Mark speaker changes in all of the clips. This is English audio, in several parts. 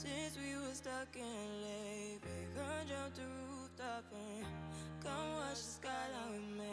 Speaker 1: Since we were stuck in LA, babe, come jump the rooftop and come watch the skyline with me.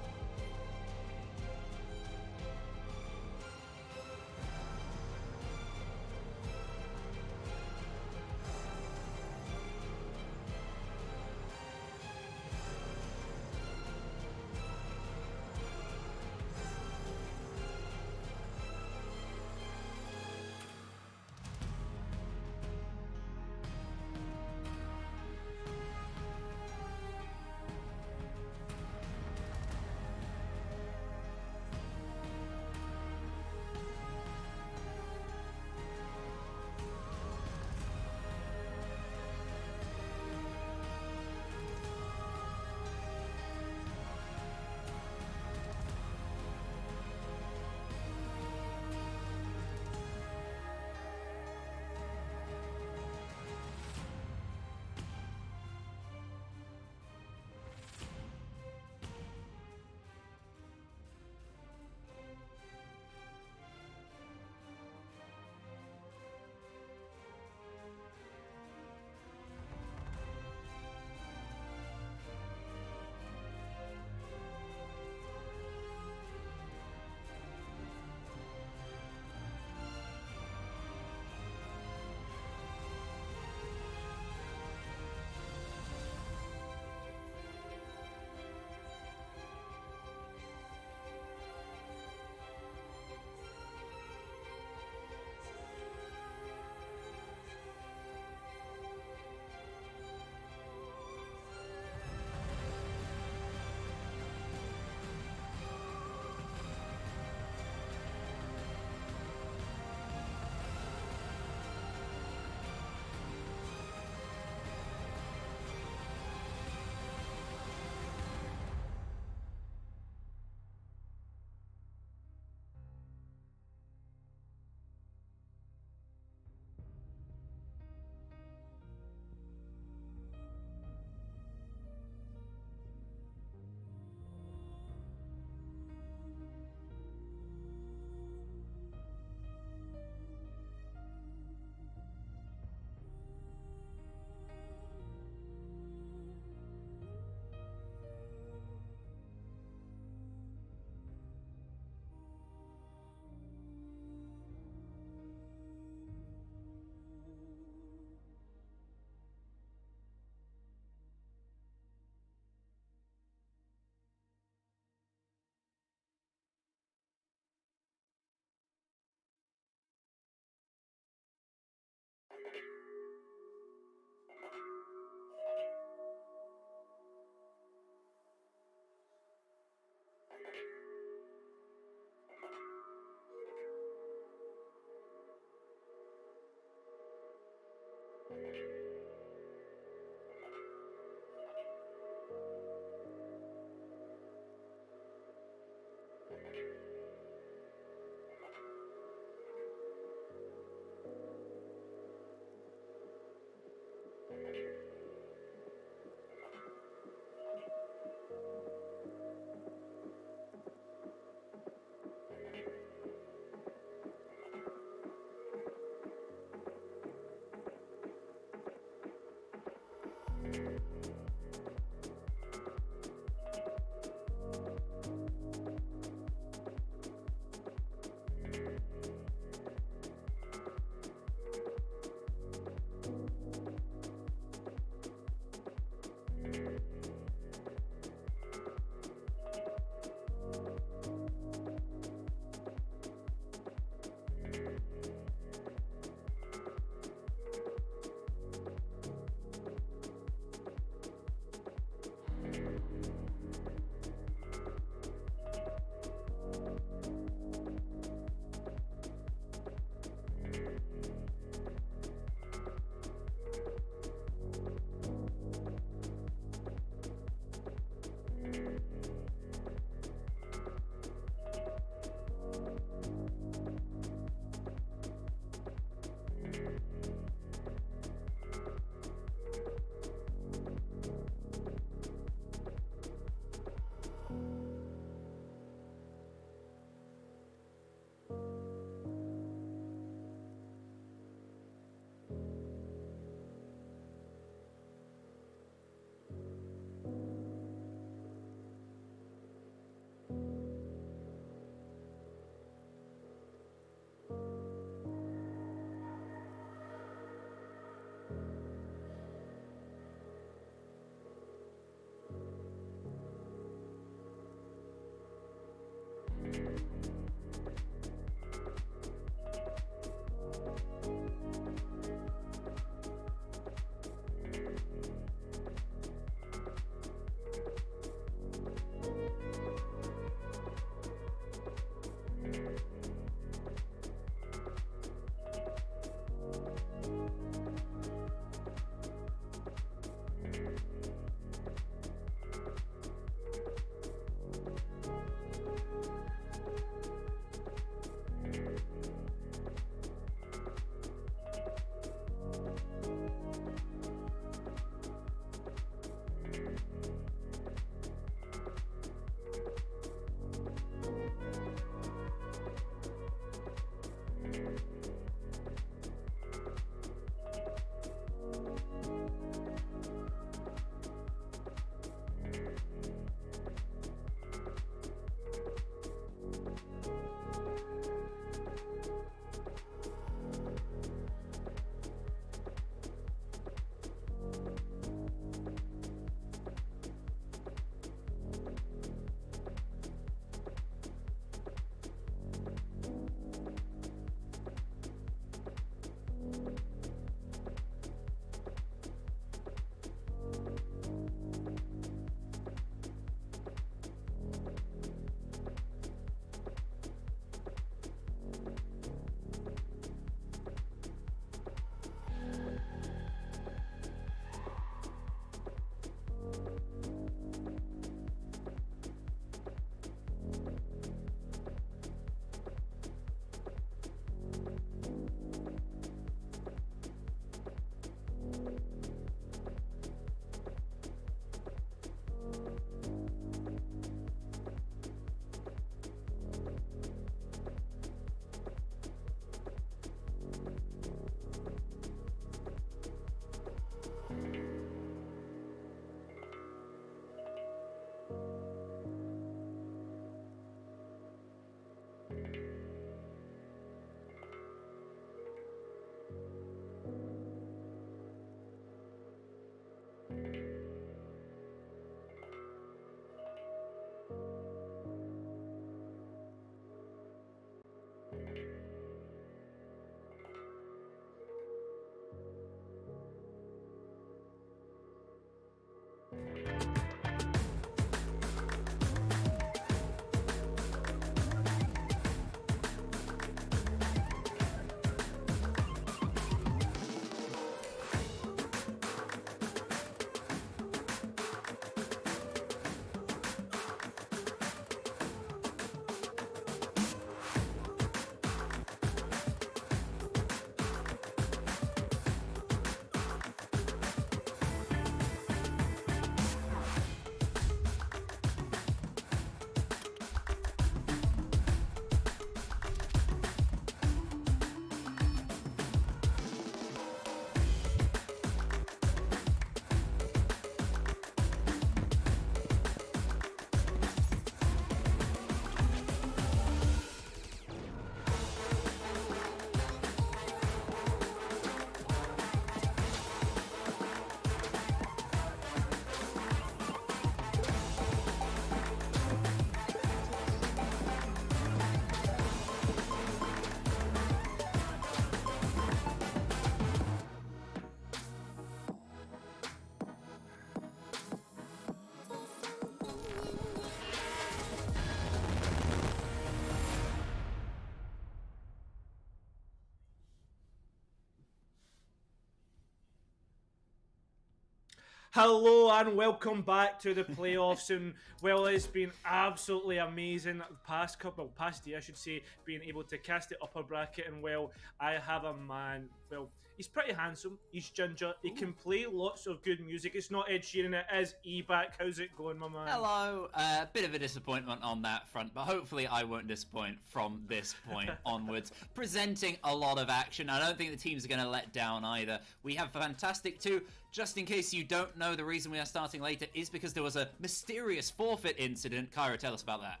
Speaker 2: Hello and welcome back to the playoffs. And well, it's been absolutely amazing the past year, I should say, being able to cast the upper bracket. And well, I have a man. Well, he's pretty handsome. He's ginger. He can play lots of good music. It's not Ed Sheeran. It is E-Back. How's it going, my man?
Speaker 3: Hello. A bit of a disappointment on that front, but hopefully I won't disappoint from this point onwards. Presenting a lot of action. I don't think the teams are going to let down either. We have Fantastic 2. Just in case you don't know, the reason we are starting later is because there was a mysterious forfeit incident. Kyra, tell us about that.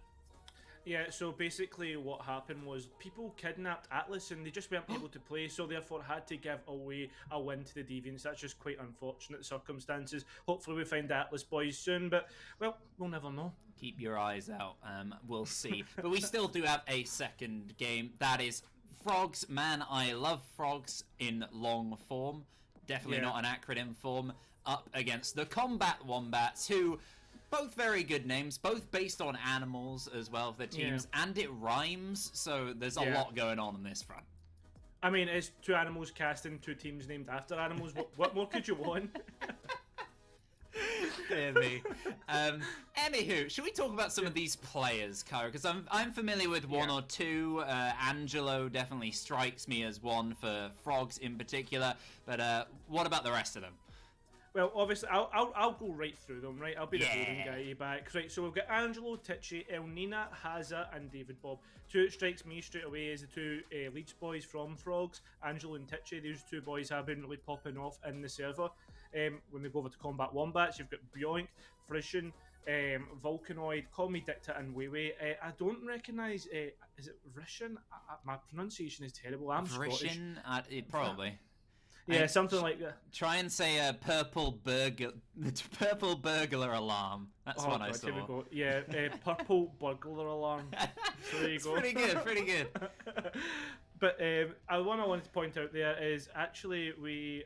Speaker 2: Yeah, so basically what happened was people kidnapped Atlas and they just weren't able to play, so therefore had to give away a win to the Deviants. That's just quite unfortunate circumstances. Hopefully we find the Atlas boys soon, but, well, we'll never know.
Speaker 3: Keep your eyes out. We'll see. But we still do have a second game. That is Frogs. Man, I love Frogs in long form. Definitely not an acronym form. Up against the Combat Wombats, who... both very good names, both based on animals as well of their teams, and it rhymes, so there's a lot going on this front.
Speaker 2: I mean, it's two animals casting two teams named after animals. What more could you want?
Speaker 3: Dear me. Anywho, should we talk about some of these players, Kyra? Because I'm familiar with one or two. Angelo definitely strikes me as one for Frogs in particular, but what about the rest of them?
Speaker 2: Well, obviously, I'll go right through them, right? I'll be the boring guy back. Right, so we've got Angelo, Tichy, Elnina, Haza, and David Bob. Two that strikes me straight away as the two Leeds boys from Frogs. Angelo and Tichy, these two boys have been really popping off in the server. When they go over to Combat Wombats, you've got Bjoink, Frisian, Vulcanoid, Call Me Dicta, and Weiwei. I don't recognise, is it Rishan? My pronunciation is terrible. I'm Scottish.
Speaker 3: Rishan? Probably.
Speaker 2: Yeah, something like that.
Speaker 3: Try and say a purple burglar alarm. That's what I saw.
Speaker 2: Here we go. Yeah, purple burglar alarm. So there you go.
Speaker 3: Pretty good.
Speaker 2: But one I wanted to point out there is actually we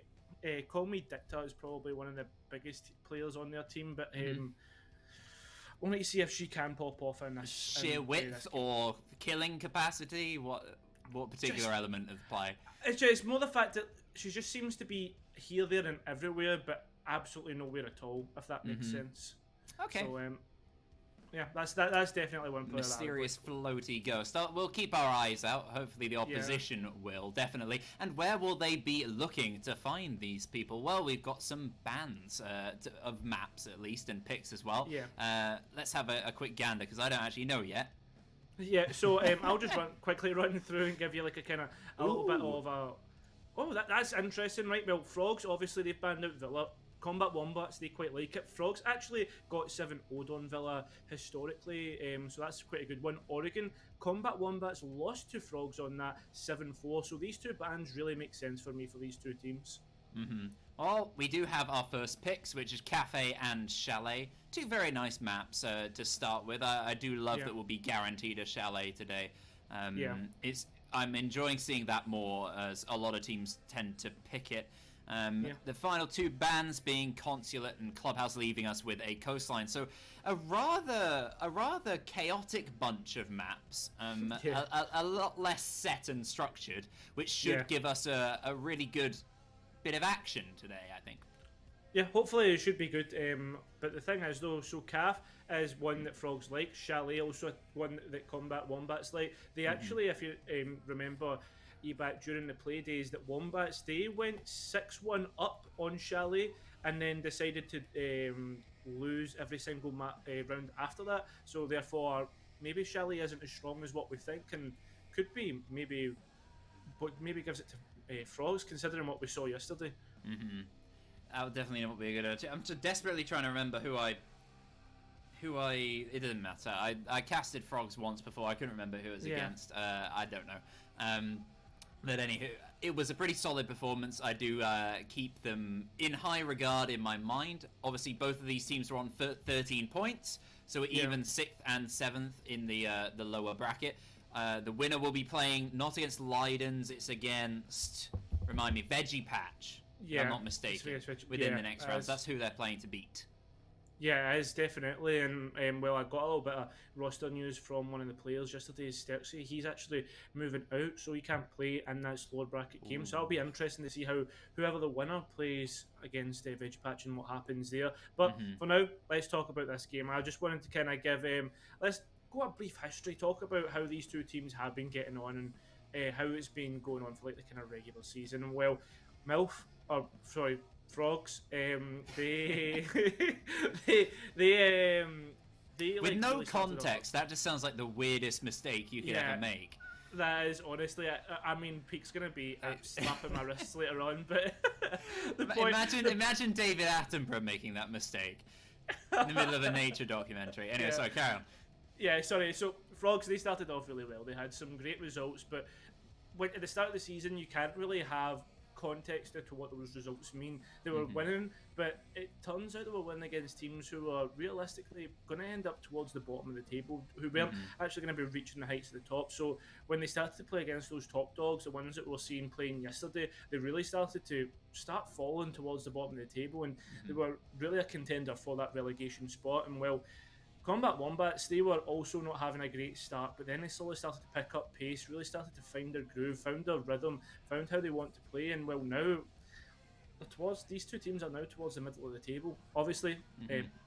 Speaker 2: Call Me Dicta is probably one of the biggest players on their team, but I want to see if she can pop off in this.
Speaker 3: Sheer width or killing capacity? What particular element of play?
Speaker 2: It's more the fact that she just seems to be here, there, and everywhere, but absolutely nowhere at all. If that makes sense.
Speaker 3: Okay.
Speaker 2: So yeah, that's definitely one player.
Speaker 3: Mysterious floaty ghost. We'll keep our eyes out. Hopefully the opposition will, definitely. And where will they be looking to find these people? Well, we've got some bans of maps at least, and picks as well.
Speaker 2: Yeah.
Speaker 3: Let's have a quick gander, because I don't actually know yet.
Speaker 2: Yeah, so I'll just quickly run through and give you like a little bit of a... Oh, that's interesting, right? Well, Frogs, obviously they've banned out Villa. Combat Wombats, they quite like it. Frogs actually got 7-0 on Villa historically, so that's quite a good one. Oregon, Combat Wombats lost to Frogs on that 7-4, so these two bans really make sense for me for these two teams.
Speaker 3: Well, we do have our first picks, which is Cafe and Chalet. Two very nice maps to start with. I do love that we'll be guaranteed a Chalet today. I'm enjoying seeing that more, as a lot of teams tend to pick it. The final two bans being Consulate and Clubhouse, leaving us with a Coastline. So a rather chaotic bunch of maps, a lot less set and structured, which should give us a really good bit of action today, I think.
Speaker 2: Yeah, hopefully it should be good. But the thing is, though, so CAF is one that Frogs like. Chalet also one that Combat Wombats like. They actually, if you remember, back during the play days, that Wombats, they went 6-1 up on Chalet and then decided to lose every single round after that. So therefore, maybe Chalet isn't as strong as what we think, and could be but maybe gives it to Frogs, considering what we saw yesterday.
Speaker 3: That would definitely not be a good idea. I'm just desperately trying to remember who I. It doesn't matter. I casted Frogs once before. I couldn't remember who it was against. I don't know. But anywho, it was a pretty solid performance. I do keep them in high regard in my mind. Obviously, both of these teams are on 13 points, so we're even 6th and 7th in the lower bracket. The winner will be playing not against Leidens, it's against, remind me, Veggie Patch. If I'm not mistaken, within the next round. So that's who they're playing to beat.
Speaker 2: Yeah, it is definitely, and well, I got a little bit of roster news from one of the players yesterday. Sturksy, he's actually moving out, so he can't play in that slower bracket game. So it'll be interesting to see how whoever the winner plays against Vigipatch and what happens there. But for now, let's talk about this game. I just wanted to kind of give let's go a brief history, talk about how these two teams have been getting on and how it's been going on for like the kind of regular season. And well, Frogs, they they
Speaker 3: with
Speaker 2: like,
Speaker 3: no
Speaker 2: really
Speaker 3: context, that just sounds like the weirdest mistake you could ever make.
Speaker 2: That is honestly, I mean, Peak's gonna be slapping my wrists later on, but
Speaker 3: imagine David Attenborough making that mistake in the middle of a nature documentary. Anyway, sorry, carry on.
Speaker 2: Yeah, sorry. So Frogs, they started off really well. They had some great results, but at the start of the season, you can't really have context to what those results mean. They were winning, but it turns out they were winning against teams who are realistically going to end up towards the bottom of the table, who weren't actually going to be reaching the heights of the top. So when they started to play against those top dogs, the ones that we were seeing playing yesterday, they really started to falling towards the bottom of the table, and they were really a contender for that relegation spot. And well, Combat Wombats, they were also not having a great start, but then they slowly started to pick up pace, really started to find their groove, found their rhythm, found how they want to play, and well, now these two teams are now towards the middle of the table. Obviously,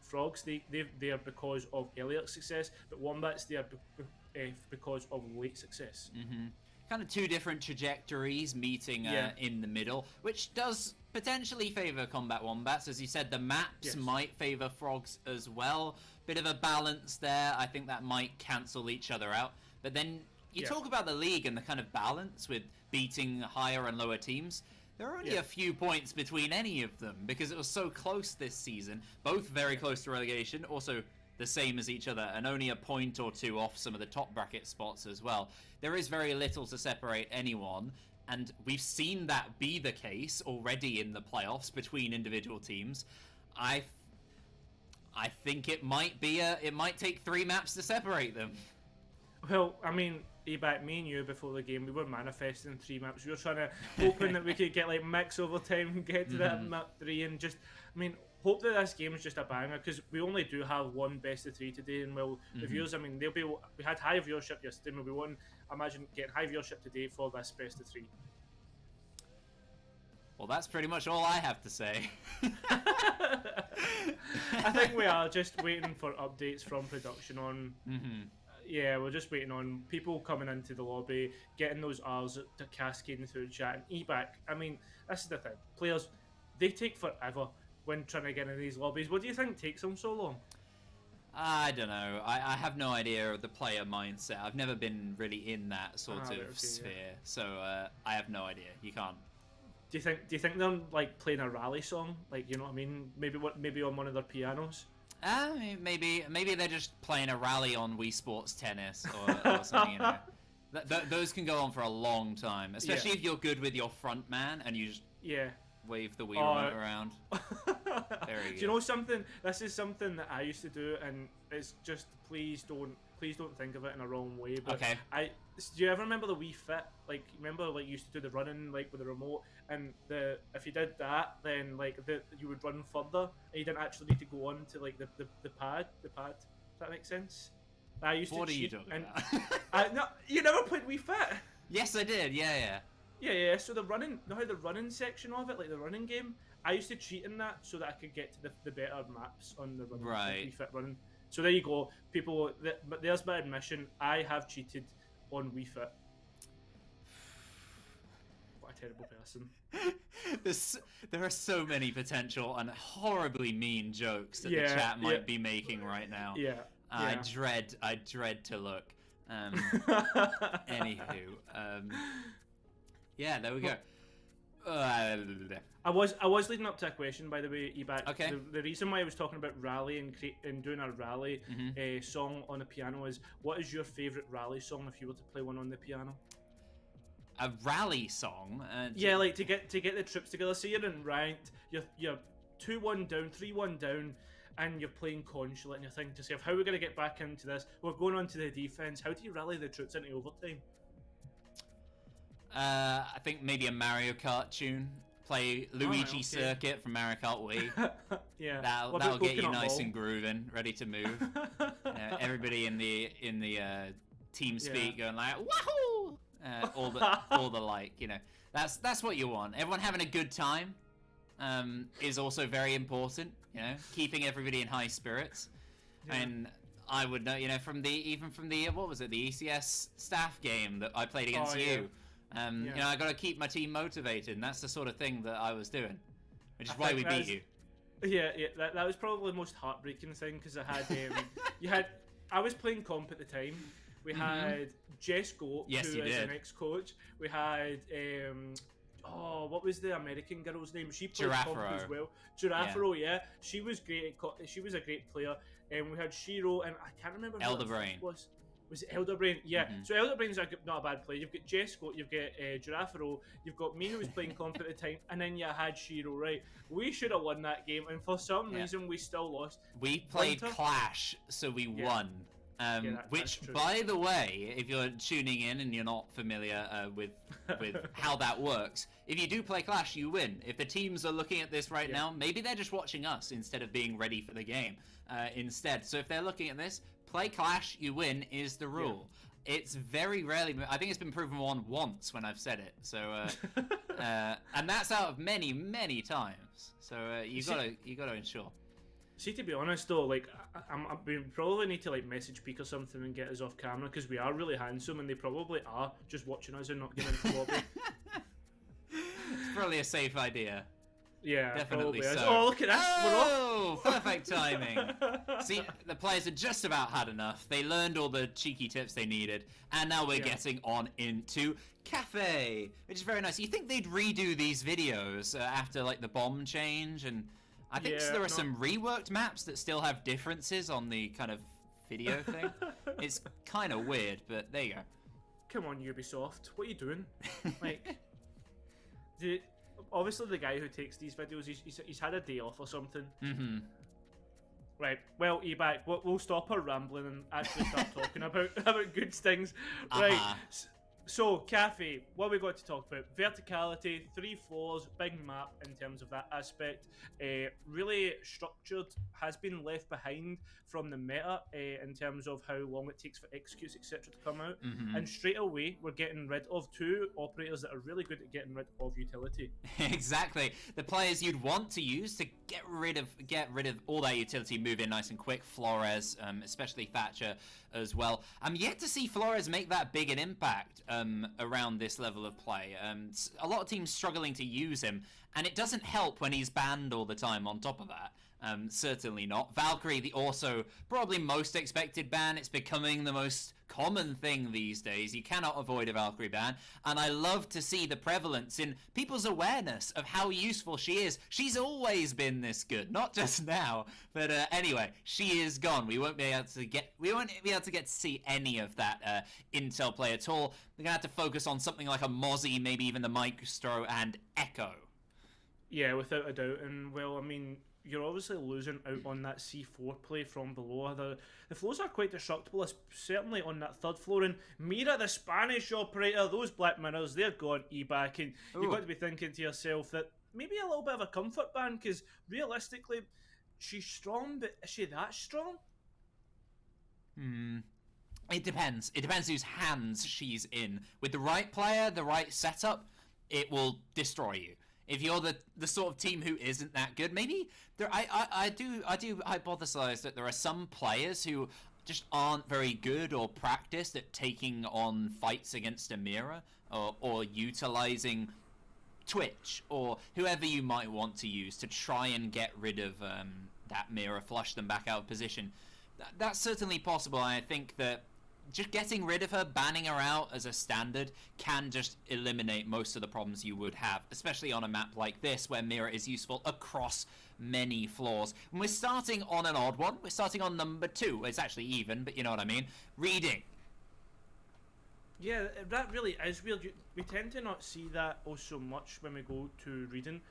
Speaker 2: Frogs, they are because of Elliot's success, but Wombats, they are because of late success.
Speaker 3: Kind of two different trajectories meeting in the middle, which does potentially favour Combat Wombats. As you said, the maps might favour Frogs as well. Bit of a balance there. I think that might cancel each other out. But then you talk about the league and the kind of balance with beating higher and lower teams. There are only a few points between any of them because it was so close this season. Both very close to relegation, also the same as each other, and only a point or two off some of the top bracket spots as well. There is very little to separate anyone, and we've seen that be the case already in the playoffs between individual teams. I think it might take 3 maps to separate them.
Speaker 2: Well, I mean, Eback, me and you before the game, we were manifesting 3 maps. We were trying to hoping that we could get like mix overtime and get to that map 3, and just, I mean, hope that this game is just a banger because we only do have one best of 3 today, and well, the viewers, I mean, we had high viewership yesterday, and we won't imagine getting high viewership today for this best of 3.
Speaker 3: Well, that's pretty much all I have to say.
Speaker 2: I think we are just waiting for updates from production on. Yeah, we're just waiting on people coming into the lobby, getting those R's to cascading through the chat. And Eback, I mean, this is the thing. Players, they take forever when trying to get in these lobbies. What do you think takes them so long?
Speaker 3: I don't know. I have no idea of the player mindset. I've never been really in that sort of sphere, so I have no idea. You can't.
Speaker 2: Do you think they're like playing a rally song? Like, you know what I mean? Maybe on one of their pianos?
Speaker 3: Maybe they're just playing a rally on Wii Sports Tennis or something. You know. Those can go on for a long time, especially if you're good with your front man and you just wave the Wii remote around. There you go.
Speaker 2: Do you know something? This is something that I used to do, and it's just please don't think of it in a wrong way. But
Speaker 3: okay.
Speaker 2: Do you ever remember the Wii Fit? Like, remember, like, you used to do the running, like, with the remote, and if you did that, then, like, you would run further, and you didn't actually need to go on to, like, the pad. Does that make sense? I used
Speaker 3: what
Speaker 2: to
Speaker 3: are you
Speaker 2: cheat,
Speaker 3: talking about?
Speaker 2: no, you never played Wii Fit?
Speaker 3: Yes, I did, yeah.
Speaker 2: Yeah, so the running, you know how the running section of it, like the running game, I used to cheat in that so that I could get to the better maps on the running, Wii Fit running. So there you go, people. But there's my admission. I have cheated on Wii Fit. What a terrible person.
Speaker 3: There are so many potential and horribly mean jokes that the chat might be making right now.
Speaker 2: Yeah.
Speaker 3: I dread to look. Anywho, yeah, there we go.
Speaker 2: I was leading up to a question, by the way, Eback.
Speaker 3: Okay.
Speaker 2: The reason why I was talking about rally and doing a rally song on the piano is, what is your favourite rally song if you were to play one on the piano?
Speaker 3: A rally song?
Speaker 2: Yeah, like to get the troops together. Say you're in ranked, you're 2-1 down, 3-1 down, and you're playing consulate, and you're thinking to yourself, how are we going to get back into this? We're going on to the defence. How do you rally the troops into overtime?
Speaker 3: I think maybe a Mario Kart tune play Luigi Circuit from Mario Kart Wii.
Speaker 2: Yeah,
Speaker 3: that'll get you nice and grooving, ready to move. Everybody in the team speak going like wahoo, all the like, you know. That's what you want. Everyone having a good time is also very important. You know, keeping everybody in high spirits. Yeah. And I would know, you know, from the what was it, the ECS staff game that I played against you. You know, I got to keep my team motivated, and that's the sort of thing that I was doing, which is why we beat you.
Speaker 2: Yeah, that was probably the most heartbreaking thing, because I had I was playing comp at the time. We had Jess Goat, who is an ex-coach. We had what was the American girl's name? She played comp as well. Girafero, yeah. She was great. She was a great player. And we had Shiro, and I can't remember who
Speaker 3: Elderbrain.
Speaker 2: Was it Elderbrain? Yeah. So Elderbrain's not a bad player. You've got Jesco, you've got Girafero, you've got me who was playing comp at the time, and then you had Shiro, right? We should have won that game, and for some reason we still lost.
Speaker 3: We played Clash, so we won. Which, by the way, if you're tuning in and you're not familiar with how that works, if you do play Clash, you win. If the teams are looking at this right now, maybe they're just watching us instead of being ready for the game instead. So if they're looking at this, play Clash, you win is the rule. Yeah. It's very rarely. I think it's been proven once when I've said it. So, and that's out of many, many times. So you gotta ensure.
Speaker 2: See, to be honest though, like we probably need to like message Peak or something and get us off camera, because we are really handsome, and they probably are just watching us and not getting into the lobby.
Speaker 3: It's probably a safe idea.
Speaker 2: Yeah,
Speaker 3: definitely so.
Speaker 2: Oh, look at that!
Speaker 3: Oh, perfect timing. See, the players had just about had enough. They learned all the cheeky tips they needed, and now we're getting on into Cafe, which is very nice. You think they'd redo these videos after like the bomb change, and I think there are some reworked maps that still have differences on the kind of video thing. It's kind of weird, but there you go.
Speaker 2: Come on, Ubisoft, what are you doing? Like, obviously the guy who takes these videos, he's had a day off or something.
Speaker 3: Mm-hmm.
Speaker 2: Right, well, Ebac, we'll stop our rambling and actually start talking about good things. Right, so Cafe, what we got to talk about? Verticality, 3 floors, big map in terms of that aspect. Really structured, has been left behind from the meta in terms of how long it takes for executes, etc. to come out.
Speaker 3: Mm-hmm.
Speaker 2: And straight away, we're getting rid of 2 operators that are really good at getting rid of utility.
Speaker 3: Exactly. The players you'd want to use to get rid of all that utility, move in nice and quick. Flores, especially Thatcher as well. I'm yet to see Flores make that big an impact around this level of play. A lot of teams struggling to use him, and it doesn't help when he's banned all the time on top of that. Certainly not. Valkyrie, the also probably most expected ban. It's becoming the most common thing these days. You cannot avoid a Valkyrie ban, and I love to see the prevalence in people's awareness of how useful she is. She's always been this good, not just now. But anyway, she is gone. We won't be able to get to see any of that Intel play at all. We're gonna have to focus on something like a Mozzie, maybe even the Maestro and Echo.
Speaker 2: Yeah, without a doubt. And well, I mean, you're obviously losing out on that C4 play from below. The floors are quite destructible, certainly on that 3rd floor. And Mira, the Spanish operator, those black mirrors, they're gone back. And you've got to be thinking to yourself that maybe a little bit of a comfort ban, because realistically, she's strong, but is she that strong?
Speaker 3: It depends. It depends whose hands she's in. With the right player, the right setup, it will destroy you. If you're the sort of team who isn't that good, maybe I do hypothesize that there are some players who just aren't very good or practiced at taking on fights against a Mira or utilizing Twitch or whoever you might want to use to try and get rid of that Mira, flush them back out of position. That's certainly possible. I think that just getting rid of her, banning her out as a standard, can just eliminate most of the problems you would have, especially on a map like this where Mira is useful across many floors. And we're starting on an odd one. We're starting on number 2. It's actually even, but you know what I mean. Reading.
Speaker 2: Yeah, that really is weird. We tend to not see that so much when we go to reading.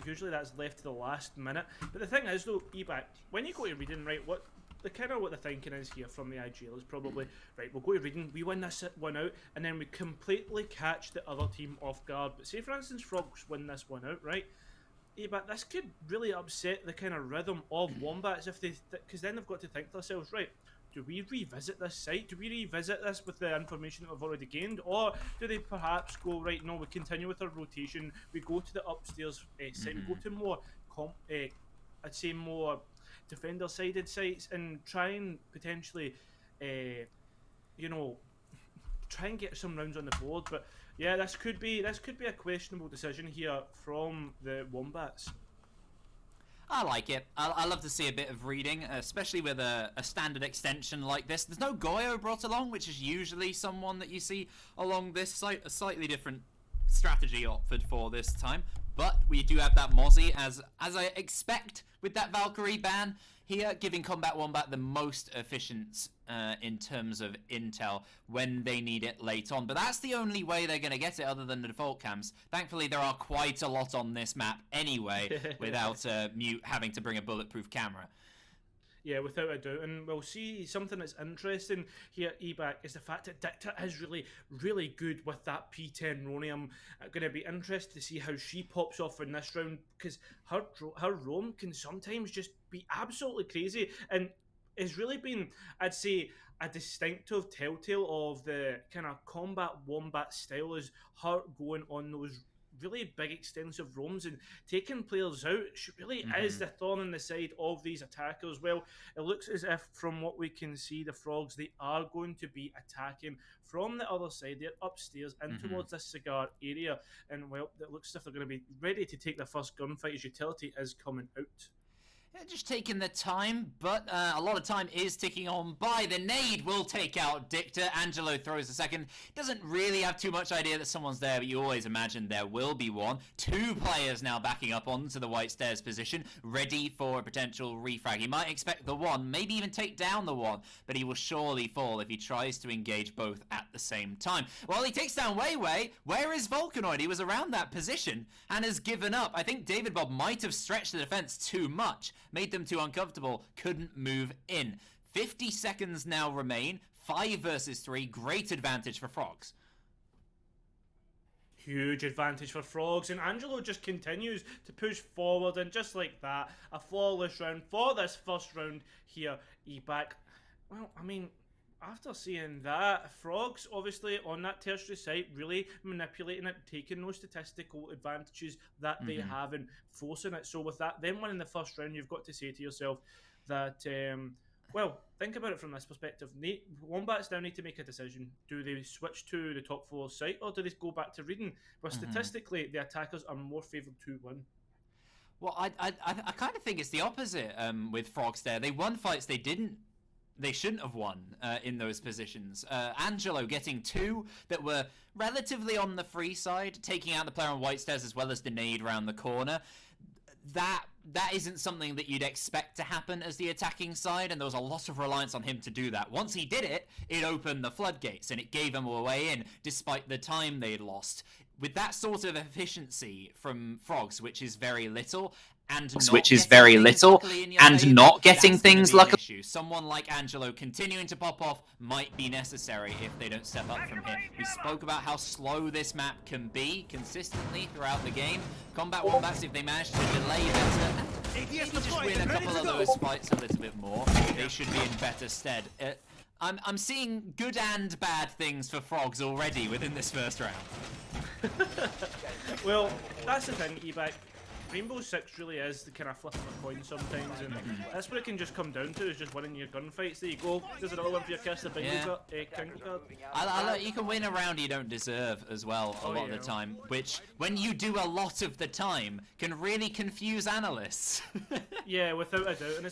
Speaker 2: Usually that's left to the last minute. But the thing is though, Ebac, when you go to reading, right, the kind of what the thinking is here from the IGL is probably, right, we'll go to Reading, we win this one out, and then we completely catch the other team off guard. But say, for instance, Frogs win this one out, right? Yeah, but this could really upset the kind of rhythm of Wombats if they, because then they've got to think to themselves, right, do we revisit this site? Do we revisit this with the information that we've already gained? Or do they perhaps go, right, no, we continue with our rotation, we go to the upstairs site, we go to more, I'd say more defender-sided sites and try and potentially, you know, try and get some rounds on the board. But yeah, this could be a questionable decision here from the Wombats.
Speaker 3: I like it. I love to see a bit of reading, especially with a standard extension like this. There's no Goyo brought along, which is usually someone that you see along this site. A slightly different strategy opted for this time. But we do have that Mozzie, as I expect with that Valkyrie ban here, giving Combat Wombat the most efficient in terms of intel when they need it late on. But that's the only way they're going to get it other than the default cams. Thankfully, there are quite a lot on this map anyway, without Mute having to bring a bulletproof camera.
Speaker 2: Yeah, without a doubt. And we'll see something that's interesting here at EBAC is the fact that Dicta is really, really good with that P10 Roni. I'm going to be interested to see how she pops off in this round, because her roam can sometimes just be absolutely crazy and has really been, I'd say, a distinctive telltale of the kind of Combat Wombat style is her going on those really big extensive roams and taking players out. She really is the thorn in the side of these attackers. Well, it looks as if from what we can see, the Frogs, they are going to be attacking from the other side. They're upstairs and towards this cigar area, and well, it looks as if they're going to be ready to take the first gunfight as utility is coming out.
Speaker 3: Just taking the time, but a lot of time is ticking on by. The nade will take out Dicta. Angelo throws the second. Doesn't really have too much idea that someone's there, but you always imagine there will be one. Two players now backing up onto the white stairs position, ready for a potential refrag. He might expect the one, maybe even take down the one, but he will surely fall if he tries to engage both at the same time. Well, he takes down Weiwei. Where is Volcanoid? He was around that position and has given up. I think David Bob might have stretched the defense too much, made them too uncomfortable, couldn't move in. 50 seconds now remain. 5 versus 3. Great advantage for Frogs.
Speaker 2: Huge advantage for Frogs, and Angelo just continues to push forward, and just like that, a flawless round for this first round here, EBAC. Well, I mean, after seeing that, Frogs obviously on that tertiary site really manipulating it, taking those statistical advantages that they have and forcing it. So with that, then winning the first round, you've got to say to yourself that, well, think about it from this perspective. Wombats now need to make a decision. Do they switch to the top 4 site, or do they go back to Reading, where statistically the attackers are more favoured to win?
Speaker 3: Well, I kind of think it's the opposite with Frogs there. They won fights they shouldn't have won in those positions. Angelo getting 2 that were relatively on the free side, taking out the player on white stairs as well as the nade around the corner. That isn't something that you'd expect to happen as the attacking side, and there was a lot of reliance on him to do that. Once he did it, it opened the floodgates, and it gave them a way in, despite the time they'd lost. With that sort of efficiency from Frogs, which is very little, and not getting things luckily. Someone like Angelo continuing to pop off might be necessary if they don't step up from here. We spoke about how slow this map can be consistently throughout the game. Combat Wombats, if they manage to delay better, maybe just win a couple of those fights a little bit more, they should be in better stead. I'm seeing good and bad things for Frogs already within this first round.
Speaker 2: Well, that's the thing, EBAC. Rainbow Six really is the kind of flip of a coin sometimes, and that's what it can just come down to, is just winning your gunfights. There you go. There's another one for your Kiss the Bingo card.
Speaker 3: You can win a round you don't deserve as well a lot of the time, which, when you do a lot of the time, can really confuse analysts.
Speaker 2: Yeah, without a doubt. And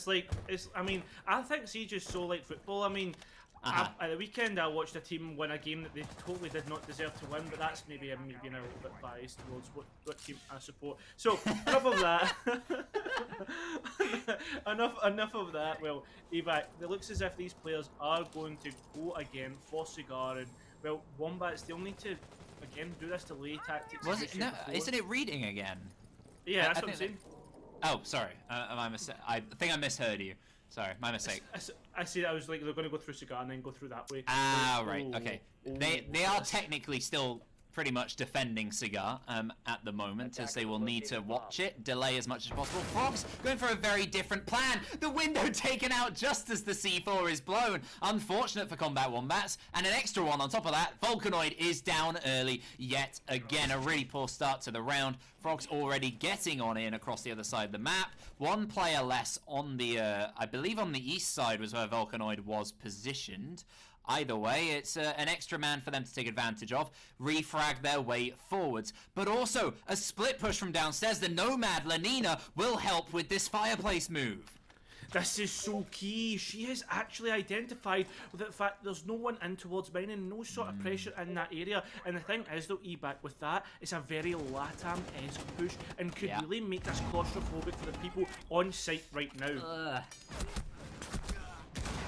Speaker 2: I mean, I think Siege is so like football. I mean, at the weekend I watched a team win a game that they totally did not deserve to win, but that's maybe a little bit biased towards what team I support. So enough of that. enough of that. Well, EBAC, it looks as if these players are going to go again for Cigar, and well, Wombats, they'll need to again do this delay tactics.
Speaker 3: Isn't it reading again?
Speaker 2: Yeah, that's what I'm saying.
Speaker 3: Oh, sorry. I think I misheard you. Sorry, my mistake.
Speaker 2: I see that. I was like, they're going to go through Cigar and then go through that way.
Speaker 3: Right, okay. They are technically still pretty much defending Cigar at the moment, as they will need to watch it, delay as much as possible. Frogs going for a very different plan. The window taken out just as the C4 is blown. Unfortunate for Combat Wombats, and an extra one on top of that. Volcanoid is down early yet again. A really poor start to the round. Frogs already getting on in across the other side of the map. One player less on the, I believe on the east side was where Volcanoid was positioned. Either way, it's an extra man for them to take advantage of, refrag their way forwards. But also, a split push from downstairs. The Nomad, Lenina, will help with this fireplace move.
Speaker 2: This is so key. She has actually identified the fact there's no one in towards mine and no sort of pressure in that area. And the thing is, though, E-Back, with that, it's a very LATAM-esque push and could really make this claustrophobic for the people on site right now.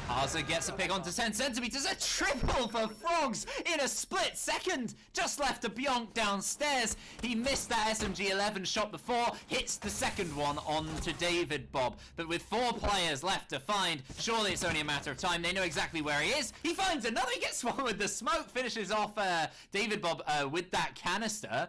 Speaker 3: Haza gets a pick onto 10 centimeters. A triple for Frogs in a split second. Just left a Bionk downstairs. He missed that SMG-11 shot before. Hits the second one onto David Bob. But with 4 players left to find, surely it's only a matter of time. They know exactly where he is. He finds another. He gets one with the smoke. Finishes off David Bob with that canister.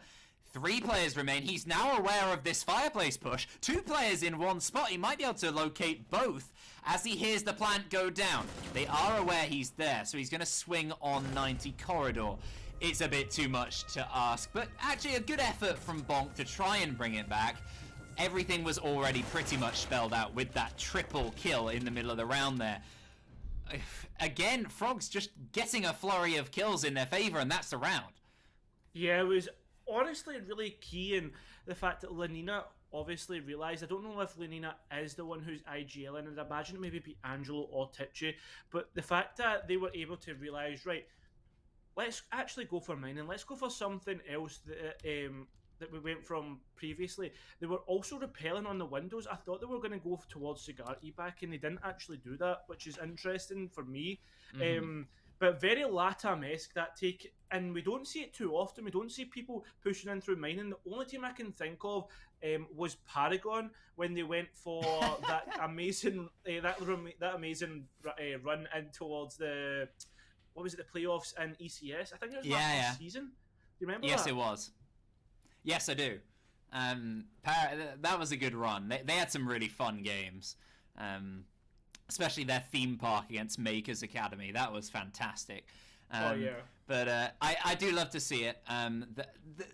Speaker 3: 3 players remain. He's now aware of this fireplace push. 2 players in one spot. He might be able to locate both as he hears the plant go down. They are aware he's there, so he's going to swing on 90 corridor. It's a bit too much to ask, but actually a good effort from Bonk to try and bring it back. Everything was already pretty much spelled out with that triple kill in the middle of the round there. Again, Frogs just getting a flurry of kills in their favor, and that's the round.
Speaker 2: Yeah, it was honestly really key in the fact that Lenina obviously realised, I don't know if Lenina is the one who's IGLing, and I'd imagine it maybe be Angelo or Tichy, but the fact that they were able to realise, right, let's actually go for mine and let's go for something else that we went from previously. They were also repelling on the windows. I thought they were going to go towards Cigar E-Back, and they didn't actually do that, which is interesting for me. But very LATAM-esque, that take, and we don't see it too often. We don't see people pushing in through mining. The only team I can think of was Paragon when they went for that amazing run in towards the, what was it, the playoffs in ECS. I think it was last season. Do you remember that?
Speaker 3: Yes, it was. Yes, I do. That was a good run. They had some really fun games. Especially their theme park against Makers Academy. That was fantastic. But I do love to see it.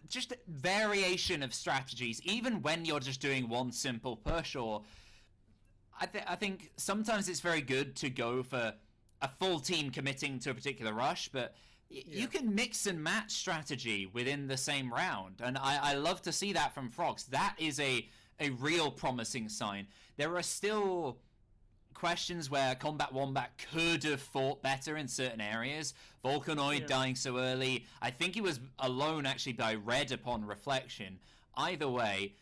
Speaker 3: Just variation of strategies, even when you're just doing one simple push. Or I think sometimes it's very good to go for a full team committing to a particular rush, but you can mix and match strategy within the same round. And I love to see that from Frogs. That is a real promising sign. There are still questions where Combat Wombat could have fought better in certain areas. Volcanoid dying so early. I think he was alone actually by Red upon reflection. Either way,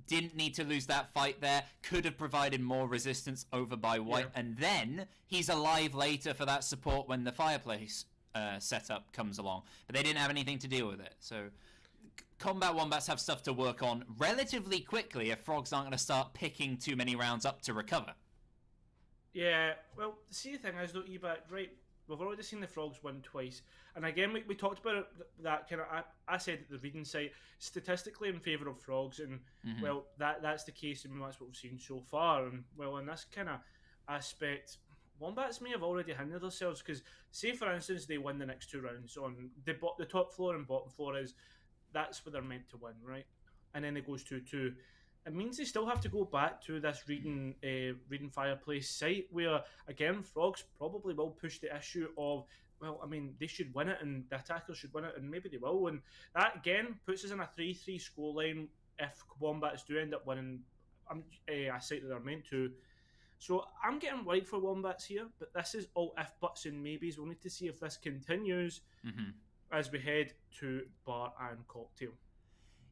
Speaker 3: didn't need to lose that fight there. Could have provided more resistance over by White. And then he's alive later for that support when the fireplace setup comes along. But they didn't have anything to deal with it. So Combat Wombats have stuff to work on relatively quickly if Frogs aren't going to start picking too many rounds up to recover.
Speaker 2: Yeah, well, see, the thing is, though, E-Back, right, we've already seen the Frogs win twice. And again, we talked about that kind of, I said at the reading site, statistically in favour of Frogs, and, well, that's the case, and that's what we've seen so far. And, well, in this kind of aspect, Wombats may have already hindered themselves, because, say, for instance, they win the next 2 rounds on the top floor and bottom floor that's where they're meant to win, right? And then it goes 2-2. It means they still have to go back to this Reading Fireplace site where, again, Frogs probably will push the issue of, well, I mean, they should win it and the attackers should win it, and maybe they will. And that, again, puts us in a 3-3 scoreline if Wombats do end up winning a site that they're meant to. So I'm getting worried for Wombats here, but this is all if, buts and maybes. We'll need to see if this continues as we head to Bar and Cocktail.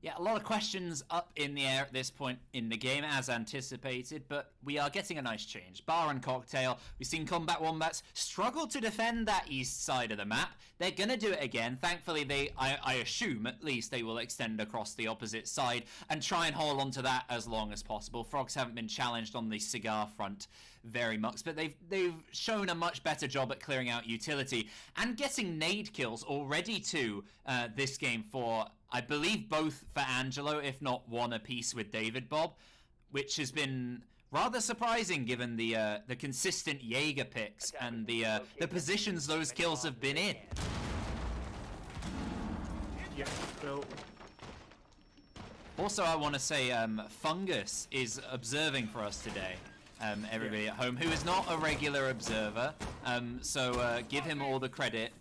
Speaker 3: Yeah, a lot of questions up in the air at this point in the game, as anticipated, but we are getting a nice change. Bar and Cocktail, we've seen Combat Wombats struggle to defend that east side of the map. They're going to do it again. Thankfully, I assume at least they will extend across the opposite side and try and hold on to that as long as possible. Frogs haven't been challenged on the cigar front very much, but they've shown a much better job at clearing out utility and getting nade kills already to this game for, I believe, both for Angelo, if not one apiece with David Bob, which has been rather surprising given the consistent Jaeger picks and the positions those kills have been in.
Speaker 2: Yeah, well.
Speaker 3: Also, I want to say Fungus is observing for us today. Everybody at home who is not a regular observer, so give him all the credit,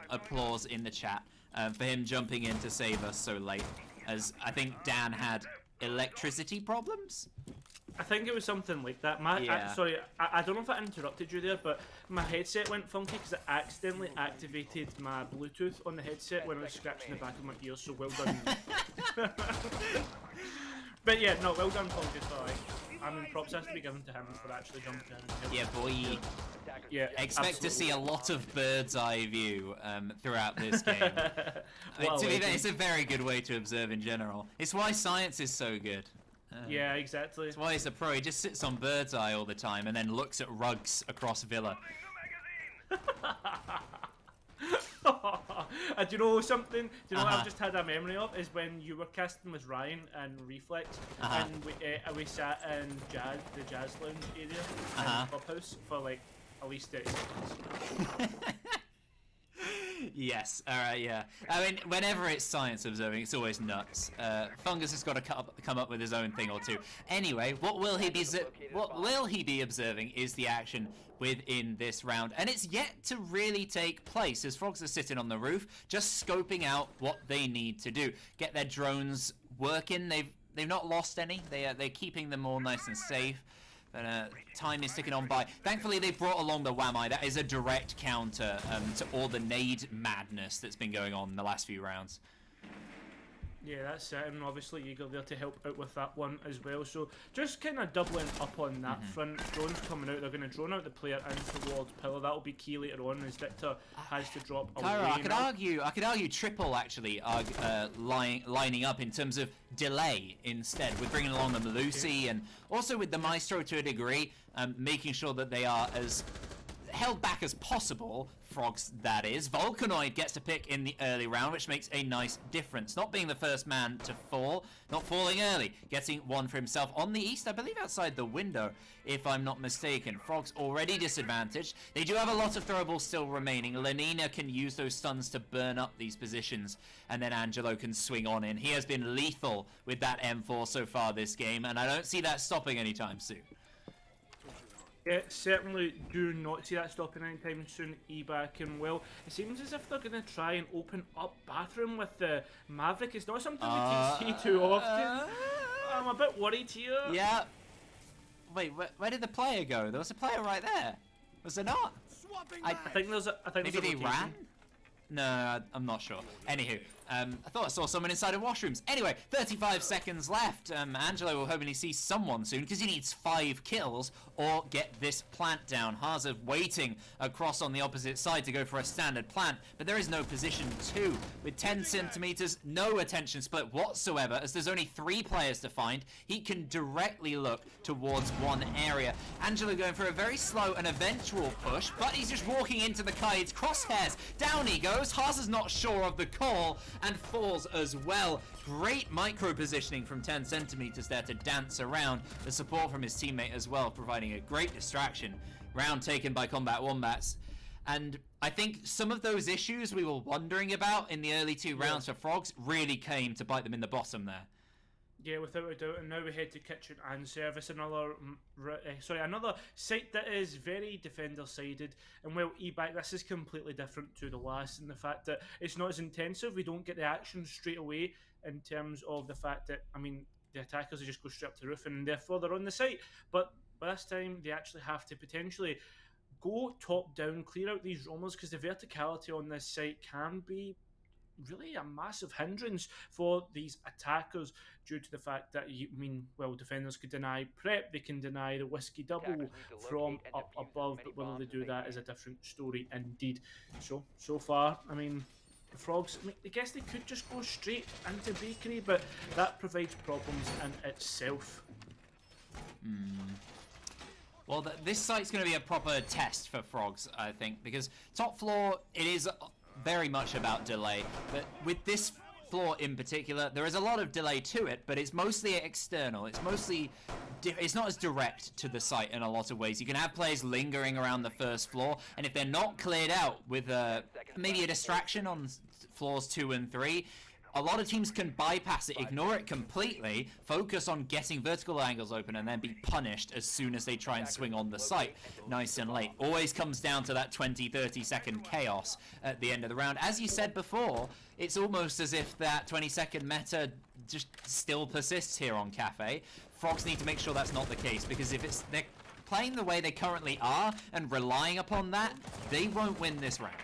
Speaker 3: applause in the chat for him jumping in to save us so late, as I think Dan had electricity problems.
Speaker 2: I think it was something like that. Sorry, I don't know if I interrupted you there, but my headset went funky because it accidentally activated my Bluetooth on the headset when I was scratching the back of my ears, so well done. But yeah, no, well done, Fungus. I mean, props has to be given to him for actually jumping in.
Speaker 3: Yeah, boy.
Speaker 2: Yeah,
Speaker 3: expect to see a lot of bird's eye view throughout this game. To be fair, it's a very good way to observe in general. It's why science is so good.
Speaker 2: Yeah, exactly.
Speaker 3: It's why he's a pro. He just sits on bird's eye all the time and then looks at rugs across Villa.
Speaker 2: Do you know something? Do you know what I've just had a memory of? Is when you were casting with Ryan and Reflex, and we sat in the jazz lounge area in the clubhouse for like at least 30 seconds.
Speaker 3: Yes, alright, yeah. I mean, whenever it's science observing, it's always nuts. Fungus has got to come up with his own thing or two. Anyway, what will he be observing is the action within this round, and it's yet to really take place as Frogs are sitting on the roof, just scoping out what they need to do. Get their drones working. They've not lost any. They're keeping them all nice and safe. But time is ticking on by. Thankfully, they brought along the Wamai. That is a direct counter to all the nade madness that's been going on in the last few rounds.
Speaker 2: Yeah, that's it, and obviously Eagle there to help out with that one as well. So just kind of doubling up on that front. Drones coming out, they're going to drone out the player in towards Pillar. That'll be key later on as Victor has to drop away.
Speaker 3: Kyra, I could argue Triple actually lining up in terms of delay instead, with bringing along the Melusi and also with the Maestro to a degree, making sure that they are as held back as possible. Frogs, that is. Volcanoid gets to pick in the early round, which makes a nice difference. Not being the first man to fall, not falling early, getting one for himself on the east, I believe outside the window, if I'm not mistaken. Frogs already disadvantaged. They do have a lot of throwables still remaining. Lenina can use those stuns to burn up these positions, and then Angelo can swing on in. He has been lethal with that M4 so far this game, and I don't see that stopping anytime soon.
Speaker 2: Yeah, certainly do not see that stopping anytime soon, Ebac and Will. It seems as if they're going to try and open up bathroom with the Maverick. It's not something we can see too often. I'm a bit worried here.
Speaker 3: Yeah. Wait, where did the player go? There was a player right there. Was there not?
Speaker 2: I think there's a
Speaker 3: maybe they ran? No, I'm not sure. Anywho, I thought I saw someone inside of washrooms. Anyway, 35 seconds left. Angelo will hopefully see someone soon because he needs 5 kills or get this plant down. Haza waiting across on the opposite side to go for a standard plant, but there is no position to. With 10 centimeters, no attention split whatsoever, as there's only 3 players to find. He can directly look towards one area. Angelo going for a very slow and eventual push, but he's just walking into the Kaid's crosshairs. Down he goes. Haza's not sure of the call and falls as well. Great micro positioning from 10 centimeters there to dance around. The support from his teammate as well, providing a great distraction. Round taken by Combat Wombats. And I think some of those issues we were wondering about in the early 2 rounds for Frogs really came to bite them in the bottom there.
Speaker 2: Yeah, without a doubt. And now we head to Kitchen and Service, another site that is very defender-sided. And well, Ebac, this is completely different to the last in the fact that it's not as intensive. We don't get the action straight away in terms of the fact that, I mean, the attackers just go straight up to the roof and therefore they're on the site. But by this time, they actually have to potentially go top-down, clear out these roamers because the verticality on this site can be really a massive hindrance for these attackers due to the fact that, defenders could deny prep, they can deny the whiskey double from up above, but whether they do that is a different story indeed. So far, the Frogs, I guess they could just go straight into Bakery, but that provides problems in itself.
Speaker 3: Well, this site's going to be a proper test for Frogs, I think, because top floor, it is very much about delay, but with this floor in particular, there is a lot of delay to it, but it's mostly external. It's not as direct to the site in a lot of ways. You can have players lingering around the first floor, and if they're not cleared out with maybe a distraction on floors 2 and 3, a lot of teams can bypass it, ignore it completely, focus on getting vertical angles open, and then be punished as soon as they try and swing on the site nice and late. Always comes down to that 20-30 second chaos at the end of the round. As you said before, it's almost as if that 20-second meta just still persists here on Cafe. Frogs need to make sure that's not the case, because if they're playing the way they currently are and relying upon that, they won't win this round.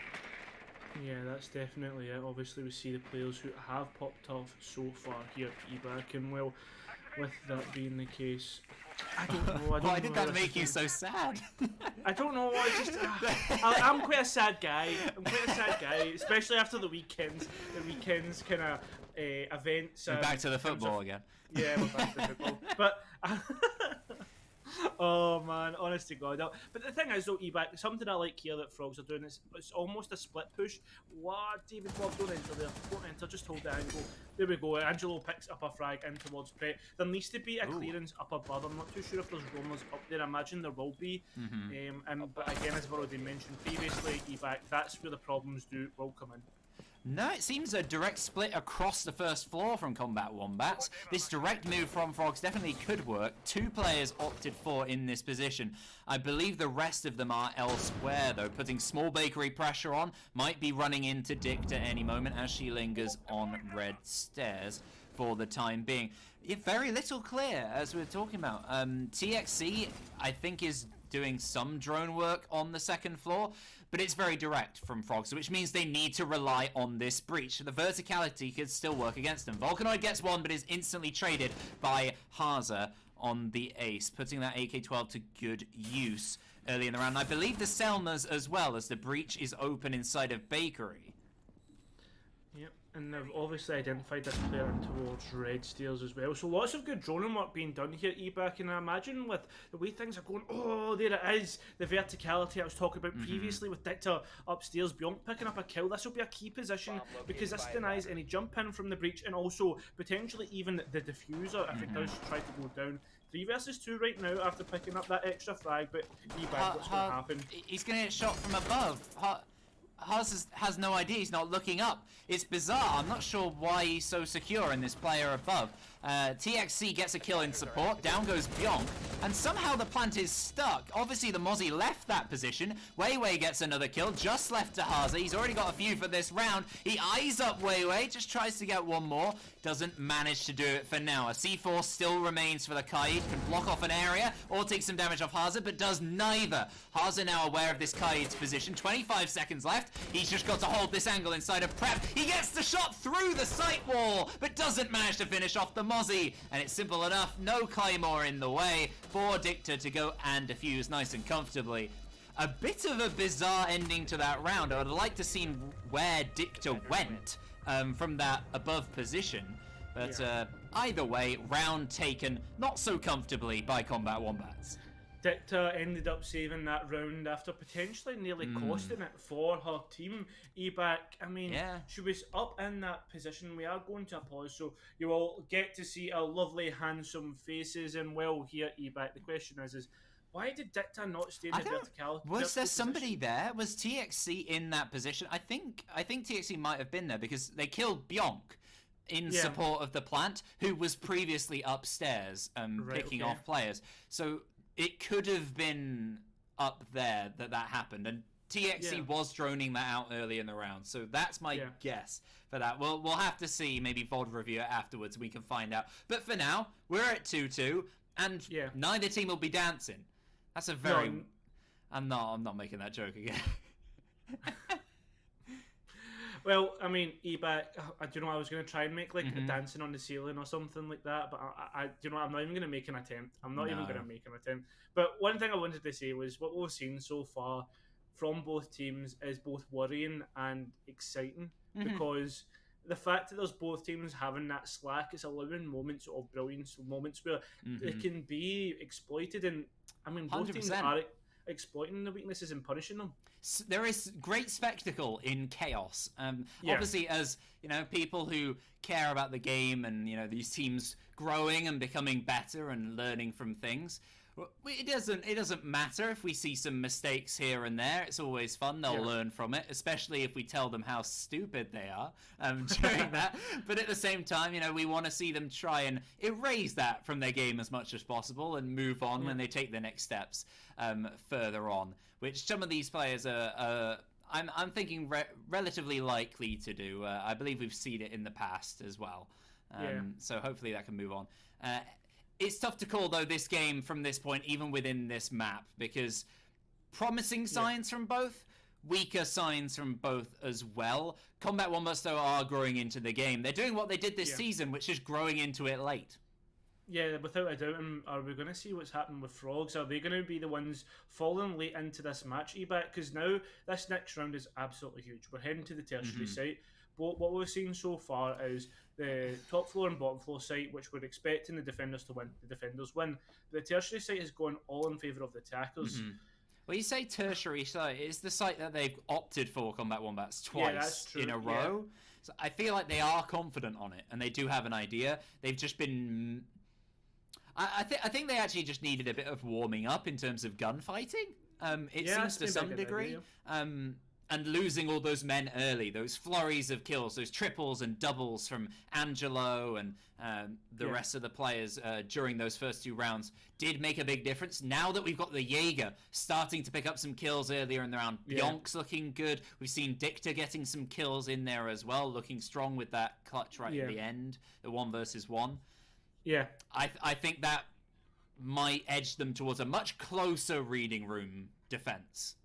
Speaker 2: Yeah, that's definitely it. Obviously, we see the players who have popped off so far here at eBack, and well, with that being the case, I don't know.
Speaker 3: Why did that make you so sad?
Speaker 2: I don't know. I'm quite a sad guy. Especially after the weekends. The weekends kind of events.
Speaker 3: We're back to the football again.
Speaker 2: Yeah, we're back to the football. But oh man, honest to God. But the thing is, though, eBack, something I like here that Frogs are doing is it's almost a split push. What? David Bob, don't enter there. Don't enter, just hold the angle. There we go. Angelo picks up a frag in towards Brett. There needs to be a clearance up above. I'm not too sure if there's roamers up there. I imagine there will be. But again, as I've already mentioned previously, eBack, that's where the problems will come in.
Speaker 3: No, it seems a direct split across the first floor from Combat Wombats. This direct move from Frogs definitely could work. 2 players opted for in this position. I believe the rest of them are elsewhere, though, putting small Bakery pressure on. Might be running into Dick at any moment as she lingers on red stairs for the time being. Very little clear, as we were talking about. TXC, I think, is doing some drone work on the second floor, but it's very direct from Frogs, which means they need to rely on this breach. The verticality could still work against them. Volcanoid gets one, but is instantly traded by Haza on the ace, putting that AK-12 to good use early in the round. And I believe the Selmas as well, as the breach is open inside of Bakery.
Speaker 2: Yep, and they've obviously identified this player in towards red stairs as well. So lots of good droning work being done here at eBack, and I imagine with the way things are going, oh, there it is, the verticality I was talking about previously with Dicta upstairs, Beyond picking up a kill. This will be a key position because this denies any jump in from the breach, and also potentially even the diffuser if it does try to go down. 3 versus 2 right now after picking up that extra frag, but eBack, what's going to happen?
Speaker 3: He's going to get shot from above. Haas has no idea, he's not looking up. It's bizarre, I'm not sure why he's so secure in this player above. TXC gets a kill in support, down goes Bionk, and somehow the plant is stuck. Obviously the Mozzie left that position. Weiwei gets another kill, just left to Haza. He's already got a few for this round. He eyes up Weiwei, just tries to get one more. Doesn't manage to do it for now. A C4 still remains for the Kaid, can block off an area or take some damage off Haza, but does neither. Haza now aware of this Kaid's position, 25 seconds left. He's just got to hold this angle inside of Prep. He gets the shot through the sight wall, but doesn't manage to finish off the Mozzie. And it's simple enough, no Kaimor in the way for Dicta to go and defuse nice and comfortably. A bit of a bizarre ending to that round. I would like to see where Dicta went from that above position. But either way, round taken not so comfortably by Combat Wombats.
Speaker 2: Dicta ended up saving that round after potentially nearly costing it for her team. eBack, she was up in that position. We are going to a pause, so you will get to see our lovely, handsome faces. And well, here at eBack, the question is why did Dicta not stay in the vertical?
Speaker 3: Was there somebody there? Was TXC in that position? I think TXC might have been there because they killed Bionk in support of the plant, who was previously upstairs picking off players. So it could have been up there that happened, and TXC was droning that out early in the round. So that's my guess for that. We'll have to see, maybe VOD review it afterwards, we can find out. But for now, we're at 2-2, and neither team will be dancing. That's a very... No. I'm not making that joke again.
Speaker 2: Well, I mean, eBay. I was going to try and make like a dancing on the ceiling or something like that, but I'm not even going to make an attempt. I'm not even going to make an attempt. But one thing I wanted to say was what we've seen so far from both teams is both worrying and exciting because the fact that there's both teams having that slack is allowing moments of brilliance, moments where they can be exploited, and I mean, both 100%. Teams are exploiting the weaknesses and punishing them.
Speaker 3: There is great spectacle in chaos. Obviously, as people who care about the game and these teams growing and becoming better and learning from things, it doesn't matter if we see some mistakes here and there. It's always fun. They'll learn from it, especially if we tell them how stupid they are during that. But at the same time, we want to see them try and erase that from their game as much as possible and move on when they take the next steps further on, which some of these players are I'm thinking relatively likely to do. I believe we've seen it in the past as well. So hopefully that can move on. It's tough to call, though, this game from this point, even within this map, because promising signs from both, weaker signs from both as well. Combat Wombats, though, are growing into the game. They're doing what they did this season, which is growing into it late.
Speaker 2: Yeah, without a doubt. And are we going to see what's happening with Frogs? Are they going to be the ones falling late into this match, eBay? Because now this next round is absolutely huge. We're heading to the tertiary site. But what we've seen so far is the top floor and bottom floor site, which we're expecting the defenders to win. The defenders win. But the tertiary site has gone all in favour of the attackers.
Speaker 3: Well, you say tertiary site. It's the site that they've opted for Combat Wombats twice in a row. So I feel like they are confident on it, and they do have an idea. They've just been... I think they actually just needed a bit of warming up in terms of gunfighting. It seems to some degree. And losing all those men early, those flurries of kills, those triples and doubles from Angelo and the rest of the players during those first two rounds did make a big difference. Now that we've got the Jaeger starting to pick up some kills earlier in the round, Bjonk's looking good. We've seen Dicta getting some kills in there as well, looking strong with that clutch right at the end, the 1v1.
Speaker 2: Yeah.
Speaker 3: I think that might edge them towards a much closer reading room defense.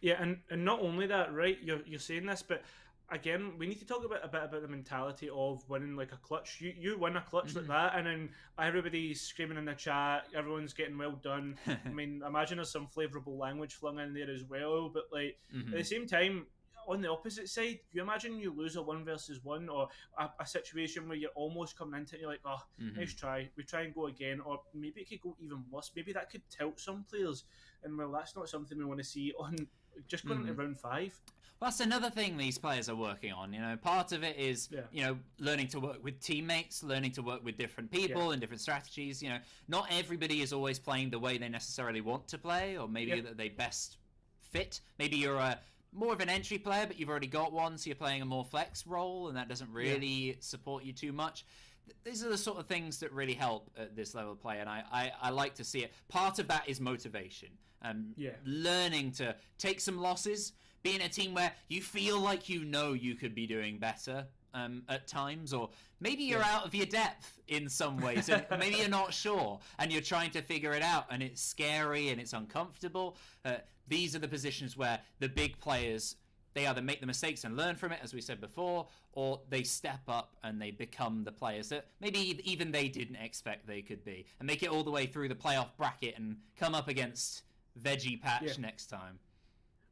Speaker 2: Yeah, and not only that, right? You're saying this, but again, we need to talk a bit about the mentality of winning like a clutch. You win a clutch like that, and then everybody's screaming in the chat. Everyone's getting well done. I mean, imagine there's some flavourable language flung in there as well. But like at the same time, on the opposite side, you imagine you lose a 1v1 or a situation where you're almost coming into it and you're like, oh, nice try. We try and go again, or maybe it could go even worse. Maybe that could tilt some players, and well, that's not something we want to see on. Just going into round 5.
Speaker 3: Well, that's another thing these players are working on. Part of it is, learning to work with teammates, learning to work with different people and different strategies. Not everybody is always playing the way they necessarily want to play, or maybe that they best fit. Maybe you're more of an entry player, but you've already got one, so you're playing a more flex role, and that doesn't really support you too much. These are the sort of things that really help at this level of play, and I like to see it. Part of that is motivation. Learning to take some losses, be in a team where you feel like you could be doing better at times, or maybe you're out of your depth in some ways, and maybe you're not sure, and you're trying to figure it out, and it's scary and it's uncomfortable. These are the positions where the big players, they either make the mistakes and learn from it, as we said before, or they step up and they become the players that maybe even they didn't expect they could be, and make it all the way through the playoff bracket and come up against Veggie Patch next time.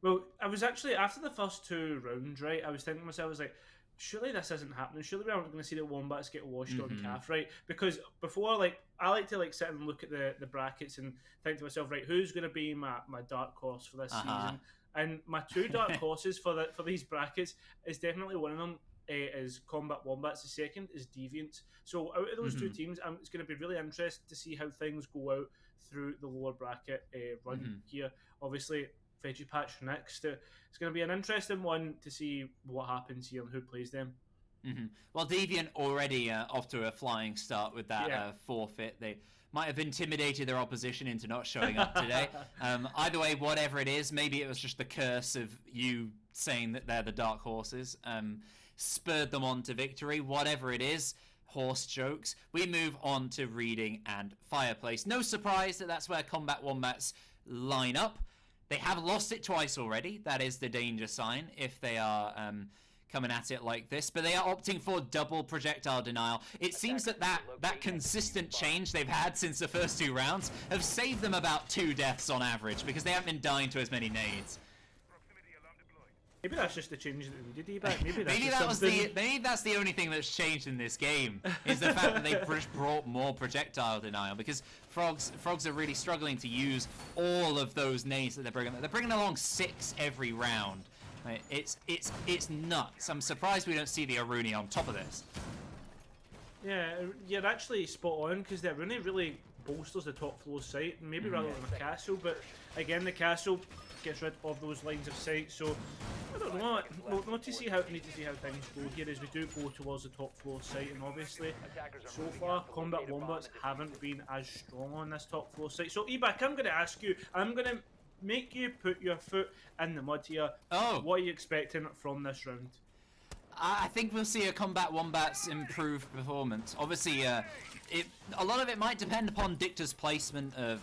Speaker 2: Well, I was actually, after the first 2 rounds, right, I was thinking to myself, I was like, surely this isn't happening. Surely we aren't going to see the Wombats get washed on calf, right? Because before, I like to sit and look at the brackets and think to myself, right, who's going to be my dark horse for this season? And my 2 dark horses for these brackets is definitely one of them is Combat Wombats. The second is Deviants. So out of those 2 teams, it's going to be really interesting to see how things go out through the lower bracket run here. Obviously, Veggie Patch next. It's going to be an interesting one to see what happens here and who plays them.
Speaker 3: Well, Deviant already off to a flying start with that forfeit. They might have intimidated their opposition into not showing up today. Either way, whatever it is, maybe it was just the curse of you saying that they're the dark horses, spurred them on to victory. Whatever it is, horse jokes. We move on to Reading and Fireplace. No surprise that that's where Combat Wombats line up. They have lost it twice already. That is the danger sign if they are coming at it like this, but they are opting for double projectile denial. It seems that consistent change they've had since the first 2 rounds have saved them about 2 deaths on average, because they haven't been dying to as many nades.
Speaker 2: Maybe that's just the change that we did, Eback.
Speaker 3: Maybe that's the only thing that's changed in this game, is the fact that they brought more projectile denial, because Frogs are really struggling to use all of those nades that they're bringing. They're bringing along 6 every round. Right? It's nuts. I'm surprised we don't see the Aruni on top of this.
Speaker 2: Yeah, you're actually spot on, because the Aruni really bolsters the top floor sight, maybe rather than a castle, but again, the castle gets rid of those lines of sight, so I don't know. We'll need to see how things go here as we do go towards the top floor site, and obviously so far Combat Wombats haven't been as strong on this top floor site. So Eback, I'm going to ask you, I'm going to make you put your foot in the mud here.
Speaker 3: Oh.
Speaker 2: What are you expecting from this round?
Speaker 3: I think we'll see a Combat Wombats improved performance. Obviously, a lot of it might depend upon Dicta's placement of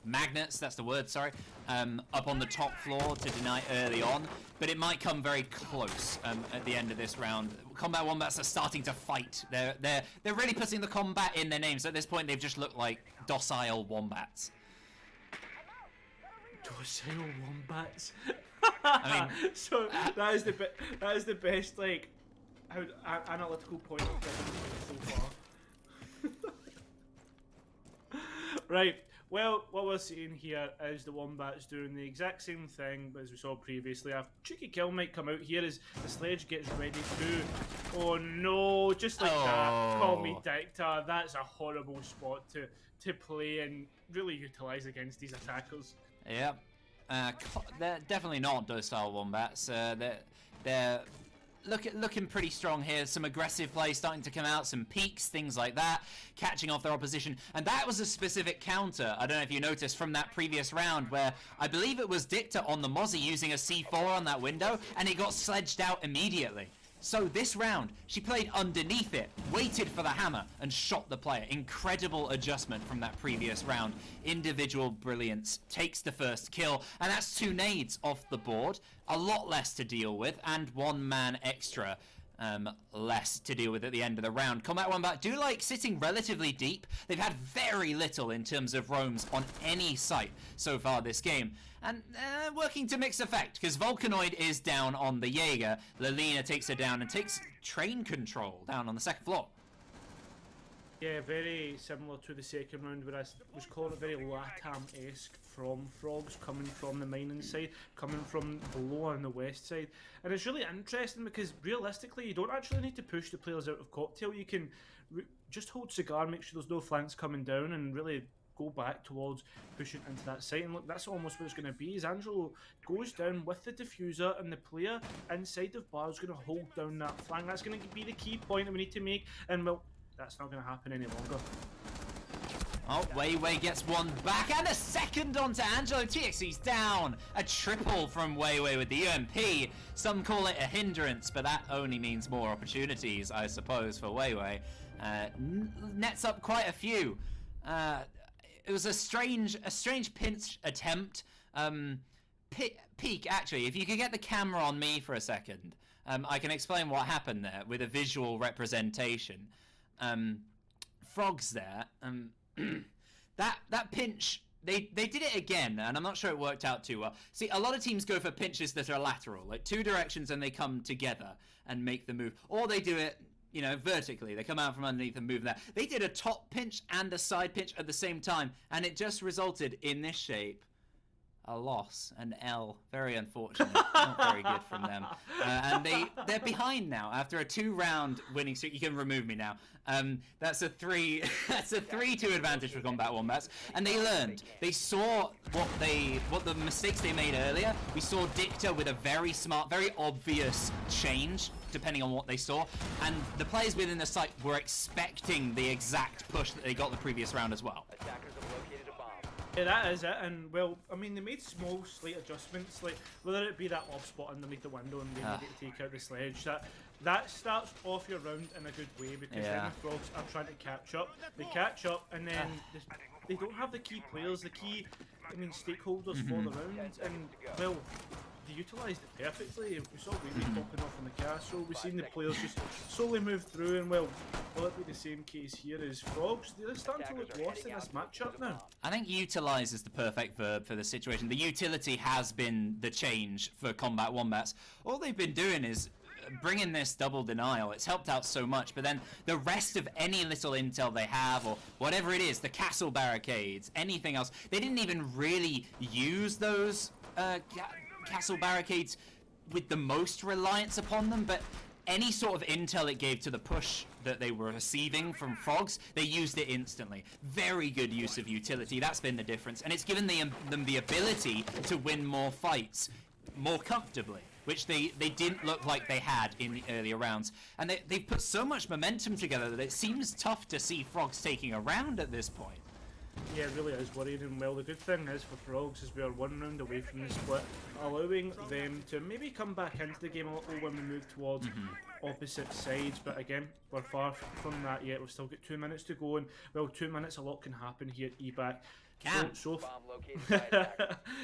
Speaker 3: magnets, that's the word, sorry, up on the top floor to deny early on, but it might come very close at the end of this round. Combat Wombats are starting to fight. They're really putting the combat in their names. At this point, they've just looked like docile wombats.
Speaker 2: Docile wombats.
Speaker 3: I mean,
Speaker 2: so that is the best like analytical point of so far. Right. Well, what we're seeing here is the Wombats doing the exact same thing as we saw previously. A cheeky kill might come out here as the sledge gets ready to... Oh no, just like that. Call me Dicta. That's a horrible spot to play and really utilise against these attackers.
Speaker 3: Yeah. They're definitely not docile Wombats. They're looking pretty strong here. Some aggressive play starting to come out, some peaks, things like that, catching off their opposition. And that was a specific counter, I don't know if you noticed, from that previous round where I believe it was Dicta on the Mozzie using a C4 on that window, and it got sledged out immediately. So this round, she played underneath it, waited for the hammer, and shot the player. Incredible adjustment from that previous round. Individual brilliance takes the first kill, and that's 2 nades off the board. A lot less to deal with, and 1 man extra less to deal with at the end of the round. Combat Wombat do like sitting relatively deep. They've had very little in terms of roams on any site so far this game. And working to mixed effect, because Volcanoid is down on the Jaeger. Lilina takes her down and takes train control down on the 2nd floor.
Speaker 2: Yeah, very similar to the second round, where I was calling it very LATAM-esque from Frogs, coming from the mining side, coming from below on the west side. And it's really interesting because realistically, you don't actually need to push the players out of Cocktail. You can just hold Cigar, make sure there's no flanks coming down, and really go back towards pushing into that site. And look, that's almost what it's going to be, is Angelo goes down with the diffuser, and the player inside of Bar is going to hold down that flank. That's going to be the key point that we need to make, and well, that's not going to happen any longer.
Speaker 3: Oh, Weiwei gets 1 back, and a second onto Angelo. TXC's down. A triple from Weiwei with the UMP. Some call it a hindrance, but that only means more opportunities, I suppose, for Weiwei. Nets up quite a few. It was a strange pinch attempt. Peak, actually, if you could get the camera on me for a second, I can explain what happened there with a visual representation. Frogs there. That pinch, they did it again, and I'm not sure it worked out too well. See, a lot of teams go for pinches that are lateral, like 2 directions, and they come together and make the move, or they do it, you know, vertically. They come out from underneath and move that. They did a top pinch and a side pinch at the same time, and it just resulted in this shape. A loss, an L. Very unfortunate. Not very good from them. And they're behind now after a 2-round winning streak. You can remove me now. That's a 3. That's a 3-2 advantage for Combat Wombats. And they learned. They saw what the mistakes they made earlier. We saw Dicta with a very smart, very obvious change depending on what they saw. And the players within the site were expecting the exact push that they got the previous round as well.
Speaker 2: Yeah, that is it, and well, I mean, they made small, slight adjustments, like whether it be that off spot underneath the window and being able to take out the sledge. That starts off your round in a good way, because then the Frogs are trying to catch up. They catch up, and then they don't have the key players, the key, stakeholders for the round, and well, they utilised it perfectly. We saw Wavy popping off in the castle. We've seen the players just slowly move through, and well, will it be the same case here as Frogs? They're starting to look lost in this matchup now.
Speaker 3: I think utilise is the perfect verb for the situation. The utility has been the change for Combat Wombats. All they've been doing is bringing this double denial. It's helped out so much, but then the rest of any little intel they have, or whatever it is, the castle barricades, anything else, they didn't even really use those castle barricades with the most reliance upon them, but any sort of intel it gave to the push that they were receiving from Frogs, they used it instantly. Very good use of utility. That's been the difference, and it's given them the ability to win more fights more comfortably, which they didn't look like they had in the earlier rounds. And they've put so much momentum together that it seems tough to see Frogs taking a round at this point.
Speaker 2: Yeah, it really is worrying, and well, the good thing is for Frogs is we are 1 round away from the split, allowing them to maybe come back into the game a little when we move towards opposite sides, but again, we're far from that yet. We've still got 2 minutes to go, and well, 2 minutes, a lot can happen here at EBAC.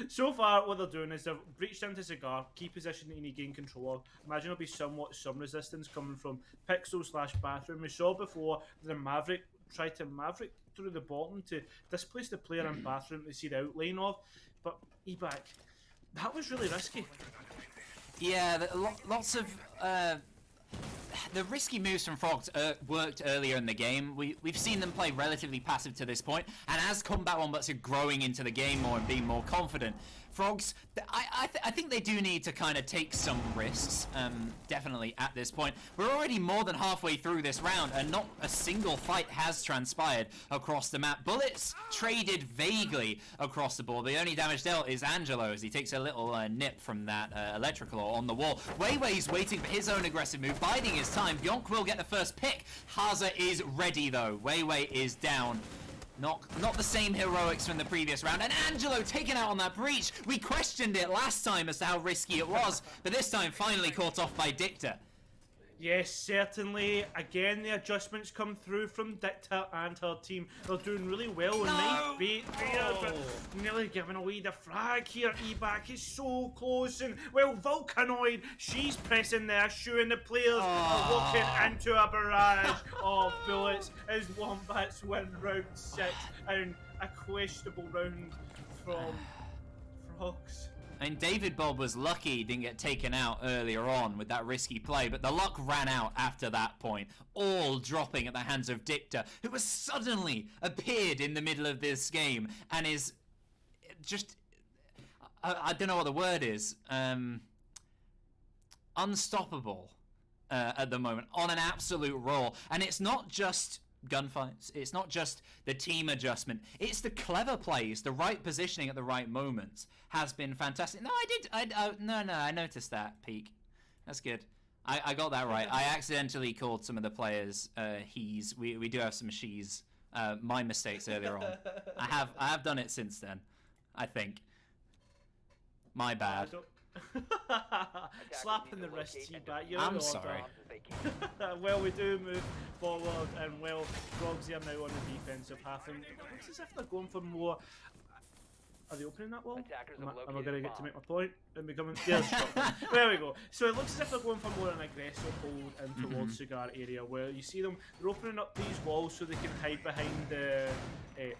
Speaker 2: So far, what they're doing is they've breached into Cigar, key position that you need to gain control of. Imagine there'll be somewhat some resistance coming from Pixel/Bathroom. We saw before the Maverick tried to Maverick through the bottom to displace the player in Bathroom to see the outline of, but EBAC, that was really risky.
Speaker 3: Yeah, lots of the risky moves from Frogs worked earlier in the game. We've seen them play relatively passive to this point, and as Combat Wombats are growing into the game more and being more confident, Frogs, I think they do need to kind of take some risks, definitely at this point. We're already more than halfway through this round, and not a single fight has transpired across the map. Bullets traded vaguely across the board. The only damage dealt is Angelo, as he takes a little nip from that electrical on the wall. Weiwei's waiting for his own aggressive move, biding his time. Bjonk will get the first pick. Haza is ready, though. Weiwei is down. Not the same heroics from the previous round, and Angelo taken out on that breach. We questioned it last time as to how risky it was, but this time finally caught off by Dicta.
Speaker 2: Yes, certainly. Again, the adjustments come through from Dicta and her team. They're doing really well. Nice bait there, but nearly giving away the frag here. EBAC is so close, and well, Volcanoid, she's pressing the issue, and the players are walking into a barrage of bullets as Wombats win round 6, and a questionable round from Frogs.
Speaker 3: And David Bob was lucky he didn't get taken out earlier on with that risky play, but the luck ran out after that point, all dropping at the hands of Dicta, who has suddenly appeared in the middle of this game and is just, I don't know what the word is, unstoppable at the moment, on an absolute roll. And it's not just gunfights, it's not just the team adjustment, it's the clever plays, the right positioning at the right moments has been fantastic. No, I noticed that, Peak. That's good. I got that right. I accidentally called some of the players he's. We do have some she's. My mistakes earlier on. I have done it since then, I think. My bad.
Speaker 2: Slapping the wrist, T-Bat.
Speaker 3: I'm sorry.
Speaker 2: Well, we do move forward, and well, Frogs are now on the defensive half, and it looks as if they're going for more. Are they opening that wall? Am I going to get to make my point? And becoming there we go. So it looks as if they're going for more an aggressive hold in towards Cigar area, where you see them. They're opening up these walls so they can hide behind the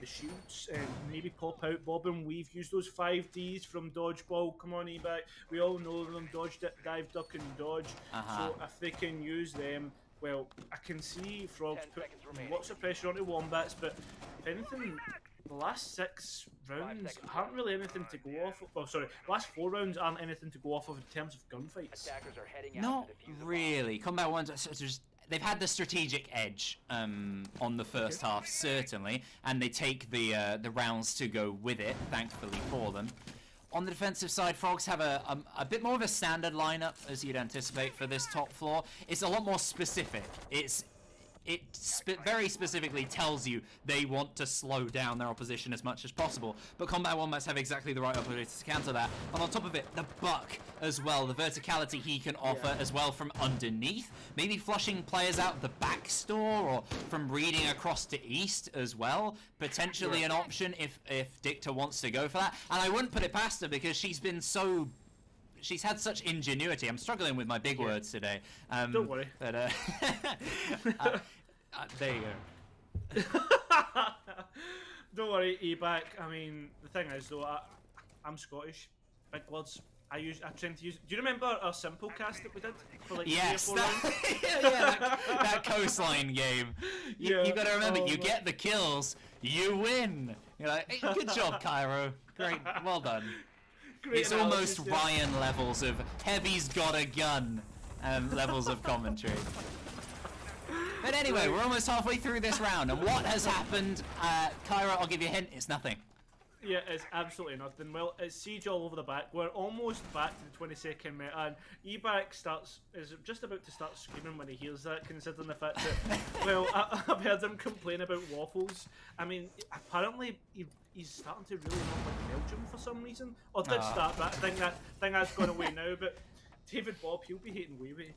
Speaker 2: shields and maybe pop out. Bob and Weave use those 5Ds from Dodgeball. Come on, EBAC. We all know them. Dodge, dive, duck, and dodge. So if they can use them, well, I can see Frogs put lots of pressure onto Wombats, but if anything, the last 6 rounds aren't really anything to go off of. Oh, sorry, last 4 rounds aren't anything to go off of in terms of gunfights.
Speaker 3: Not really. Combat ones, they've had the strategic edge on the first half, certainly, and they take the rounds to go with it, thankfully for them. On the defensive side, Frogs have a bit more of a standard lineup, as you'd anticipate for this top floor. It's a lot more specific. It very specifically tells you they want to slow down their opposition as much as possible. But Combat Wombats have exactly the right opportunity to counter that. And on top of it, the Buck as well, the verticality he can offer as well from underneath. Maybe flushing players out the back store, or from reading across to east as well. Potentially an option if Dicta wants to go for that. And I wouldn't put it past her, because she's been so she's had such ingenuity. I'm struggling with my big words today.
Speaker 2: Don't worry.
Speaker 3: But there you go.
Speaker 2: Don't worry, Ebac. I mean, the thing is though, I'm Scottish. Big words. I tend to use. Do you remember our simple cast that we did for like 3 or 4 rounds?
Speaker 3: that coastline game. You got to remember, you get the kills, you win. You're like, hey, good job, Cairo. Great, well done.
Speaker 2: Great
Speaker 3: it's
Speaker 2: analysis,
Speaker 3: almost Ryan levels of Heavy's got a gun levels of commentary. But anyway, we're almost halfway through this round, and what has happened? Cairo, I'll give you a hint. It's nothing.
Speaker 2: Yeah, it's absolutely nothing. Well, it's siege all over the back. We're almost back to the 22nd minute, and Ebac is just about to start screaming when he hears that, considering the fact that, well, I've heard him complain about waffles. I mean, apparently he's starting to really not like Belgium for some reason, or did start that. I think that's gone away now. But David Bob, he'll be hating Weiwei.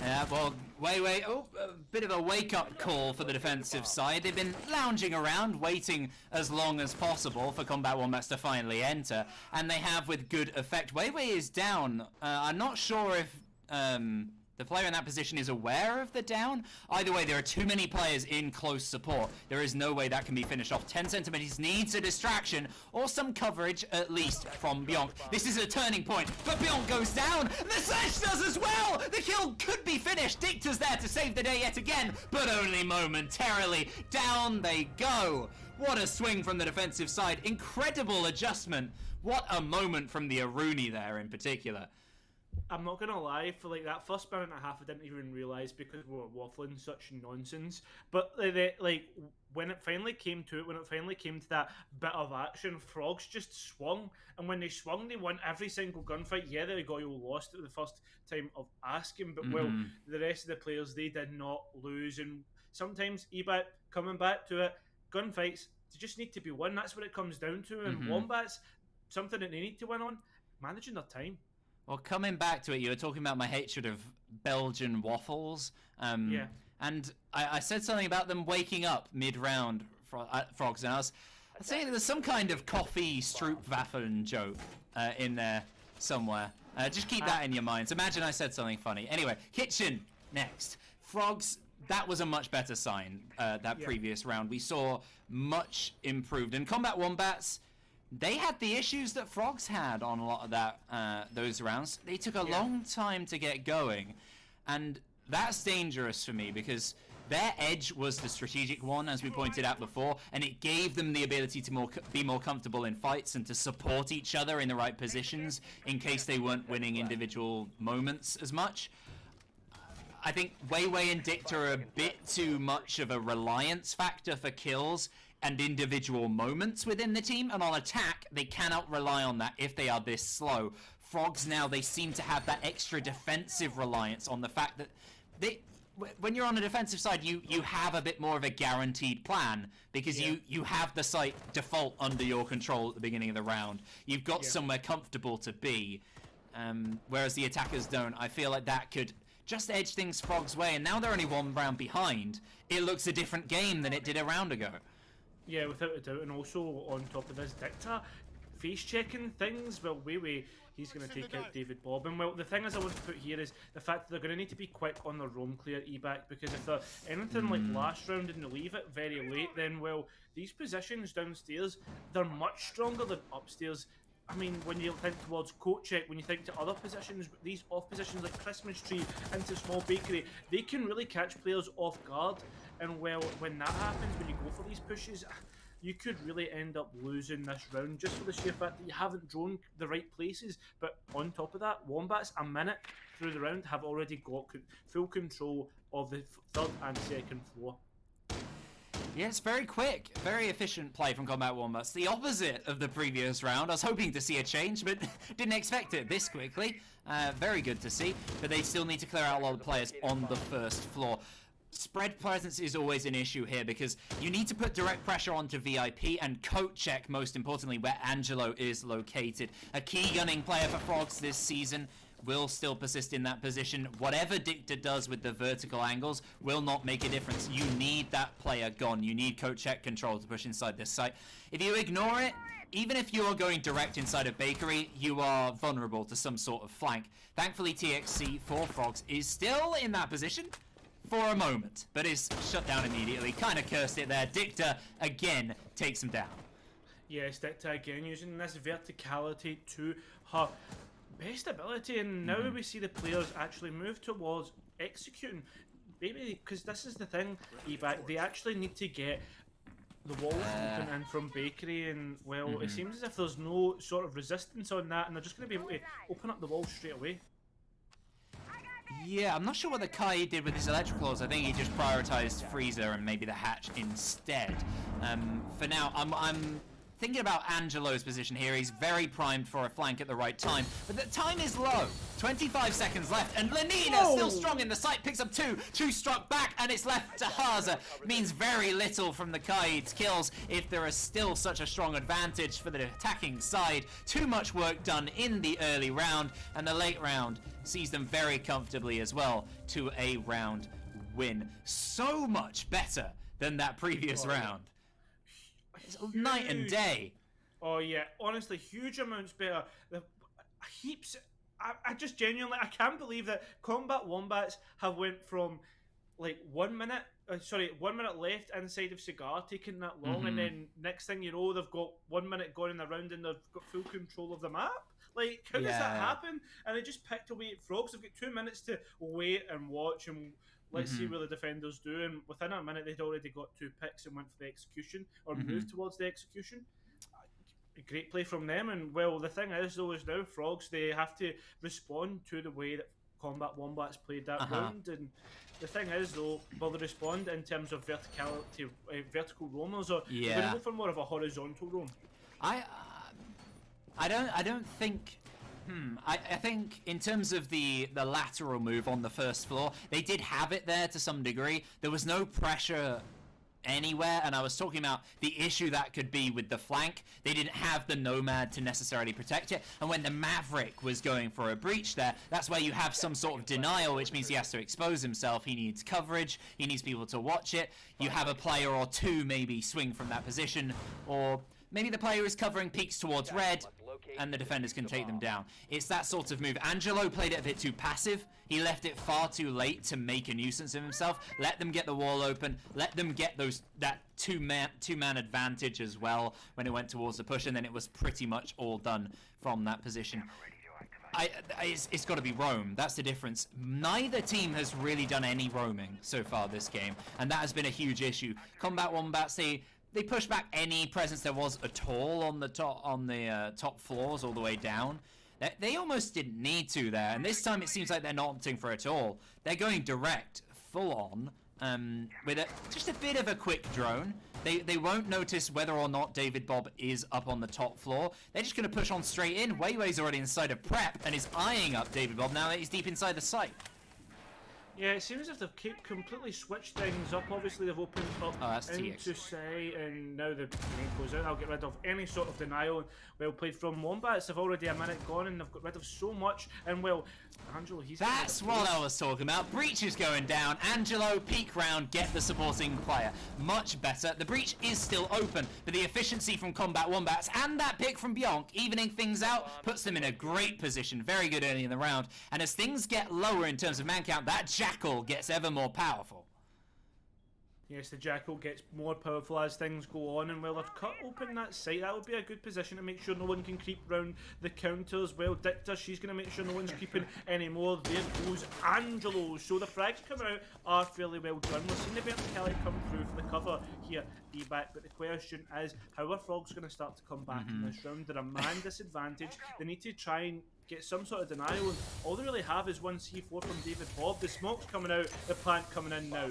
Speaker 3: Yeah, well, Weiwei, a bit of a wake-up call for the defensive side. They've been lounging around, waiting as long as possible for Combat Wombats to finally enter, and they have with good effect. Weiwei is down. I'm not sure if the player in that position is aware of the down. Either way, there are too many players in close support. There is no way that can be finished off. 10 centimeters needs a distraction or some coverage at least from Bjonk. This is a turning point, but Bjonk goes down. The Slash does as well. The kill could be finished. Dicta's there to save the day yet again, but only momentarily. Down they go. What a swing from the defensive side. Incredible adjustment. What a moment from the Aruni there in particular.
Speaker 2: I'm not gonna lie, for like that first minute and a half, I didn't even realise because we were waffling such nonsense. But like when it finally came to that bit of action, Frogs just swung, and when they swung, they won every single gunfight. Yeah, they got all lost at the first time of asking, but well, the rest of the players, they did not lose. And sometimes Ebac coming back to it, gunfights, they just need to be won. That's what it comes down to. And Wombats, something that they need to win on, managing their time.
Speaker 3: Well, coming back to it, you were talking about my hatred of Belgian waffles.
Speaker 2: Yeah.
Speaker 3: And I said something about them waking up mid-round, Frogs, and I was saying there's some kind of coffee Stroopwaffeln joke in there somewhere. Just keep that in your minds. Imagine I said something funny. Anyway, Kitchen next. Frogs, that was a much better sign, previous round. We saw much improved. And Combat Wombats, they had the issues that Frogs had on a lot of those rounds. They took a long time to get going, and that's dangerous for me because their edge was the strategic one, as we pointed out before, and it gave them the ability to be more comfortable in fights and to support each other in the right positions in case they weren't winning individual moments as much. I think Weiwei and Dicta are a bit too much of a reliance factor for kills and individual moments within the team, and on attack, they cannot rely on that if they are this slow. Frogs now, they seem to have that extra defensive reliance on the fact that when you're on a defensive side, you have a bit more of a guaranteed plan because you have the site default under your control at the beginning of the round. You've got somewhere comfortable to be, whereas the attackers don't. I feel like that could just edge things Frogs' way, and now they're only one round behind. It looks a different game than it did a round ago.
Speaker 2: Yeah, without a doubt, and also on top of this, Dicta face-checking things. Well, Weiwei, he's going to take out David Bob. And well, the thing is I want to put here is the fact that they're going to need to be quick on their roam clear, Ebac, because if they're anything like last round and they leave it very late, then, well, these positions downstairs, they're much stronger than upstairs. I mean, when you think towards coat check, when you think to other positions, these off positions like Christmas tree into small bakery, they can really catch players off guard. And well, when that happens, when you go for these pushes, you could really end up losing this round just for the sheer fact that you haven't drawn the right places. But on top of that, Wombats, a minute through the round, have already got full control of the third and second floor.
Speaker 3: Yeah, it's very quick, very efficient play from Combat Wombats. The opposite of the previous round. I was hoping to see a change, but didn't expect it this quickly. Very good to see, but they still need to clear out a lot of players on the first floor. Spread presence is always an issue here because you need to put direct pressure onto VIP and coat check, most importantly, where Angelo is located. A key gunning player for Frogs this season will still persist in that position. Whatever Dicta does with the vertical angles will not make a difference. You need that player gone. You need coat check control to push inside this site. If you ignore it, even if you are going direct inside of Bakery, you are vulnerable to some sort of flank. Thankfully, TXC for Frogs is still in that position for a moment, but is shut down immediately. Kind of cursed it there. Dicta, again, takes him down.
Speaker 2: Yes, Dicta again using this verticality to her best ability, and now we see the players actually move towards executing. Maybe because this is the thing, eBack, they actually need to get the walls open in from Bakery, and well, it seems as if there's no sort of resistance on that, and they're just going to be able to open up the walls straight away.
Speaker 3: Yeah, I'm not sure what the Kai did with his electricals. I think he just prioritized Freezer and maybe the hatch instead. For now, I'm thinking about Angelo's position here. He's very primed for a flank at the right time, but the time is low. 25 seconds left, and Lenina still strong in the site, picks up two struck back, and it's left to Haza. Means very little from the Kaid's kills if there is still such a strong advantage for the attacking side. Too much work done in the early round, and the late round sees them very comfortably as well to a round win. So much better than that previous round. It's night and day.
Speaker 2: Oh yeah, honestly, huge amounts better. The heaps. I just genuinely, I can't believe that Combat Wombats have went from like 1 minute, 1 minute left inside of Cigar taking that long, and then next thing you know, they've got 1 minute going in the round and they've got full control of the map. Like, how does that happen? And they just picked away at Frogs. They've got 2 minutes to wait and watch and let's see what the defenders do. And within a minute, they'd already got 2 picks and went for the execution, or moved towards the execution. A great play from them. And, well, the thing is, though, is now Frogs, they have to respond to the way that Combat Wombats played that round. And the thing is, though, will they respond in terms of verticality, vertical roamers, or they're going to go for more of a horizontal roam?
Speaker 3: I don't think. I think in terms of the lateral move on the first floor, they did have it there to some degree. There was no pressure anywhere, and I was talking about the issue that could be with the flank. They didn't have the Nomad to necessarily protect it, and when the Maverick was going for a breach there, that's where you have some sort of denial, which means he has to expose himself. He needs coverage, he needs people to watch it. You have a player or two maybe swing from that position, or maybe the player is covering peaks towards red, and the defenders can take them down. It's that sort of move. Angelo played it a bit too passive. He left it far too late to make a nuisance of himself. Let them get the wall open. Let them get that two-man advantage as well when it went towards the push, and then it was pretty much all done from that position. It's got to be roam. That's the difference. Neither team has really done any roaming so far this game, and that has been a huge issue. Combat Wombats, they pushed back any presence there was at all on the top floors all the way down. They almost didn't need to there, and this time it seems like they're not opting for it at all. They're going direct, full on, with just a bit of a quick drone. They won't notice whether or not David Bob is up on the top floor. They're just going to push on straight in. Weiwei's already inside of prep and is eyeing up David Bob now that he's deep inside the site.
Speaker 2: Yeah, it seems as if they've completely switched things up. Obviously, they've opened up into site, and now the grenade goes out. I'll get rid of any sort of denial. And well played from Wombats. They've already a minute gone, and they've got rid of so much. And well, Angelo, that's
Speaker 3: what I was talking about. Breach is going down. Angelo, peak round, get the supporting player. Much better. The breach is still open, but the efficiency from Combat Wombats and that pick from Bjonk, evening things out, puts them in a great position. Very good early in the round. And as things get lower in terms of man count, that Jackal gets ever more powerful.
Speaker 2: Yes, the Jackal gets more powerful as things go on, and well, they've cut open that site. That would be a good position to make sure no one can creep round the counters. Well, Dicta, she's going to make sure no one's creeping anymore. There goes Angelo. So the frags coming out are fairly well done. We've seen the verticality come through for the cover here, eBack, but the question is, how are Frogs going to start to come back in this round? They're a man disadvantage. They need to try and get some sort of denial, and all they really have is one C4 from David Bob. The smoke's coming out, the plant coming in now.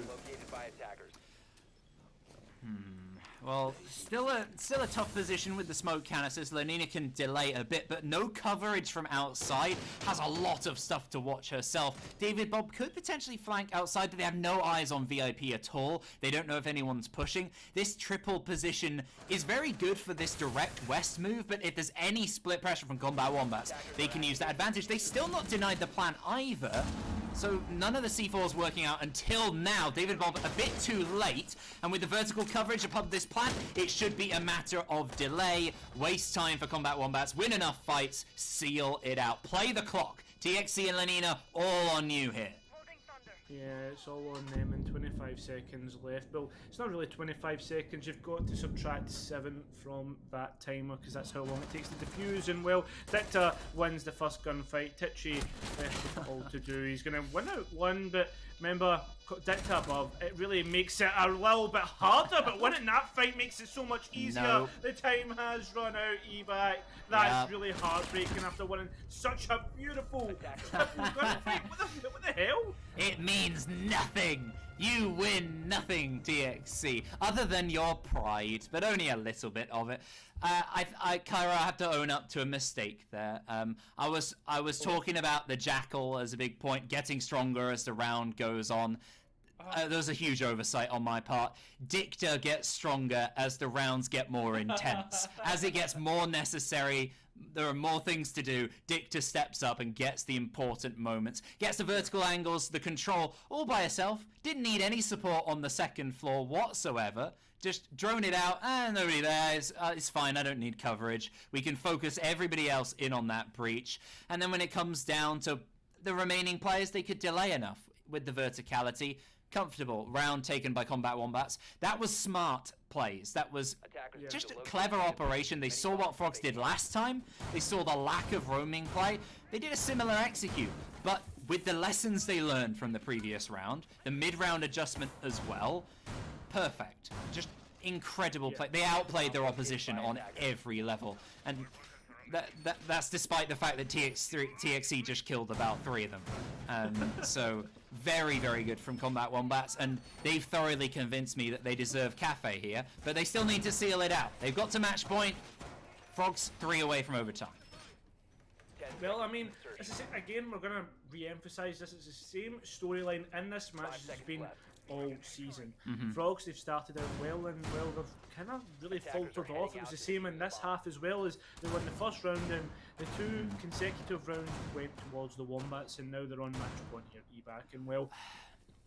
Speaker 3: Well, still a tough position with the smoke canisters. Lenina can delay a bit, but no coverage from outside. Has a lot of stuff to watch herself. David Bob could potentially flank outside, but they have no eyes on VIP at all. They don't know if anyone's pushing. This triple position is very good for this direct west move, but if there's any split pressure from Combat Wombats, they can use that advantage. They still not denied the plan either. So none of the C4's working out until now. David Bob a bit too late, and with the vertical coverage above this plant, it should be a matter of delay. Waste time for Combat Wombats, win enough fights, seal it out. Play the clock. TXC and Lenina all on you here.
Speaker 2: Yeah, it's all on them in 25 seconds left. Well, it's not really 25 seconds. You've got to subtract 7 from that timer because that's how long it takes to defuse. And, well, Dicta wins the first gunfight. Tichy all to do. He's going to win out one, but remember, Dicta above, it really makes it a little bit harder, but winning that fight makes it so much easier.
Speaker 3: No.
Speaker 2: The time has run out, eBay. That's really heartbreaking after winning such a beautiful gunfight. What the hell?
Speaker 3: It means nothing. You win nothing, TXC, other than your pride, but only a little bit of it. Kyra, I have to own up to a mistake there. I was talking about the Jackal as a big point, getting stronger as the round goes on. There was a huge oversight on my part. Dicta gets stronger as the rounds get more intense. As it gets more necessary, there are more things to do. Dicta steps up and gets the important moments. Gets the vertical angles, the control, all by herself. Didn't need any support on the second floor whatsoever. Just drone it out, nobody there, it's fine, I don't need coverage. We can focus everybody else in on that breach. And then when it comes down to the remaining players, they could delay enough with the verticality. Comfortable round taken by Combat Wombats. That was smart plays. That was just a clever operation. They saw what Frogs did last time. They saw the lack of roaming play. They did a similar execute, but with the lessons they learned from the previous round, the mid-round adjustment as well, perfect. Just incredible play. They outplayed their opposition on every level, and that's despite the fact that TXC just killed about 3 of them. So very, very good from Combat Wombats, and they've thoroughly convinced me that they deserve Cafe here, but they still need to seal it out. They've got to match point. Frogs 3 away from overtime.
Speaker 2: Well, I mean, again, we're going to re-emphasise this. It's the same storyline in this match as it's been all season. Frogs, they've started out well, and well, they've kind of really faltered off. It was the same in this half as well, as they won the first round, and the 2 consecutive rounds went towards the Wombats, and now they're on match point here, E-Back. And well,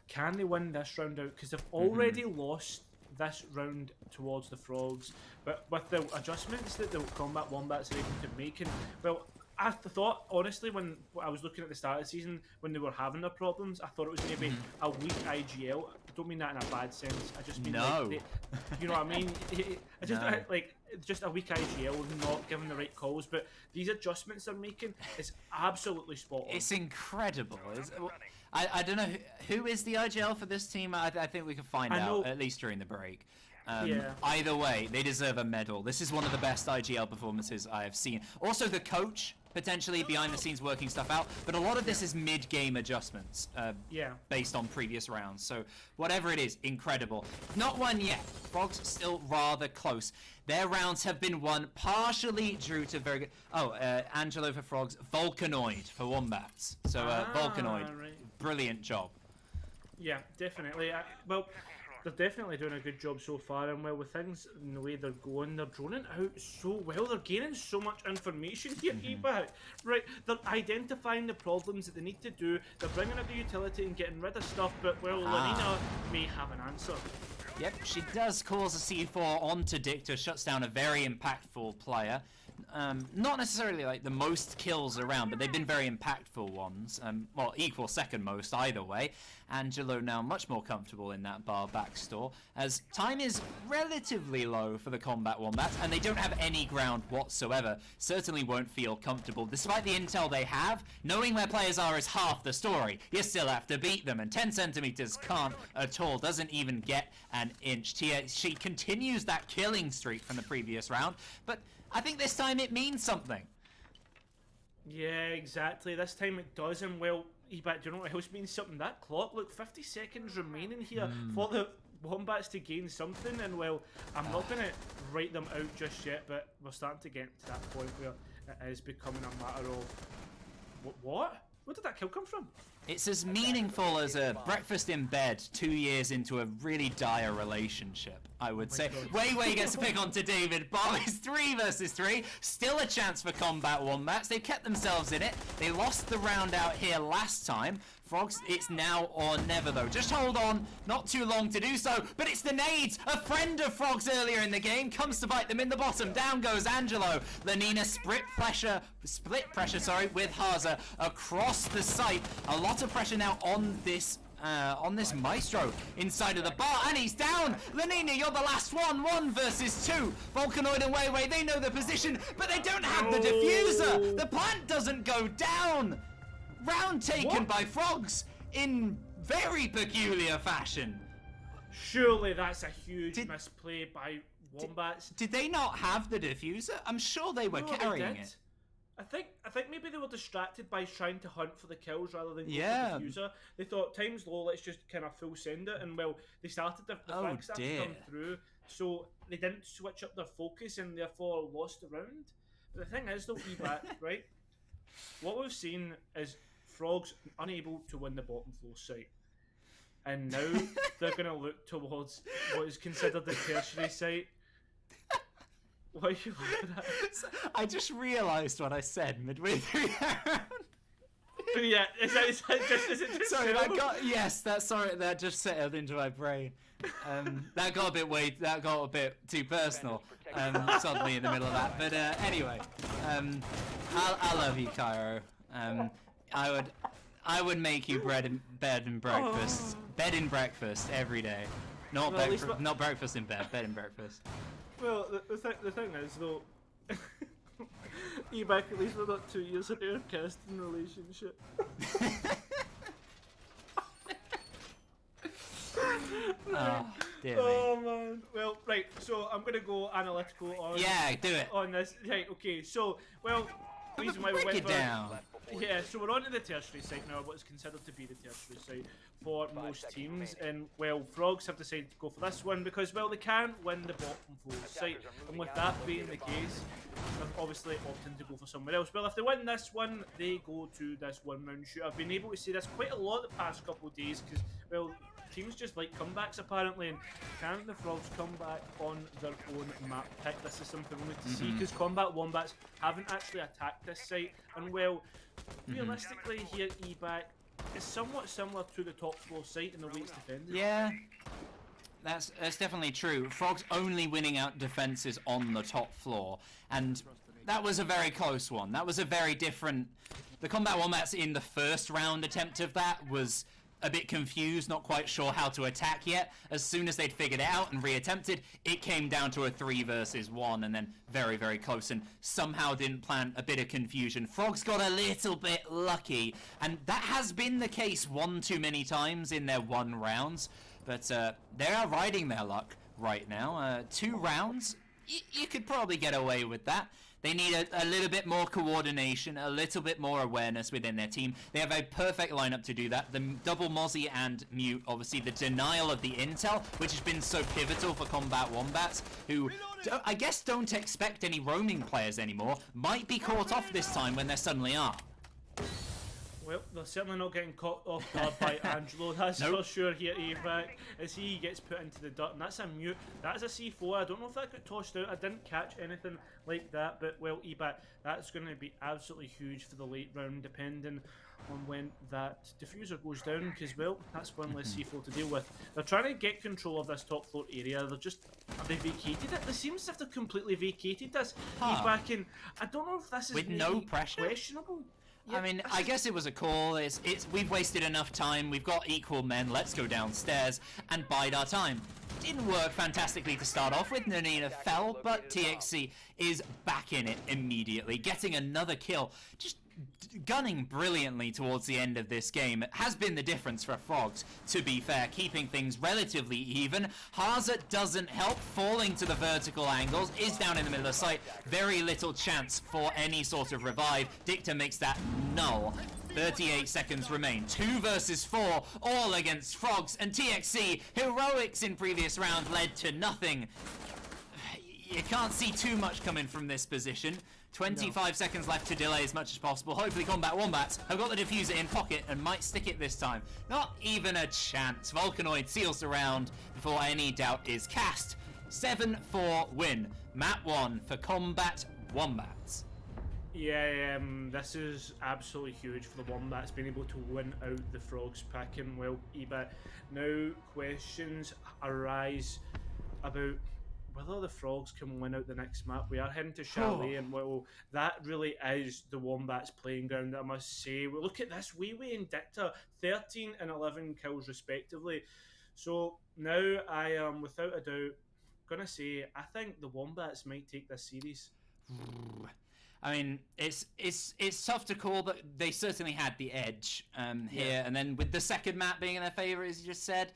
Speaker 2: can they win this round out? Because they've already lost this round towards the Frogs, but with the adjustments that the Combat Wombats are able to make, and well, I thought, honestly, when I was looking at the start of the season, when they were having their problems, I thought it was going to be a weak IGL. I don't mean that in a bad sense. I just mean, like, you know what I mean? Just a weak IGL, not giving the right calls. But these adjustments they're making is absolutely spot on.
Speaker 3: It's incredible. I don't know who is the IGL for this team. I think we can find out, at least during the break. Either way, they deserve a medal. This is one of the best IGL performances I have seen. Also, the coach, potentially behind the scenes working stuff out, but a lot of this is mid-game adjustments based on previous rounds. So whatever it is, incredible. Not won yet. Frogs still rather close. Their rounds have been won partially due to very good... Angelo for Frogs, Vulcanoid for Wombats. So Vulcanoid, brilliant job.
Speaker 2: Yeah, definitely. Well, they're definitely doing a good job so far, and well, with things in the way they're going, they're droning out so well. They're gaining so much information here, E-Back. Right, they're identifying the problems that they need to do. They're bringing out the utility and getting rid of stuff, but well, Lenina may have an answer.
Speaker 3: Yep, she does cause a C4 onto Dicta, shuts down a very impactful player. Not necessarily like the most kills around, but they've been very impactful ones. Well, equal second most either way. Angelo now much more comfortable in that bar backstore, as time is relatively low for the Combat Wombats, and they don't have any ground whatsoever. Certainly won't feel comfortable. Despite the intel they have, knowing where players are is half the story. You still have to beat them, and 10 centimeters can't at all, doesn't even get an inch. She continues that killing streak from the previous round, but I think this time it means something.
Speaker 2: Yeah, exactly. This time it does, and well, E-Back, do you know what else means something? That clock, look, 50 seconds remaining here for the Wombats to gain something, and well, I'm not going to write them out just yet, but we're starting to get to that point where it is becoming a matter of... What? Where did that kill come from?
Speaker 3: It's as meaningful as a breakfast in bed 2 years into a really dire relationship, I would say. Wei gets to pick on to David Bob. It's 3 versus 3. Still a chance for Combat Wombats. They've kept themselves in it. They lost the round out here last time. Frogs, it's now or never though. Just hold on, not too long to do so, but it's the nades! A friend of Frogs earlier in the game comes to bite them in the bottom. Down goes Angelo. Lenina split pressure with Haza across the site. A lot of pressure now on this Maestro inside of the bar, and he's down. Lenina, you're the last one. 1 versus 2. Volcanoid and Weiwei, they know the position, but they don't have the diffuser. The plant doesn't go down. Round taken by Frogs in very peculiar fashion.
Speaker 2: Surely that's a huge misplay by Wombats.
Speaker 3: Did they not have the diffuser? I'm sure they were carrying it.
Speaker 2: I think maybe they were distracted by trying to hunt for the kills rather than go for the diffuser. They thought time's low, let's just kind of full send it, and well, they started the frags started to come through, so they didn't switch up their focus and therefore lost the round. But the thing is though, eBat, right? What we've seen is Frogs unable to win the bottom floor site. And now they're going to look towards what is considered the tertiary site. Why are you laughing at?
Speaker 3: I just realised what I said midway through that round.
Speaker 2: Yeah, is it just
Speaker 3: sorry, that just settled into my brain. That got a bit too personal. Suddenly in the middle of that. But anyway, I love you, Cairo. I would make you bed and breakfast every day. Not breakfast in bed, bed and breakfast.
Speaker 2: Well, the thing is though, eBack, at least we're not 2 years into our casting relationship.
Speaker 3: Dear
Speaker 2: oh man. Well, right. So I'm gonna go analytical on.
Speaker 3: Yeah, do it.
Speaker 2: On this, right? Okay. So, well, reason why we
Speaker 3: break
Speaker 2: went
Speaker 3: it down.
Speaker 2: Yeah, so we're on to the tertiary site now, what is considered to be the tertiary site for most teams, and well, Frogs have decided to go for this one because, well, they can't win the bottom floor site, and with that being the case, they're obviously opting to go for somewhere else. Well, if they win this one, they go to this one-round shoot. I've been able to see this quite a lot the past couple of days because, well, teams just like comebacks apparently, and can the Frogs come back on their own map pick? This is something we need to see because Combat Wombats haven't actually attacked this site, and well, realistically here eBack is somewhat similar to the top floor site in the way it's defended.
Speaker 3: Yeah, that's definitely true. Frogs only winning out defenses on the top floor, and that was a very close one. That was a very different. The Combat Wombats in the first round attempt of that was a bit confused, not quite sure how to attack yet. As soon as they'd figured it out and reattempted, it came down to a 3 versus 1, and then very, very close, and somehow didn't plant a bit of confusion. Frogs got a little bit lucky, and that has been the case one too many times in their 1 rounds, but they are riding their luck right now. 2 rounds, you could probably get away with that. They need a little bit more coordination, a little bit more awareness within their team. They have a perfect lineup to do that. The double Mozzie and Mute, obviously the denial of the intel, which has been so pivotal for Combat Wombats, who I guess don't expect any roaming players anymore, might be caught off this time when there suddenly are.
Speaker 2: Well, they're certainly not getting caught off guard by Angelo, that's for sure here at eBack, as he gets put into the dirt, and that's a Mute, that is a C4, I don't know if that got tossed out, I didn't catch anything like that, but well, eBack, that's going to be absolutely huge for the late round, depending on when that diffuser goes down, because well, that's one less C4 to deal with. They're trying to get control of this top floor area, have they vacated it? It seems as if they've completely vacated this, eBack, and I don't know if this is
Speaker 3: with no pressure?
Speaker 2: Questionable.
Speaker 3: Yeah, I mean, I guess it was a call. We've wasted enough time. We've got equal men. Let's go downstairs and bide our time. Didn't work fantastically to start off with. Nanina fell, but TXC is back in it immediately, getting another kill. Just gunning brilliantly towards the end of this game. It has been the difference for Frogs, to be fair, keeping things relatively even. Haza doesn't help, falling to the vertical angles, is down in the middle of the site. Very little chance for any sort of revive. Dicta makes that null. 38 seconds remain. 2 versus 4, all against Frogs, and TXC, heroics in previous round led to nothing. You can't see too much coming from this position. 25 seconds left to delay as much as possible. Hopefully Combat Wombats have got the diffuser in pocket and might stick it this time. Not even a chance. Volcanoid seals the round before any doubt is cast. 7-4 win. Map 1 for Combat Wombats.
Speaker 2: Yeah, this is absolutely huge for the Wombats being able to win out the Frogs picking. Well, Ebit, now questions arise about whether the Frogs can win out the next map. We are heading to Chalet, and well, that really is the Wombats' playing ground, I must say. Well, look at this, Weiwei and Dicta, 13 and 11 kills respectively. So now I am, without a doubt, going to say I think the Wombats might take this series.
Speaker 3: I mean, it's tough to call, but they certainly had the edge here. And then with the second map being in their favor, as you just said,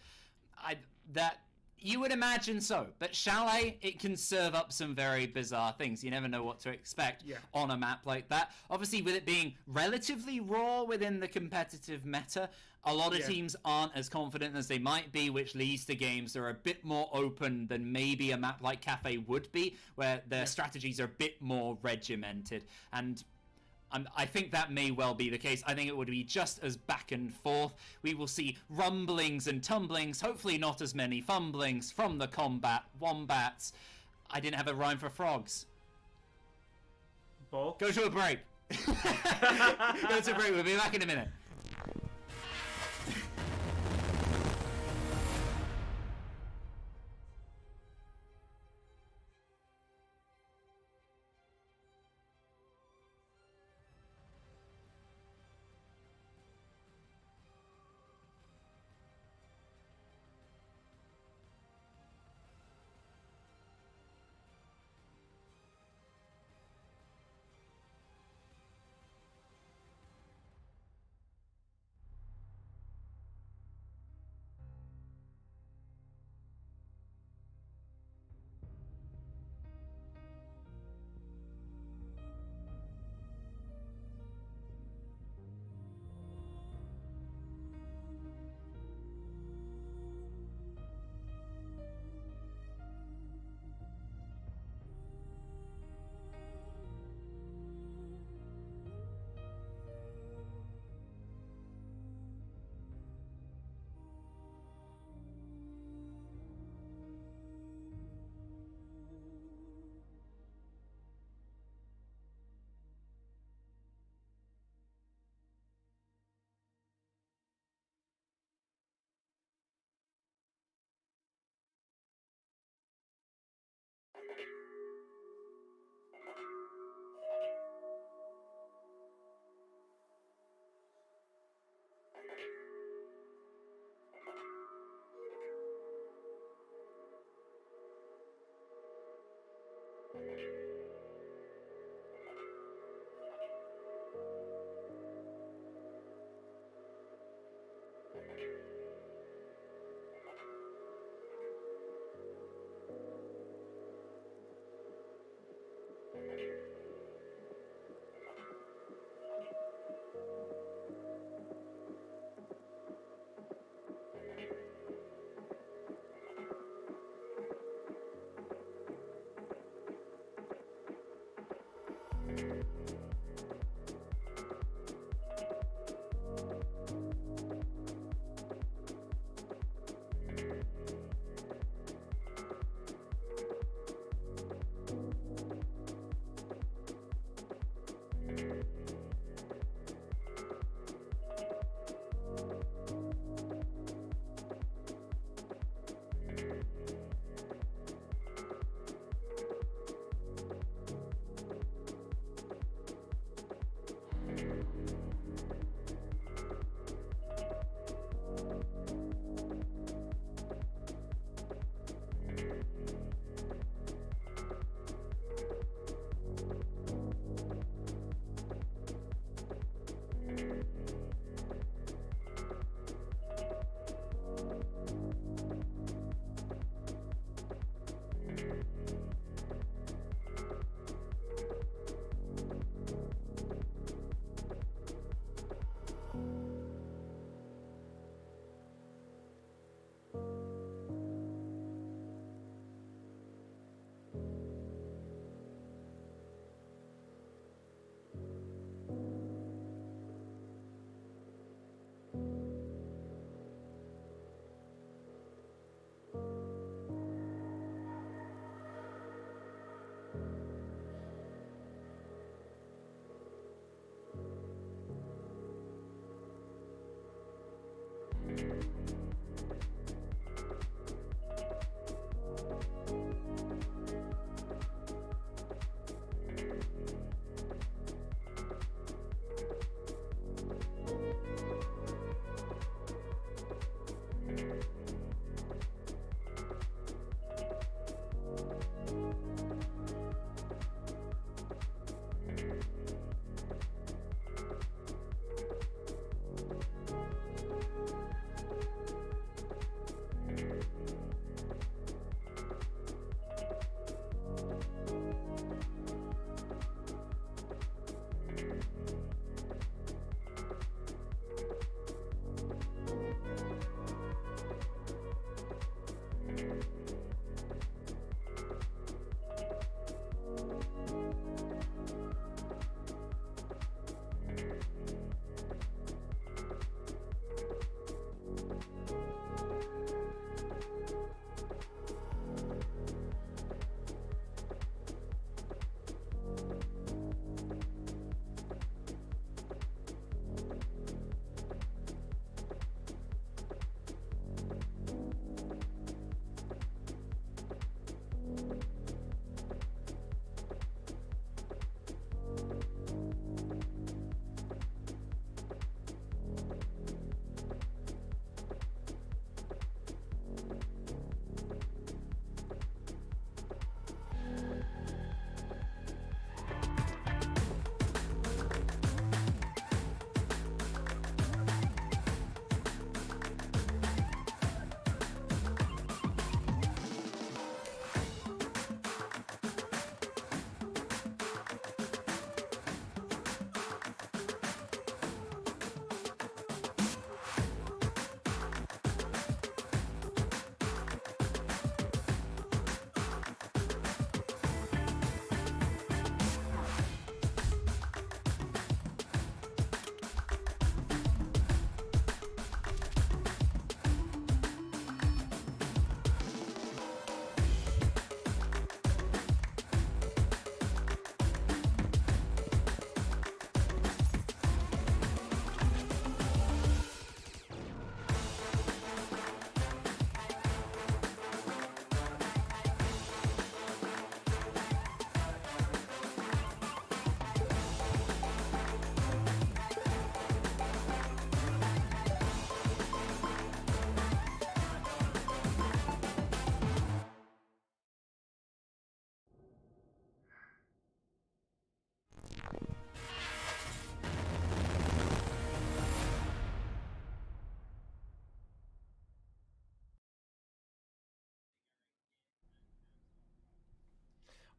Speaker 3: that you would imagine so. But Chalet, it can serve up some very bizarre things. You never know what to expect on a map like that. Obviously, with it being relatively raw within the competitive meta, a lot of teams aren't as confident as they might be, which leads to games that are a bit more open than maybe a map like Cafe would be, where their strategies are a bit more regimented. And I think that may well be the case. I think it would be just as back and forth. We will see rumblings and tumblings, hopefully not as many fumblings from the combat Wombats. I didn't have a rhyme for frogs.
Speaker 2: Ball.
Speaker 3: Go to a break. Go to a break. We'll be back in a minute.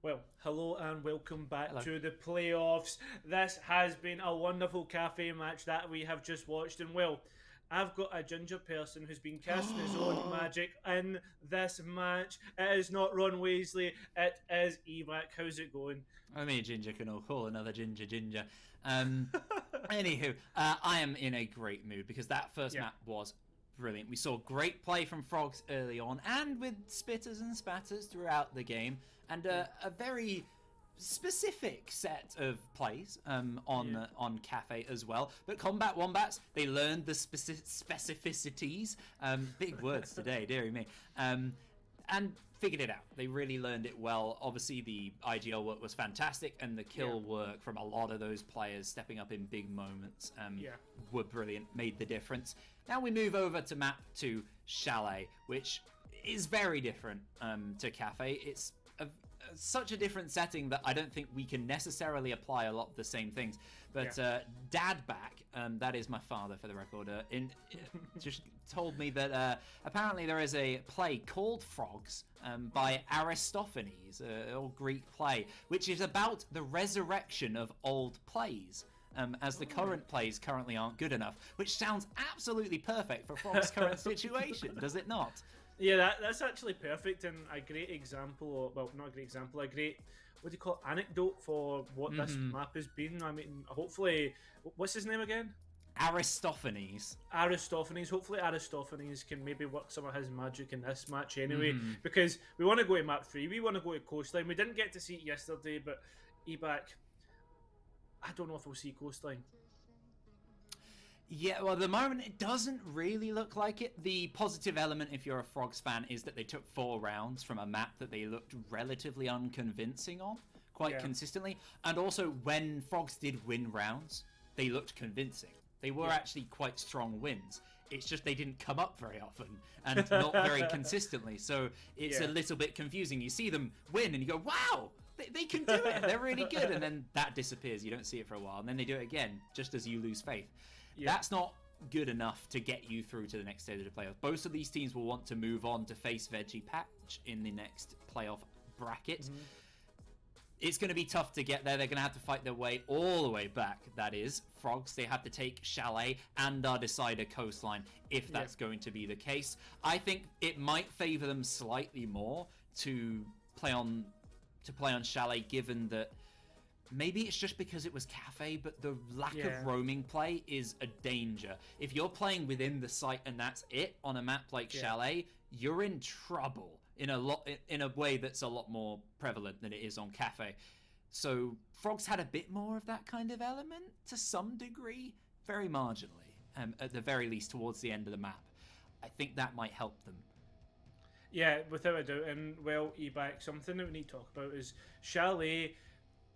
Speaker 2: Well, hello and welcome back
Speaker 3: Hello.
Speaker 2: to the playoffs. This has been a wonderful cafe match that we have just watched, and well, I've got a ginger person who's been casting his own magic in this match. It is not Ron Weasley, it is Evac. How's it going?
Speaker 3: Only a ginger can all call another ginger. Anywho, I am in a great mood because that first map was brilliant. We saw great play from Frogs early on, and with spitters and spatters throughout the game, and a very specific set of plays on Cafe as well. But Combat Wombats, they learned the specificities, big words today, dearie me, and figured it out. They really learned it well. Obviously, the IGL work was fantastic, and the kill work from a lot of those players stepping up in big moments were brilliant, made the difference. Now we move over to map 2, Chalet, which is very different to Cafe. It's such a different setting that I don't think we can necessarily apply a lot of the same things. But Dadback, that is my father for the record, just told me that apparently there is a play called Frogs by Aristophanes, an old Greek play, which is about the resurrection of old plays. As the current plays currently aren't good enough, which sounds absolutely perfect for Frog's current situation, does it not?
Speaker 2: Yeah, that's actually perfect and a great example, well, not a great example, a great, what do you call it, anecdote for what this map has been. I mean, hopefully, what's his name again?
Speaker 3: Aristophanes.
Speaker 2: Hopefully Aristophanes can maybe work some of his magic in this match anyway, because we want to go to map 3, we want to go to Coastline. We didn't get to see it yesterday, but Ebac, I don't know if we'll see Coastline.
Speaker 3: Yeah, well, at the moment, it doesn't really look like it. The positive element, if you're a Frogs fan, is that they took 4 rounds from a map that they looked relatively unconvincing on, quite consistently. And also, when Frogs did win rounds, they looked convincing. They were actually quite strong wins. It's just they didn't come up very often and not very consistently. So it's a little bit confusing. You see them win and you go, wow, they can do it. They're really good. And then that disappears. You don't see it for a while. And then they do it again, just as you lose faith. That's not good enough to get you through to the next stage of the playoffs. Both of these teams will want to move on to face Veggie Patch in the next playoff bracket. It's going to be tough to get there. They're going to have to fight their way all the way back. That is, Frogs, they have to take Chalet and our decider Coastline if that's going to be the case. I think it might favor them slightly more to play on Chalet, given that maybe it's just because it was Cafe, but the lack of roaming play is a danger. If you're playing within the site and that's it on a map like Chalet, you're in trouble in a way that's a lot more prevalent than it is on Cafe. So Frogs had a bit more of that kind of element to some degree, very marginally, at the very least towards the end of the map. I think that might help them.
Speaker 2: Yeah, without a doubt. And well, Ebac, something that we need to talk about is Chalet.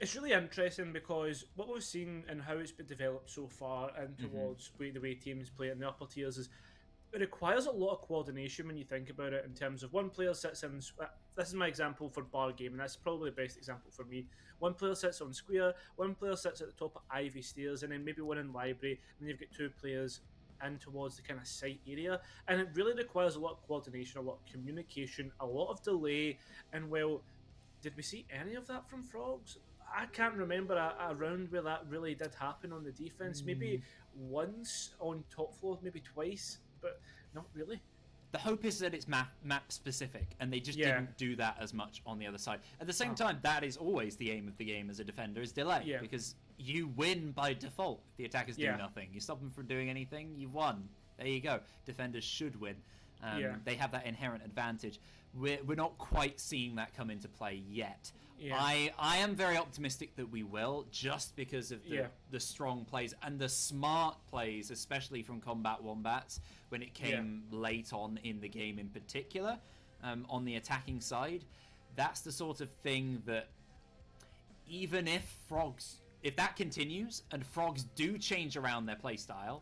Speaker 2: It's really interesting because what we've seen and how it's been developed so far and towards the way teams play in the upper tiers is it requires a lot of coordination when you think about it, in terms of one player sits in. This is my example for Bar Game, and that's probably the best example for me. One player sits on Square, one player sits at the top of Ivy Stairs, and then maybe one in Library, and then you've got 2 players in towards the kind of site area, and it really requires a lot of coordination, a lot of communication, a lot of delay. And well, did we see any of that from Frogs? I can't remember a round where that really did happen on the defense. Maybe once on top floor, maybe twice, but not really.
Speaker 3: The hope is that it's map specific, and they just didn't do that as much on the other side. At the same time, that is always the aim of the game as a defender, is delay, because you win by default. If the attackers do nothing, you stop them from doing anything, you won. There you go. Defenders should win. They have that inherent advantage. We're not quite seeing that come into play yet. I am very optimistic that we will, just because of the strong plays and the smart plays, especially from Combat Wombats when it came late on in the game in particular, on the attacking side. That's the sort of thing that even if that continues and Frogs do change around their playstyle,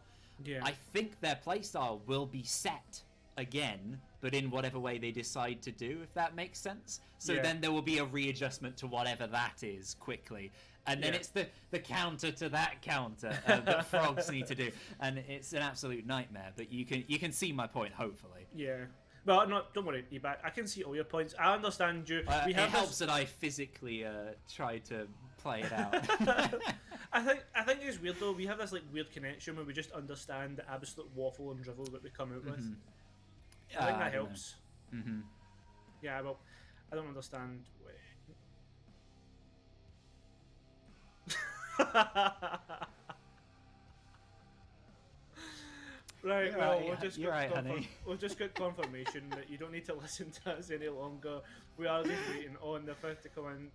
Speaker 3: I think their playstyle will be set again, but in whatever way they decide to do, if that makes sense. So then there will be a readjustment to whatever that is quickly. And then it's the counter to that counter that Frogs need to do. And it's an absolute nightmare, but you can see my point, hopefully.
Speaker 2: Yeah. Well, no, don't worry, Eback. I can see all your points. I understand you.
Speaker 3: It helps that I physically try to play it out.
Speaker 2: I think it's weird though. We have this like weird connection where we just understand the absolute waffle and drivel that we come out with. I think that helps. Yeah, well, I don't understand. Right,
Speaker 3: You're
Speaker 2: well,
Speaker 3: right,
Speaker 2: we'll just get confirmation that you don't need to listen to us any longer. We are just waiting on the fifth to come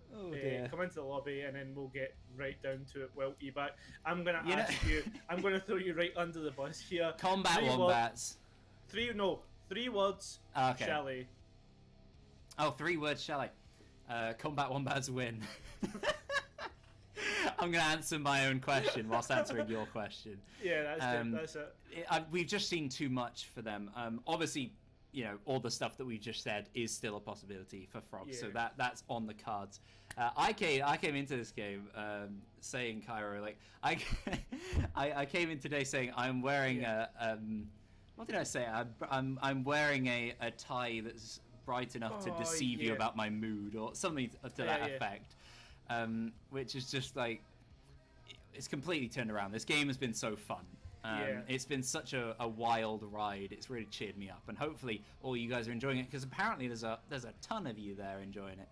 Speaker 2: into the lobby, and then we'll get right down to it. Well, Eback, I'm gonna I'm gonna throw you right under the bus here.
Speaker 3: Combat Wombats.
Speaker 2: 3 words.
Speaker 3: Okay.
Speaker 2: Chalet.
Speaker 3: Oh, 3 words. Chalet. Combat Wombats win. I'm going to answer my own question whilst answering your question.
Speaker 2: Yeah, that's it.
Speaker 3: We've just seen too much for them. Obviously, all the stuff that we just said is still a possibility for Frogs, so that's on the cards. I came into this game saying, Cairo, like I came in today saying I'm wearing what did I say? I'm wearing a tie that's bright enough to deceive you about my mood or something to that effect. Which is just like, it's completely turned around. This game has been so fun. It's been such a wild ride. It's really cheered me up, and hopefully all you guys are enjoying it, because apparently there's a ton of you there enjoying it.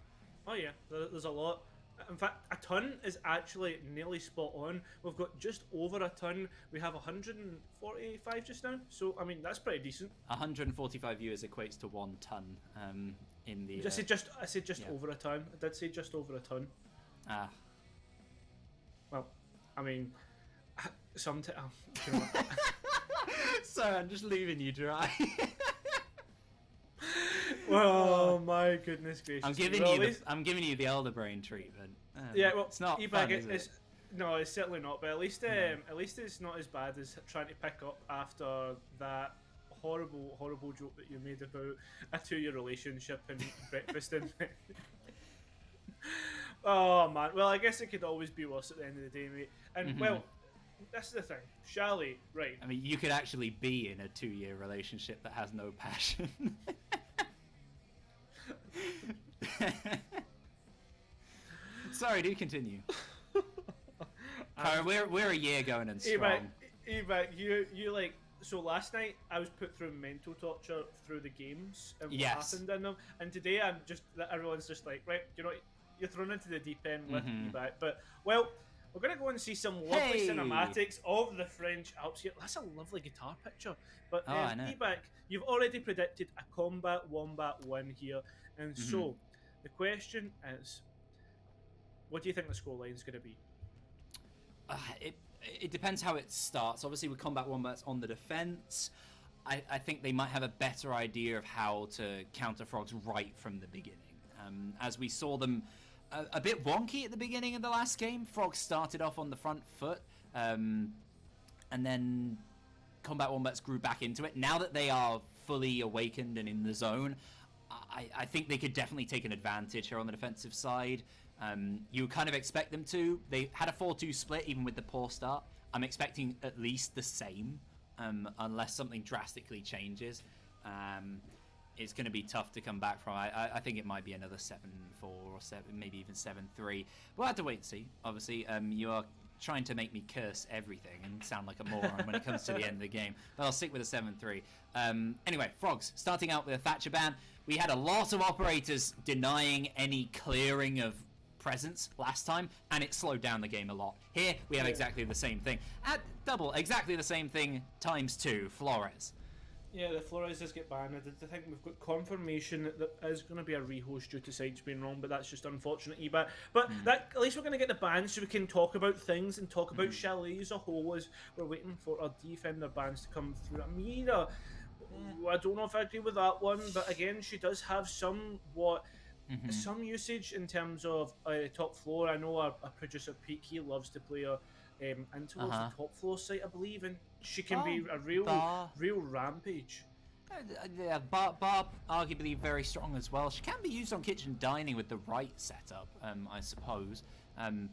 Speaker 2: Oh yeah, there's a lot. In fact, a ton is actually nearly spot on. We've got just over a ton. We have 145 just now, so I mean that's pretty decent.
Speaker 3: 145 viewers equates to 1 ton. In the
Speaker 2: I said just over a ton. I did say just over a ton.
Speaker 3: Ah.
Speaker 2: Well, I mean, sometimes.
Speaker 3: Sorry, I'm just leaving you dry.
Speaker 2: Oh my goodness gracious!
Speaker 3: I'm giving you the elder brain treatment.
Speaker 2: Yeah, well,
Speaker 3: it's not
Speaker 2: Eback,
Speaker 3: fun, is it?
Speaker 2: No, it's certainly not. But at least it's not as bad as trying to pick up after that horrible joke that you made about a 2-year relationship and breakfast and. Oh man, well I guess it could always be worse at the end of the day, mate. And well, that's the thing. Chalet, right?
Speaker 3: I mean, you could actually be in a 2-year relationship that has no passion. Sorry, do continue. We're a year going and strong.
Speaker 2: Eback, you like. So last night I was put through mental torture through the games and what happened in them, and today everyone's just like, right, you're thrown into the deep end with Eback. But well, we're gonna go and see some lovely cinematics of the French Alps here. That's a lovely guitar picture. But Eback, you've already predicted a Combat Wombat win here, and so the question is, what do you think the scoreline is going to be?
Speaker 3: It depends how it starts. Obviously, with Combat Wombats on the defense, I think they might have a better idea of how to counter Frogs right from the beginning. As we saw them a bit wonky at the beginning of the last game, Frogs started off on the front foot, and then Combat Wombats grew back into it. Now that they are fully awakened and in the zone, I think they could definitely take an advantage here on the defensive side. You would kind of expect them to. They had a 4-2 split even with the poor start. I'm expecting at least the same, unless something drastically changes. It's going to be tough to come back from. I think it might be another 7-4 or maybe even 7-3. We'll have to wait and see. Obviously, you are trying to make me curse everything and sound like a moron when it comes to the end of the game. But I'll stick with a 7-3. Anyway, Frogs, starting out with a Thatcher ban. We had a lot of operators denying any clearing of presence last time, and it slowed down the game a lot. Here, we have exactly the same thing. At double, exactly the same thing times 2, Flores.
Speaker 2: Yeah, the Flores does get banned. I think we've got confirmation that there is going to be a rehost due to sites being wrong, but that's just unfortunate, Eback. But that, at least we're going to get the bans so we can talk about things and talk about Chalet as a whole as we're waiting for our defender bans to come through. Amira, I don't know if I agree with that one, but again, she does have some usage in terms of top floor. I know our producer Pete, he loves to play her in towards the top floor site, I believe, and she can be a real rampage.
Speaker 3: Yeah, Barb arguably very strong as well. She can be used on kitchen dining with the right setup, I suppose.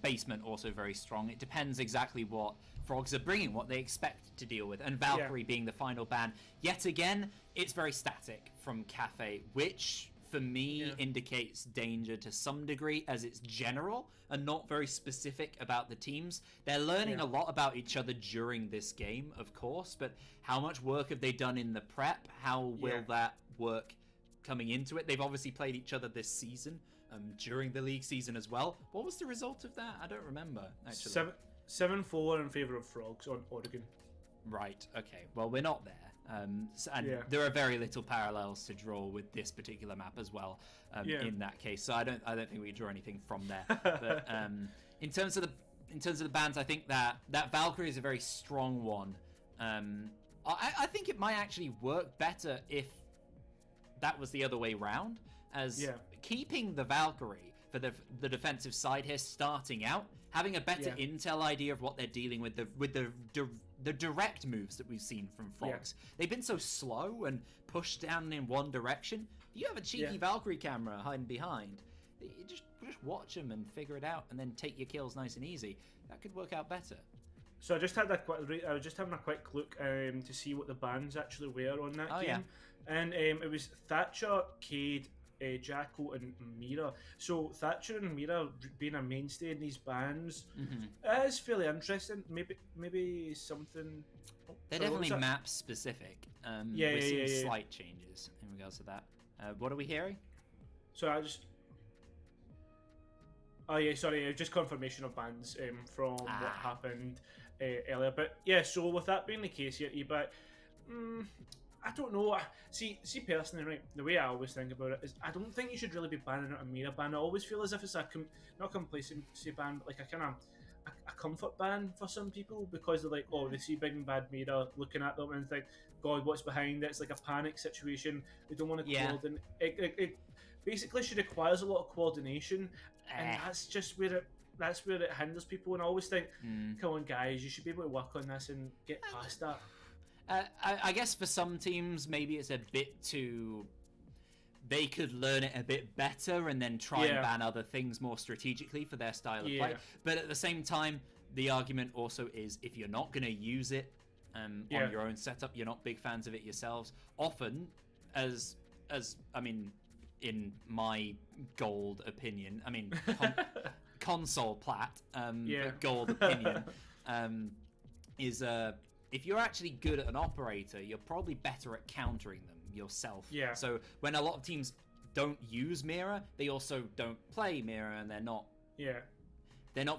Speaker 3: Basement also very strong. It depends exactly what Frogs are bringing, what they expect to deal with. And Valkyrie being the final ban, yet again, it's very static from Cafe, which for me indicates danger to some degree, as it's general and not very specific about the teams. They're learning a lot about each other during this game, of course, but how much work have they done in the prep? How will that work coming into it? They've obviously played each other this season, during the league season as well. What was the result of that? I don't remember, actually.
Speaker 2: 7-4 in favour of Frogs on Oregon.
Speaker 3: Right, okay. Well, we're not there. There are very little parallels to draw with this particular map as well, in that case. So I don't think we draw anything from there. But in terms of the bans, I think that Valkyrie is a very strong one. I think it might actually work better if that was the other way round, as keeping the Valkyrie for the defensive side here, starting out, having a better intel idea of what they're dealing with the direct moves that we've seen from Frogs. They've been so slow and pushed down in one direction. You have a cheeky Valkyrie camera hiding behind. You just watch them and figure it out, and then take your kills nice and easy. That could work out better.
Speaker 2: So I was just having a quick look to see what the bans actually were on that game, and it was Thatcher, Cade, Jackal and Mira. So Thatcher and Mira being a mainstay in these bands is fairly interesting. Maybe something.
Speaker 3: They're definitely map specific. We're seeing slight changes in regards to that. What are we hearing?
Speaker 2: So just confirmation of bans from what happened earlier. But so with that being the case here, but I don't know. See, personally, right, the way I always think about it is I don't think you should really be banning out a Mira ban. I always feel as if it's not complacency ban, but like a kind of a comfort ban for some people, because they're like, oh, they see big and bad Mira looking at them and think, God, what's behind it? It's like a panic situation. They don't want to coordinate. It basically requires a lot of coordination, and that's just where it hinders people. And I always think, come on, guys, you should be able to work on this and get past that.
Speaker 3: I guess for some teams, maybe it's a bit too... They could learn it a bit better and then try and ban other things more strategically for their style of play. But at the same time, the argument also is, if you're not going to use it on your own setup, you're not big fans of it yourselves. Often, as I mean, in my gold opinion, I mean, console plat, gold opinion, is... if you're actually good at an operator, you're probably better at countering them yourself. So when a lot of teams don't use Mira, they also don't play Mira, and they're not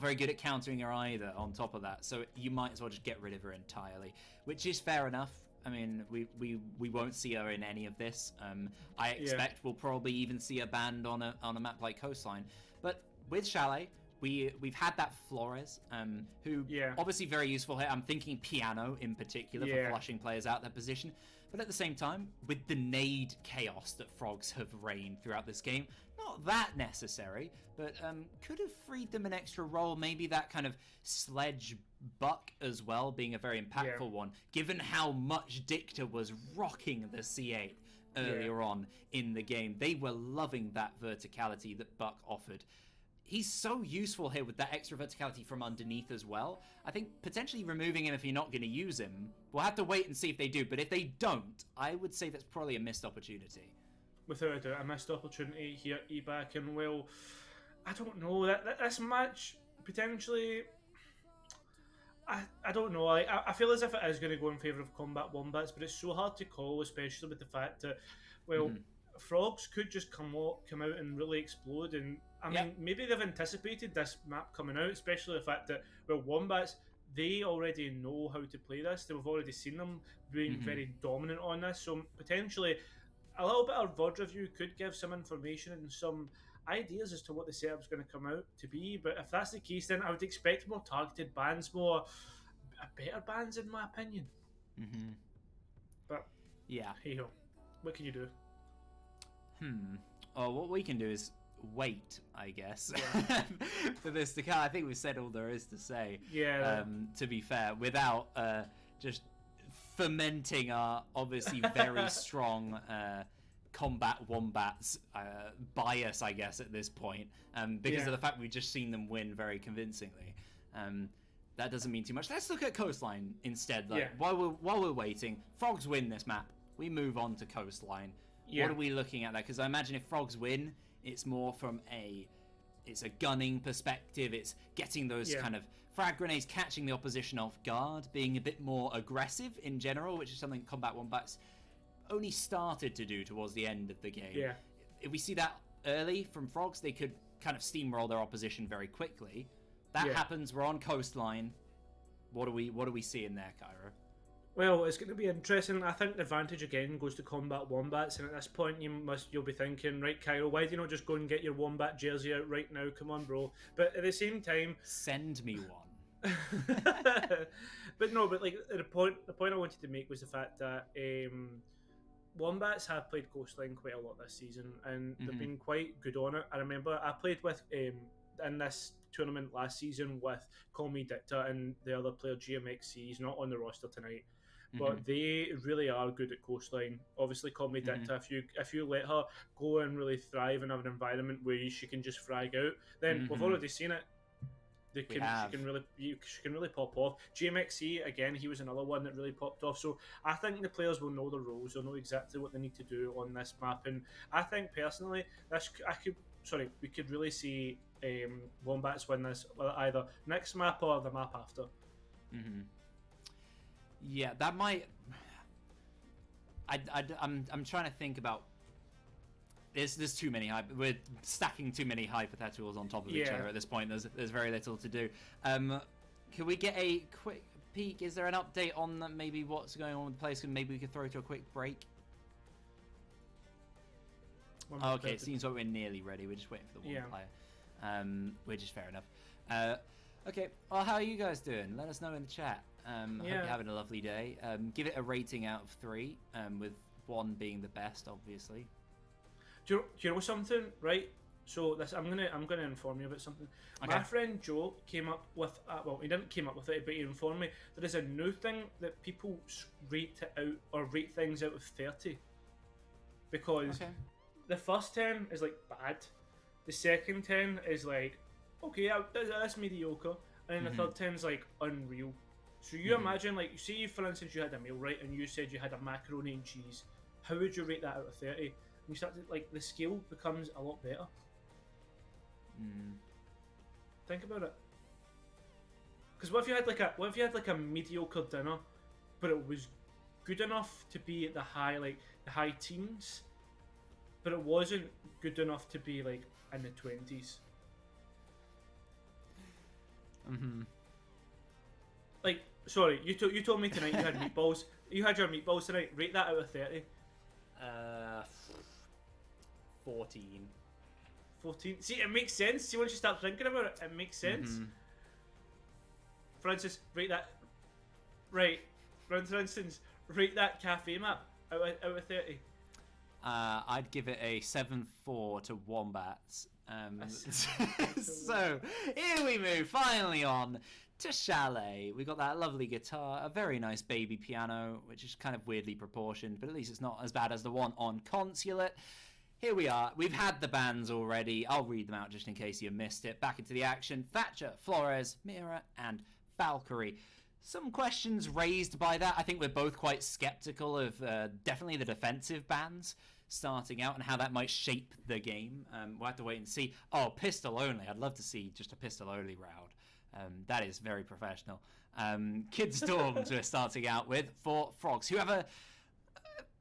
Speaker 3: very good at countering her either, on top of that. So you might as well just get rid of her entirely, which is fair enough. I mean, we won't see her in any of this. I expect we'll probably even see her banned on a map like Coastline. But with Chalet, we've had that Flores, who obviously very useful here. I'm thinking Piano in particular for flushing players out their position. But at the same time, with the nade chaos that Frogs have reigned throughout this game, not that necessary, but could have freed them an extra role. Maybe that kind of sledge buck as well, being a very impactful one, given how much Dicta was rocking the C8 earlier on in the game. They were loving that verticality that Buck offered. He's so useful here with that extra verticality from underneath as well. I think potentially removing him if you're not going to use him, we'll have to wait and see if they do. But if they don't, I would say that's probably a missed opportunity.
Speaker 2: Without a doubt, a missed opportunity here, eBack. And well, I don't know. This match, potentially... I don't know. I feel as if it is going to go in favour of Combat Wombats, but it's so hard to call, especially with the fact that, well... Frogs could just come out and really explode, and I mean maybe they've anticipated this map coming out, especially the fact that, well, Wombats, they already know how to play this. They've already seen them being very dominant on this, so potentially a little bit of VOD review could give some information and some ideas as to what the setup's going to come out to be. But if that's the case, then I would expect more targeted bans, better bans in my opinion. But hey ho, what can you do?
Speaker 3: Oh, what we can do is wait, I guess, for this to come. I think we've said all there is to say. To be fair, without just fomenting our obviously very strong Combat Wombats bias, I guess, at this point, because of the fact we've just seen them win very convincingly. that doesn't mean too much. Let's look at Coastline instead.
Speaker 2: Yeah.
Speaker 3: While we're waiting, Frogs win this map. We move on to Coastline.
Speaker 2: Yeah.
Speaker 3: What are we looking at there? Because I imagine if Frogs win, it's more from it's a gunning perspective. It's getting those kind of frag grenades, catching the opposition off guard, being a bit more aggressive in general, which is something Combat Wombats only started to do towards the end of the game.
Speaker 2: Yeah.
Speaker 3: If we see that early from Frogs, they could kind of steamroll their opposition very quickly. That happens. We're on Coastline. What do we see in there, Cairo?
Speaker 2: Well, it's going to be interesting. I think the advantage again goes to Combat Wombats, and at this point you'll be thinking, right, Cairo, why do you not just go and get your Wombat jersey out right now? Come on, bro. But at the same time,
Speaker 3: send me one.
Speaker 2: but like the point I wanted to make was the fact that Wombats have played Coastline quite a lot this season, and they've been quite good on it. I remember I played with in this tournament last season with Call Me Dicta and the other player GMXC. He's not on the roster tonight, but they really are good at Coastline. Obviously, Call Me Dicta, if you let her go and really thrive and have an environment where she can just frag out, then we've already seen it. She can really pop off. GMXC again, he was another one that really popped off. So I think the players will know their roles. They'll know exactly what they need to do on this map, and I think personally, we could really see Wombats win this either next map or the map after.
Speaker 3: Yeah, that might. I'm trying to think about. There's too many. We're stacking too many hypotheticals on top of each other at this point. There's very little to do. Can we get a quick peek? Is there an update on maybe what's going on with the place? And maybe we could throw to a quick break. Okay, it seems like we're nearly ready. We're just waiting for the one player. Which is fair enough. Okay, well, how are you guys doing? Let us know in the chat. Hope you're having a lovely day. Give it a rating out of 3, with 1 being the best, obviously.
Speaker 2: Do you know something, right? So I'm gonna inform you about something. Okay. My friend Joe came up with he didn't came up with it, but he informed me there is a new thing that people rate it out or rate things out of 30, because the first 10 is like bad, the second 10 is like okay, that's mediocre, and then the third 10 is like unreal. So you imagine, like, say for instance you had a meal, right, and you said you had a macaroni and cheese. How would you rate that out of 30? You start to, like, the scale becomes a lot better. Think about it. Because what if you had like a mediocre dinner, but it was good enough to be at the high teens, but it wasn't good enough to be like in the 20s. Like, sorry, you told me tonight you had meatballs. You had your meatballs tonight. Rate that out of 30.
Speaker 3: 14.
Speaker 2: 14. See, it makes sense. See, once you start thinking about it, it makes sense. For instance, rate that. Right. For instance, rate that cafe map out of 30.
Speaker 3: I'd give it a 7-4 to Wombats. So here we move finally on to Chalet. We got that lovely guitar, a very nice baby piano, which is kind of weirdly proportioned, but at least it's not as bad as the one on Consulate. Here we are. We've had the bands already. I'll read them out just in case you missed it. Back into the action. Thatcher, Flores, Mira, and Valkyrie. Some questions raised by that. I think we're both quite skeptical of definitely the defensive bans starting out and how that might shape the game. We'll have to wait and see. Oh, pistol only. I'd love to see just a pistol only round. That is very professional. Kid Storms we're starting out with for Frogs, who have a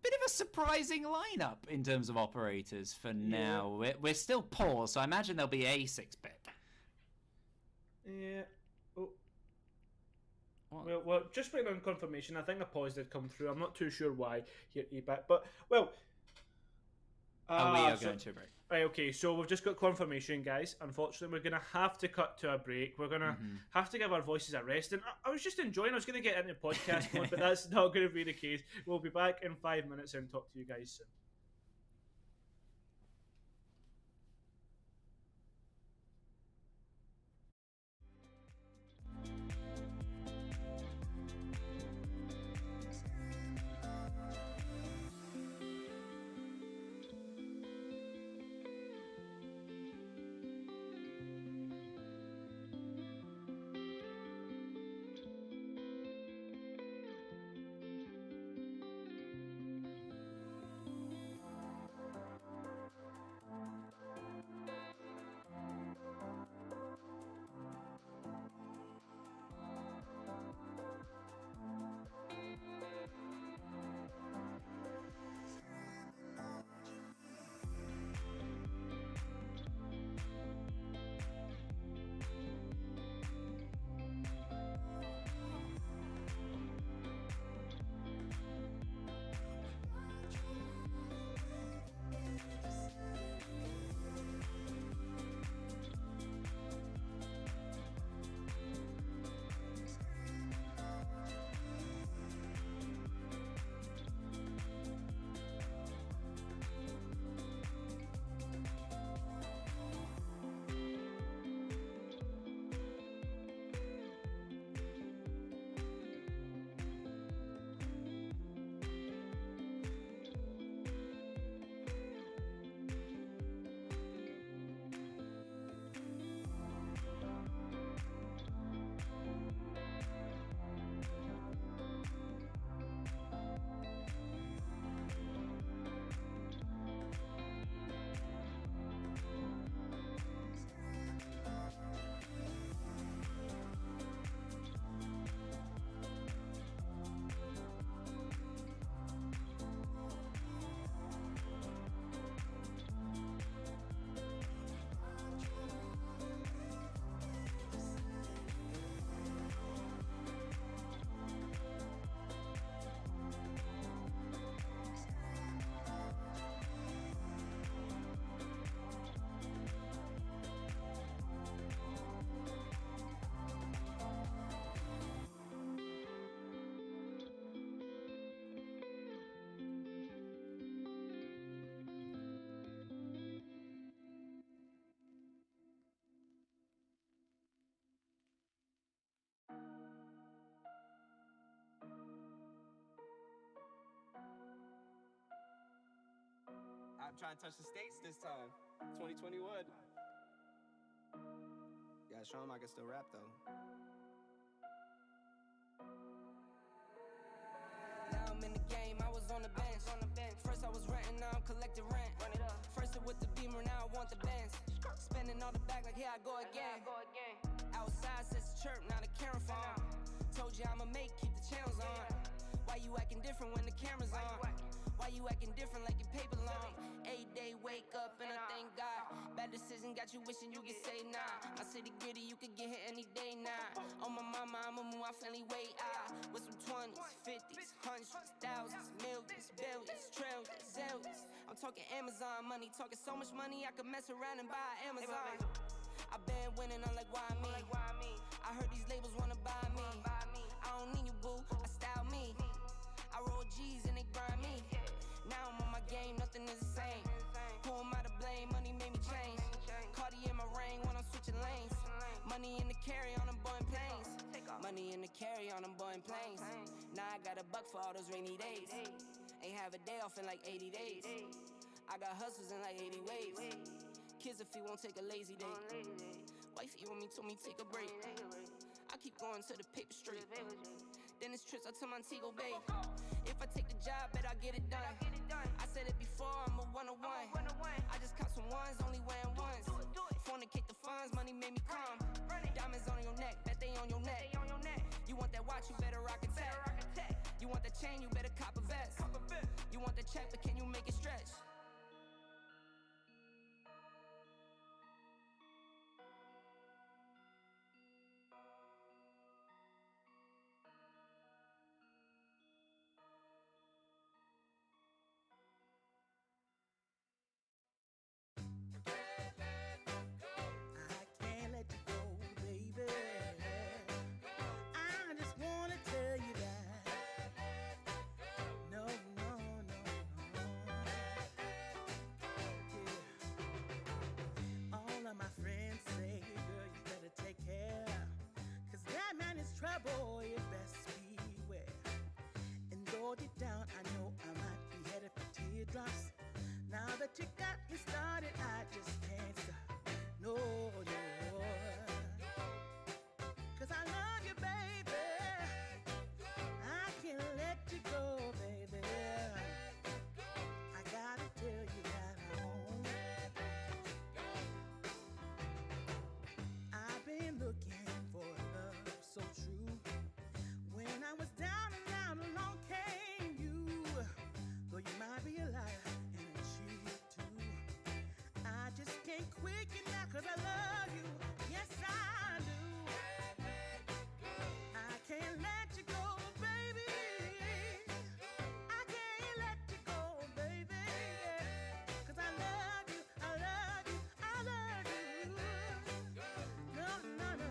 Speaker 3: bit of a surprising lineup in terms of operators for now. We're still poor, so I imagine there'll be a 6-pick.
Speaker 2: Yeah. Oh. Well, just waiting on confirmation. I think a pause did come through. I'm not too sure why he back, but well.
Speaker 3: We are going to a break.
Speaker 2: Right, okay, so we've just got confirmation, guys. Unfortunately, we're going to have to cut to a break. We're going to have to give our voices a rest. And I was just enjoying, I was going to get into podcast mode, but that's not going to be the case. We'll be back in 5 minutes and talk to you guys soon.
Speaker 4: I'm trying to touch the States this time. 2021. Gotta show him I can still rap, though.
Speaker 1: Now I'm in the game, I was on the bench. First I was renting, now I'm collecting rent. First it with the Beamer, now I want the Benz. Spending all the back like here I go again. Outside says chirp, now the camera phone. Told you I'ma keep the channels on. Why you acting different when the camera's on? Why you acting different like your paper long? 8 day wake up and I thank God. Bad decision got you wishing you could say nah. My city gritty, you could get hit any day now. On my mama, I'ma move my family way out. With some 20s, 50s, hundreds, thousands, millions, billions, trillions, zillions. I'm talking Amazon money, talking so much money I could mess around and buy Amazon. I been winning, I'm like, why me? I heard these labels wanna buy me. I don't need you, boo, I style me. I roll G's and they grind me. Now I'm on my game, nothing is the same. Who am I to blame? Money made me change. Cardi in my ring when I'm switching lanes. Money in the carry on them Boeing planes. Money in the carry on them Boeing planes. Now I got $1 for all those rainy days. Ain't have a day off in like 80 days. I got hustles in like 80 ways. Kids if he won't take a lazy day. Wifey on me told me take a break. I keep going to the paper straight. Then it's trips out to Montego Bay. If I take the job, bet I get it done. I said it before, I'm a one-on-one. I just caught some ones, only wearing ones. Fornicate the funds, money made me calm. Diamonds on your neck, bet they on your neck. You want that watch, you better rock a tech. You want that chain, you better cop a vest. You want the check, but can you make it stretch?
Speaker 5: Trouble, you best beware. And though deep down, I know I might be headed for teardrops. Now that you got me started, I just can't stop. No, no. 'Cause I love you, baby. I can't let you go, baby. I gotta tell you that I won't. I've been looking for love so true. When I was down and out, along came you. Though you might be a liar and a cheat too. I just can't quit you now 'cause I love you. Yes, I do. I can't let you go, baby. I can't let you go, baby. 'Cause I love you, I love you, I love you. No, no, no.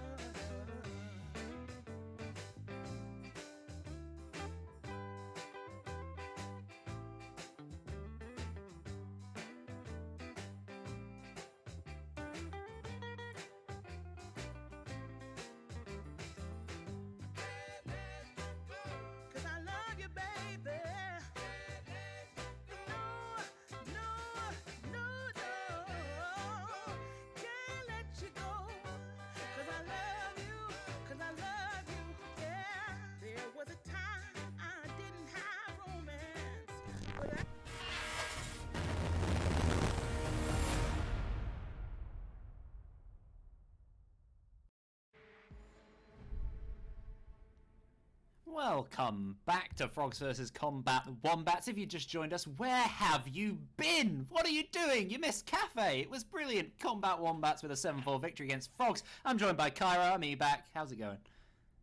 Speaker 3: Welcome back to Frogs vs. Combat Wombats. If you just joined us, where have you been? What are you doing? You missed Cafe. It was brilliant. Combat Wombats with a 7-4 victory against Frogs. I'm joined by Kyra. I'm back. How's it going?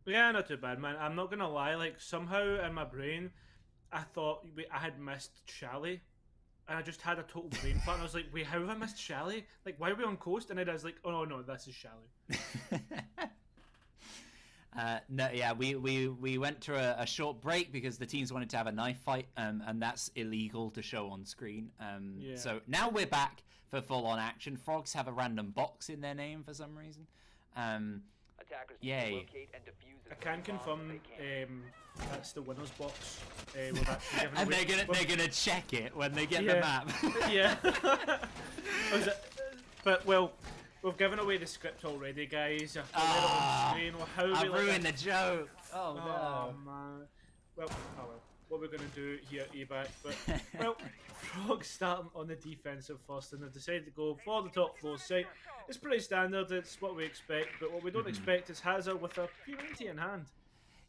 Speaker 2: Yeah, not too bad, man. I'm not gonna lie. Like, somehow in my brain, I thought I had missed Shally. And I just had a total brain fart. And I was like, wait, how have I missed Shally? Like, why are we on Coast? And then I was like, oh, no, this is Shally.
Speaker 3: No, yeah, we went to a short break because the teams wanted to have a knife fight, and that's illegal to show on screen.
Speaker 2: Yeah.
Speaker 3: So now we're back for full-on action. Frogs have a random box in their name for some reason.
Speaker 2: Yay. I can confirm that's the winner's box. We've actually given
Speaker 3: And
Speaker 2: away,
Speaker 3: they're gonna check it when they get the
Speaker 2: Yeah.
Speaker 3: map.
Speaker 2: yeah. But well, we've given away the script already, guys. I've got it on screen. Well, how
Speaker 3: I
Speaker 2: we like
Speaker 3: ruined
Speaker 2: that-
Speaker 3: the joke. Oh no.
Speaker 2: Oh man. Well, oh well. What we're going to do here at eBack, but well, Frogs starting on the defensive first, and they've decided to go for the top floor site. It's pretty standard. It's what we expect, but what we don't expect is Hazard with a P90 in hand.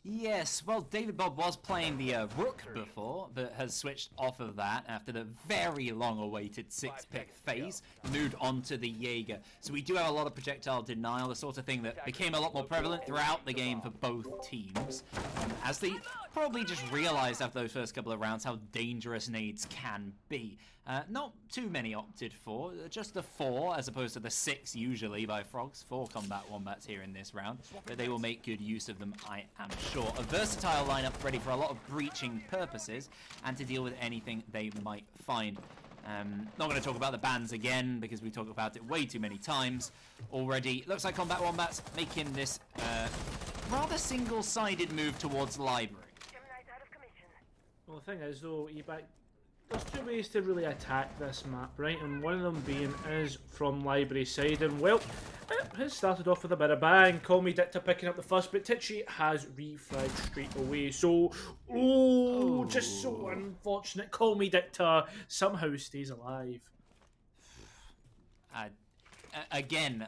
Speaker 3: Yes, well, David Bob was playing the Rook before, but has switched off of that after the very long-awaited 6-pick phase, moved on to the Jaeger. So we do have a lot of projectile denial, the sort of thing that became a lot more prevalent throughout the game for both teams, as they probably just realized after those first couple of rounds how dangerous nades can be. Not too many opted for, just the 4 as opposed to the 6 usually by Frogs. 4 combat wombats here in this round, but they will make good use of them, I am sure. A versatile lineup ready for a lot of breaching purposes and to deal with anything they might find. Not going to talk about the bans again because we talked about it way too many times already. Looks like combat wombats making this rather single-sided move towards library.
Speaker 2: Well, the thing is, though, eBack, there's 2 ways to really attack this map, right? And one of them being is from library side. And, well, it started off with a bit of bang. Call Me Dicta picking up the first, but Tichy has refragged straight away. So, just so unfortunate. Call Me Dicta somehow stays alive.
Speaker 3: Again,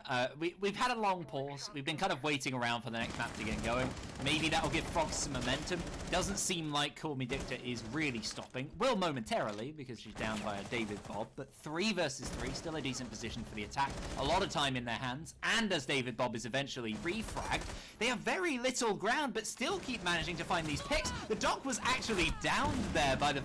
Speaker 3: we've had a long pause. We've been kind of waiting around for the next map to get going. Maybe that'll give Frogs some momentum. Doesn't seem like Call Me Dicta is really stopping. Will momentarily, because she's down by a David Bob, but 3 versus 3, still a decent position for the attack. A lot of time in their hands, and as David Bob is eventually refragged, they have very little ground, but still keep managing to find these picks. The Doc was actually downed there by the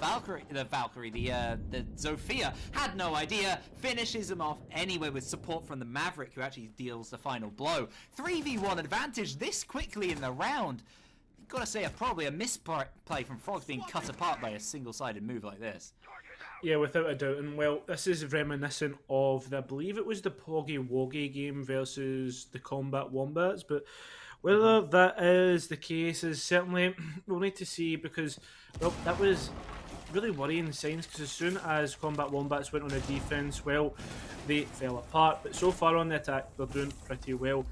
Speaker 3: Zofia. Had no idea, finishes him off anyway with support from the Maverick, who actually deals the final blow. 3v1 advantage this quickly in the round. Gotta say, probably a misplay from Frogs being cut apart by a single-sided move like this.
Speaker 2: Yeah, without a doubt. And, well, this is reminiscent of, I believe it was the Poggy Woggy game versus the Combat Wombats, but whether that is the case is certainly, we'll need to see, because, well, that was really worrying signs, because as soon as Combat Wombats went on a defense, well, they fell apart. But so far on the attack, they're doing pretty well.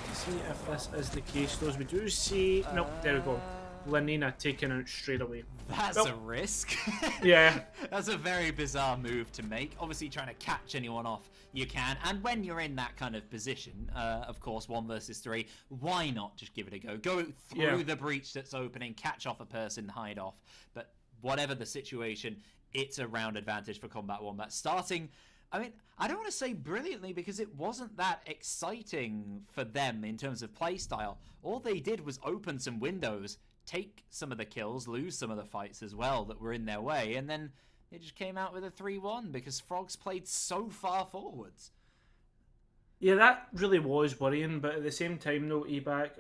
Speaker 2: Let's see if this is the case, though. As we do see, no, there we go. Lenina taken out straight away.
Speaker 3: That's a risk.
Speaker 2: Yeah.
Speaker 3: That's a very bizarre move to make. Obviously, trying to catch anyone off, you can. And when you're in that kind of position, of course, 1 versus 3, why not just give it a go? Go through the breach that's opening, catch off a person, hide off. But whatever the situation, it's a round advantage for Combat Wombat. Starting, I mean, I don't want to say brilliantly because it wasn't that exciting for them in terms of playstyle. All they did was open some windows, take some of the kills, lose some of the fights as well that were in their way, and then it just came out with a 3-1 because Frogs played so far forwards.
Speaker 2: Yeah, that really was worrying, but at the same time, though, eBack,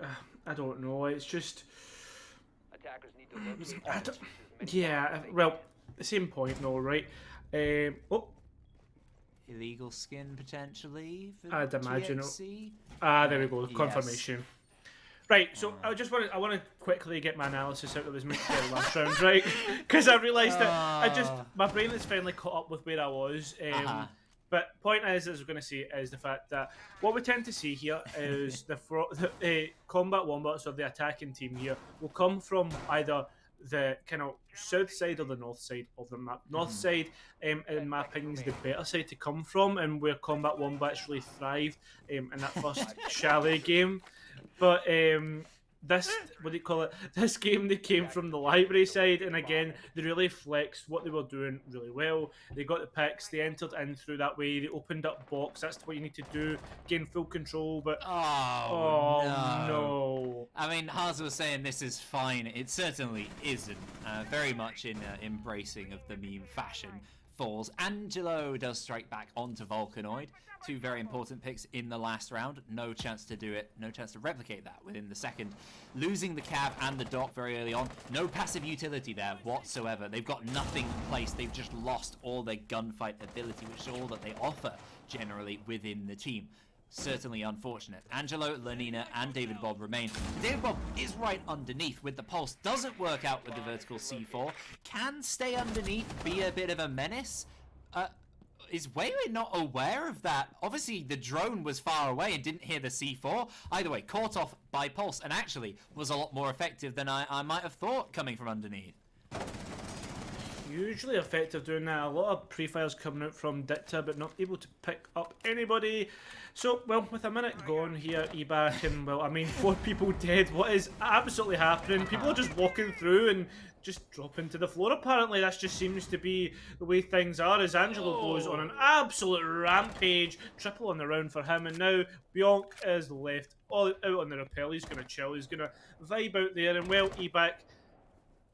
Speaker 2: I don't know, it's just...
Speaker 6: Attackers need to look
Speaker 2: well, the same point, no, right?
Speaker 3: Illegal skin, potentially, for
Speaker 2: I'd imagine.
Speaker 3: GXC?
Speaker 2: There we go, confirmation. Right, so I want to quickly get my analysis out of his last round, right? Because I realised that my brain has finally caught up with where I was. But point is, as we're going to see, is the fact that what we tend to see here is the Combat Wombats of the attacking team here will come from either the kind of south side or the north side of the map. North side, in my opinion, is the better side to come from, and where Combat Wombats really thrived in that first Chalet game. But this, this game, they came from the library side, and again, they really flexed what they were doing really well. They got the picks, they entered in through that way, they opened up box, that's what you need to do, gain full control, but no.
Speaker 3: I mean, Haas was saying this is fine, it certainly isn't. Very much in embracing of the meme fashion. Falls. Angelo does strike back onto Volcanoid. 2 very important picks in the last round. No chance to do it. No chance to replicate that within the second. Losing the Cav and the Doc very early on. No passive utility there whatsoever. They've got nothing in place. They've just lost all their gunfight ability, which is all that they offer generally within the team. certainly unfortunate. Angelo, Lenina, and David Bob remain. David Bob is right underneath with the pulse. Doesn't work out with the vertical C4. Can stay underneath, be a bit of a menace. Is Weiwei not aware of that? Obviously, the drone was far away and didn't hear the C4. Either way, caught off by pulse, and actually was a lot more effective than I might have thought coming from underneath.
Speaker 2: Hugely effective doing that. A lot of pre-fires coming out from Dicta, but not able to pick up anybody. So, well, with a minute gone here, eBack, and, well, I mean, 4 people dead. What is absolutely happening? People are just walking through and just dropping to the floor. Apparently, that just seems to be the way things are, as Angelo goes on an absolute rampage. Triple on the round for him, and now Bjonk is left all out on the rappel. He's going to chill. He's going to vibe out there, and, well, eBack,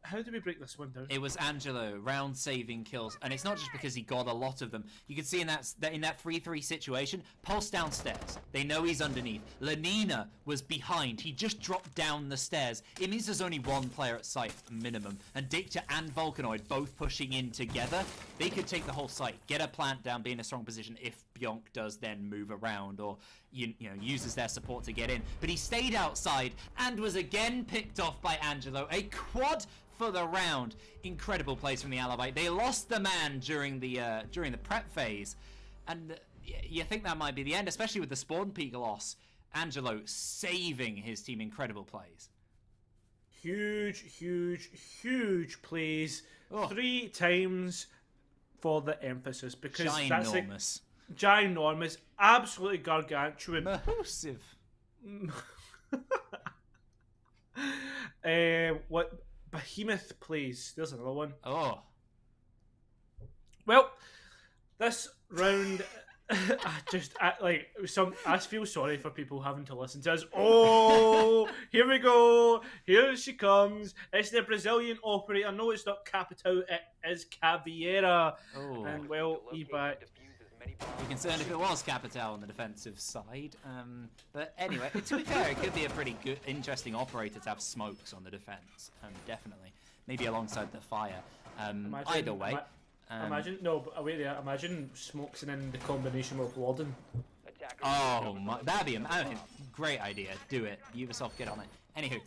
Speaker 2: how do we break this one down?
Speaker 3: It was Angelo, round-saving kills, and it's not just because he got a lot of them. You can see in that 3-3 situation, Pulse downstairs. They know he's underneath. Lenina was behind. He just dropped down the stairs. It means there's only one player at site, minimum. And Dicta and Volcanoid both pushing in together. They could take the whole site, get a plant down, be in a strong position if Bjonk does then move around or you know uses their support to get in. But he stayed outside and was again picked off by Angelo. A quad for the round. Incredible plays from the Alabite. They lost the man during the prep phase, and you think that might be the end, especially with the spawn peak loss. Angelo saving his team. Incredible plays.
Speaker 2: Huge, huge, huge plays.
Speaker 3: Oh.
Speaker 2: 3 times for the emphasis, because
Speaker 3: Ginormous.
Speaker 2: that's ginormous, absolutely gargantuan.
Speaker 3: Massive.
Speaker 2: What behemoth plays? There's another one.
Speaker 3: Oh.
Speaker 2: Well, this round, I feel sorry for people having to listen to us. Oh, here we go. Here she comes. It's the Brazilian operator. No, it's not Capital. It is Caveira.
Speaker 3: Oh.
Speaker 2: And, well, eBack.
Speaker 3: Be concerned if it was Capital on the defensive side. But anyway, to be fair, it could be a pretty good, interesting operator to have smokes on the defense. Definitely. Maybe alongside the fire. Either way.
Speaker 2: Imagine smokes and then the combination with Warden.
Speaker 3: Oh, that'd be great idea. Do it. Ubisoft, get on it. Anywho,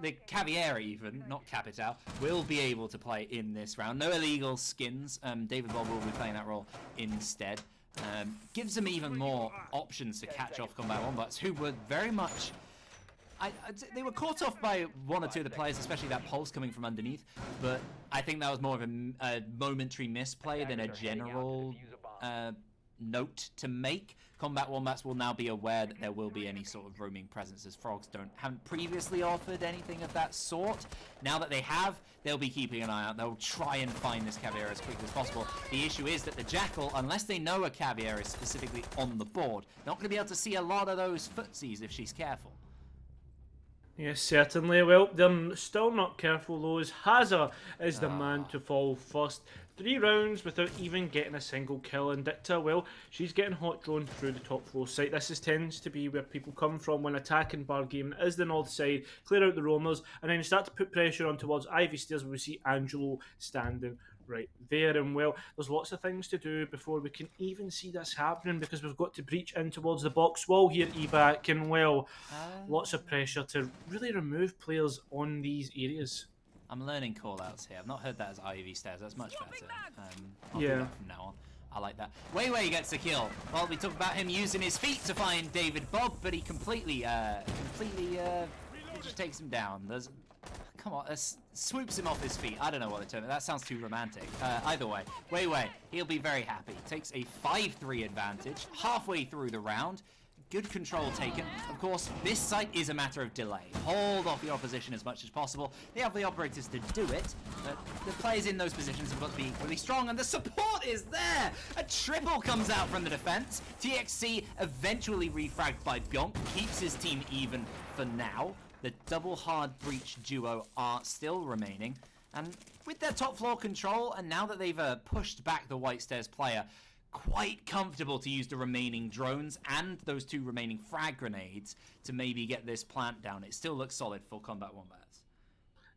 Speaker 3: the Caveira, even not Capital, will be able to play in this round. No illegal skins. David Bob will be playing that role instead. Gives them even more options to catch off Combat Wombats, who were very much. They were caught off by 1 or 2 of the players, especially that pulse coming from underneath. But I think that was more of a momentary misplay than a general note to make. Combat Wombats will now be aware that there will be any sort of roaming presence, as Frogs haven't previously offered anything of that sort. Now that they have, they'll be keeping an eye out. They'll try and find this Caveira as quickly as possible. The issue is that the Jackal, unless they know a Caveira is specifically on the board, not going to be able to see a lot of those footsies if she's careful.
Speaker 2: Yes, certainly. Well, they're still not careful though, as Hazza is the man to fall first. 3 rounds without even getting a single kill, and Dicta, well, she's getting hot drone through the top floor site. This tends to be where people come from when attacking bar game is the north side, clear out the roamers, and then start to put pressure on towards Ivy Stairs, where we see Angelo standing right there. And, well, there's lots of things to do before we can even see this happening, because we've got to breach in towards the box wall here, eBack, and, well, lots of pressure to really remove players on these areas.
Speaker 3: I'm learning call-outs here. I've not heard that as Ivy Stairs. That's much better. I'll
Speaker 2: Yeah.
Speaker 3: do that from now on. I like that. Weiwei gets the kill. Well, we talked about him using his feet to find David Bob, but he completely just takes him down. Come on, swoops him off his feet. I don't know what the term is. That sounds too romantic. Either way, Weiwei, he'll be very happy. Takes a 5-3 advantage halfway through the round. Good control taken. Of course, this site is a matter of delay. Hold off your opposition as much as possible. They have the operators to do it, but the players in those positions have got to be equally strong, and the support is there! A triple comes out from the defense. TXC eventually refragged by Bjonk, keeps his team even for now. The double hard breach duo are still remaining, and with their top floor control, and now that they've pushed back the White Stairs player, quite comfortable to use the remaining drones and those 2 remaining frag grenades to maybe get this plant down. It still looks solid for Combat Wombats.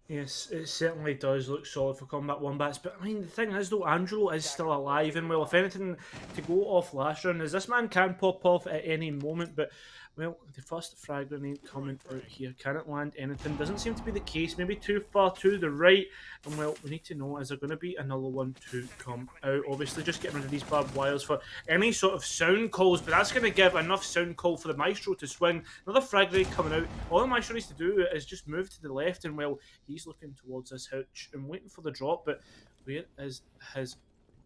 Speaker 2: Yes, it certainly does look solid for Combat Wombats, but I mean, the thing is though, Angelo is still alive, and well, if anything, to go off last round, is this man can pop off at any moment, but well, the first frag grenade coming out here, can it land anything? Doesn't seem to be the case, maybe too far to the right, and well, we need to know, is there going to be another one to come out? Obviously, just getting rid of these barbed wires for any sort of sound calls, but that's going to give enough sound call for the Maestro to swing. Another frag grenade coming out, all the Maestro needs to do is just move to the left, and well, he's looking towards this hutch and waiting for the drop, but where is his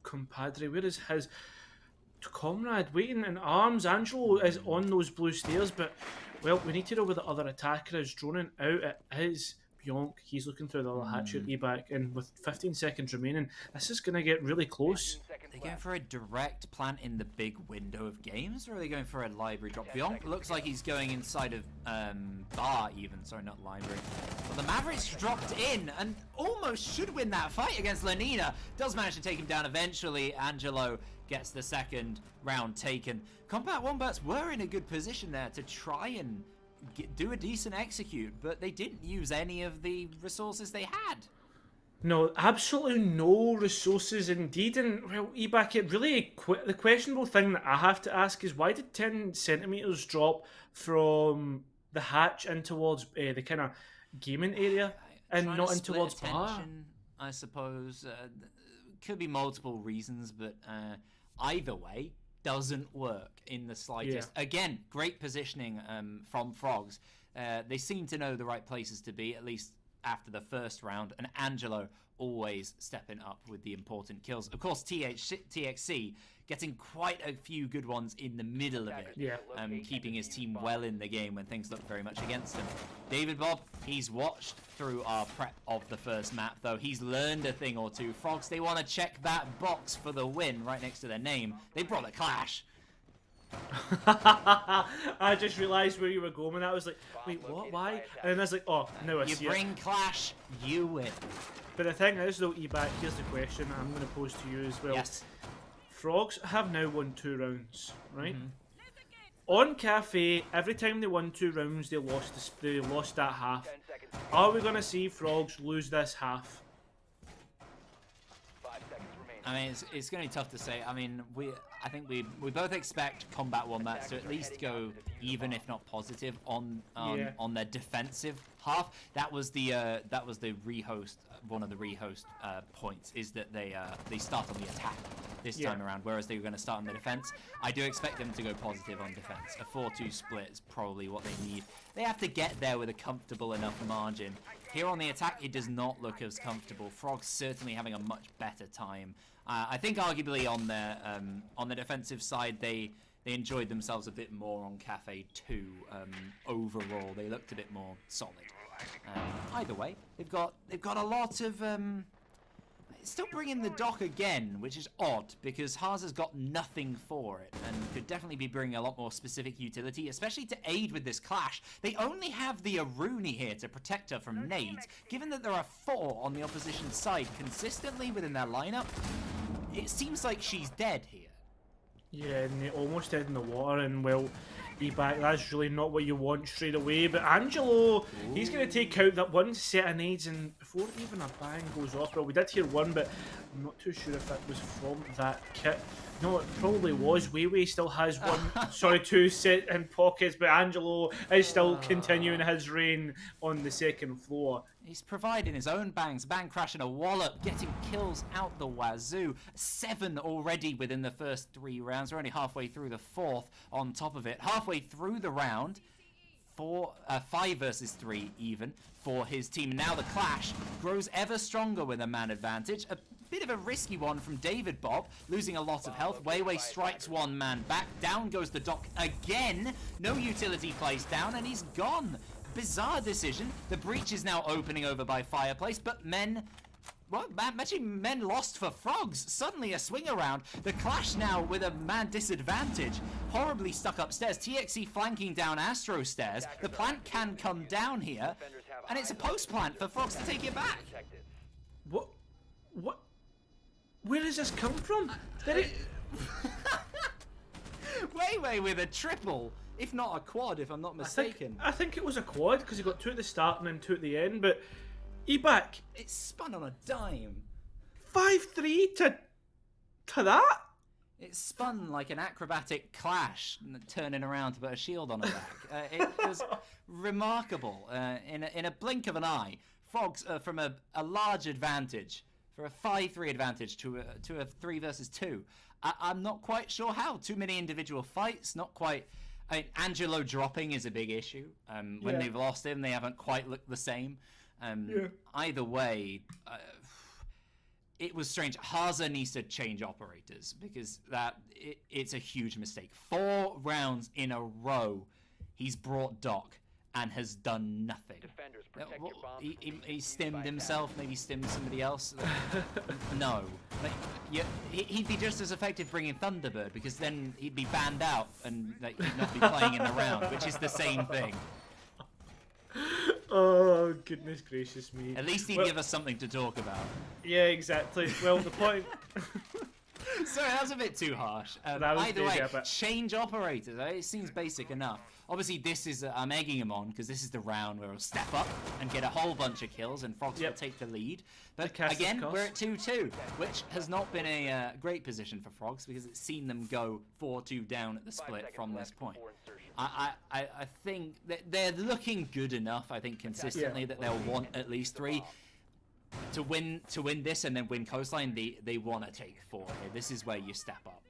Speaker 2: compadre? Where is his comrade waiting in arms? Angelo is on those blue stairs, but well, we need to know where the other attacker is droning out. It is Bjonk. He's looking through the other hatch at eBack, and with 15 seconds remaining, this is going to get really close.
Speaker 3: Are they going for a direct plant in the big window of games, or are they going for a library drop? Bjonk looks like he's going inside of bar even, sorry, not library. But the Mavericks dropped in and almost should win that fight against Lenina. Does manage to take him down eventually. Angelo gets the second round taken. Combat Wombats were in a good position there to try and do a decent execute, but they didn't use any of the resources they had.
Speaker 2: No, absolutely no resources indeed. And well, eBack, it really the questionable thing that I have to ask is, why did 10 centimeters drop from the hatch in towards the kind of gaming area and
Speaker 3: Trying
Speaker 2: not
Speaker 3: to
Speaker 2: in
Speaker 3: split
Speaker 2: towards bar?
Speaker 3: attention, I suppose. Could be multiple reasons, but either way doesn't work in the slightest.
Speaker 2: Yeah.
Speaker 3: Again, great positioning from Frogs. They seem to know the right places to be, at least after the first round, and Angelo always stepping up with the important kills. Of course, TXC getting quite a few good ones in the middle of it,
Speaker 2: Yeah.
Speaker 3: keeping his team well in the game when things look very much against him. David Bob, he's watched through our prep of the first map, though. He's learned a thing or two. Frogs, they want to check that box for the win right next to their name. They brought a clash.
Speaker 2: I just realised where you were going, and I was like, wait, what? Why? And then I was like, oh, no, I
Speaker 3: You
Speaker 2: see it.
Speaker 3: bring clash, you win.
Speaker 2: But the thing is, though, eBack, here's the question I'm going to pose to you as well.
Speaker 3: Yes.
Speaker 2: Frogs have now won 2 rounds, right? On Cafe, every time they won 2 rounds, they lost that half. Are we going to see Frogs lose this half?
Speaker 6: 5 seconds remaining.
Speaker 3: I mean, it's going to be tough to say. I mean, I think we both expect Combat Wombats to at least go even, if not positive, on their defensive half. That was the rehost. One of the rehost points is that they start on the attack this time around, whereas they were going to start on the defense. I do expect them to go positive on defense. A 4-2 split is probably what they need. They have to get there with a comfortable enough margin. Here on the attack, it does not look as comfortable. Frogs certainly having a much better time. I think arguably on the defensive side, they enjoyed themselves a bit more on Cafe 2. Overall, they looked a bit more solid. Either way, they've got a lot of still bringing the dock again, which is odd because Haas has got nothing for it and could definitely be bringing a lot more specific utility, especially to aid with this clash. They only have the Aruni here to protect her from nades. Given that there are 4 on the opposition side consistently within their lineup, it seems like she's dead here.
Speaker 2: Yeah, and they almost dead in the water, and well, eBack, that's really not what you want straight away. But Angelo, he's going to take out that one set of nades, and before even a bang goes off, well, we did hear one, but I'm not too sure if that was from that kit. No, it probably was. Weiwei still has one, sorry, 2 set in pockets, but Angelo is still continuing his reign on the second floor.
Speaker 3: He's providing his own bangs, bang crashing a wallop, getting kills out the wazoo. 7 already within the first 3 rounds. We're only halfway through the 4th on top of it. Halfway through the round, 5 versus 3 even for his team. Now the clash grows ever stronger with a man advantage. A bit of a risky one from David Bob, losing a lot of health. Weiwei strikes one man back. Down goes the dock again. No utility placed down, and he's gone. Bizarre decision. The breach is now opening over by Fireplace, but men lost for Frogs. Suddenly a swing around. The clash now with a man disadvantage. Horribly stuck upstairs. TXC flanking down Astro stairs. The plant can come down here, and it's a post plant for Frogs to take it back.
Speaker 2: What? Where does this come from?
Speaker 3: Weiwei with a triple, if not a quad, if I'm not mistaken.
Speaker 2: I think it was a quad because he got 2 at the start and then 2 at the end, but E-back.
Speaker 3: It spun on a dime.
Speaker 2: 5-3 to that?
Speaker 3: It spun like an acrobatic clash, turning around to put a shield on her back. It was remarkable. In a blink of an eye, Frogs from a large advantage, for a 5-3 advantage to a 3 versus 2. I'm not quite sure how. Too many individual fights, not quite. I mean, Angelo dropping is a big issue. When they've lost him, they haven't quite looked the same. Either way, it was strange. Haza needs to change operators because it's a huge mistake. 4 rounds in a row, he's brought Doc and has done nothing.
Speaker 6: Defenders, protect your bombs.
Speaker 3: He stimmed himself, maybe stimmed somebody else. No. He'd be just as effective bringing Thunderbird because then he'd be banned out and he'd not be playing in the round, which is the same thing.
Speaker 2: Oh, goodness gracious me.
Speaker 3: At least he'd give us something to talk about.
Speaker 2: Yeah, exactly. Well, the point...
Speaker 3: Sorry, that was a bit too harsh. Either way, change operators. It seems basic enough. Obviously, this is... I'm egging him on because this is the round where he'll step up and get a whole bunch of kills and Frogs will take the lead. But again, we're at 2-2, which has not been a great position for Frogs because it's seen them go 4-2 down at the split from this point. I think that they're looking good enough, I think, consistently that they'll want at least 3. To win this and then win Coastline, they want to take 4 here. This is where you step up.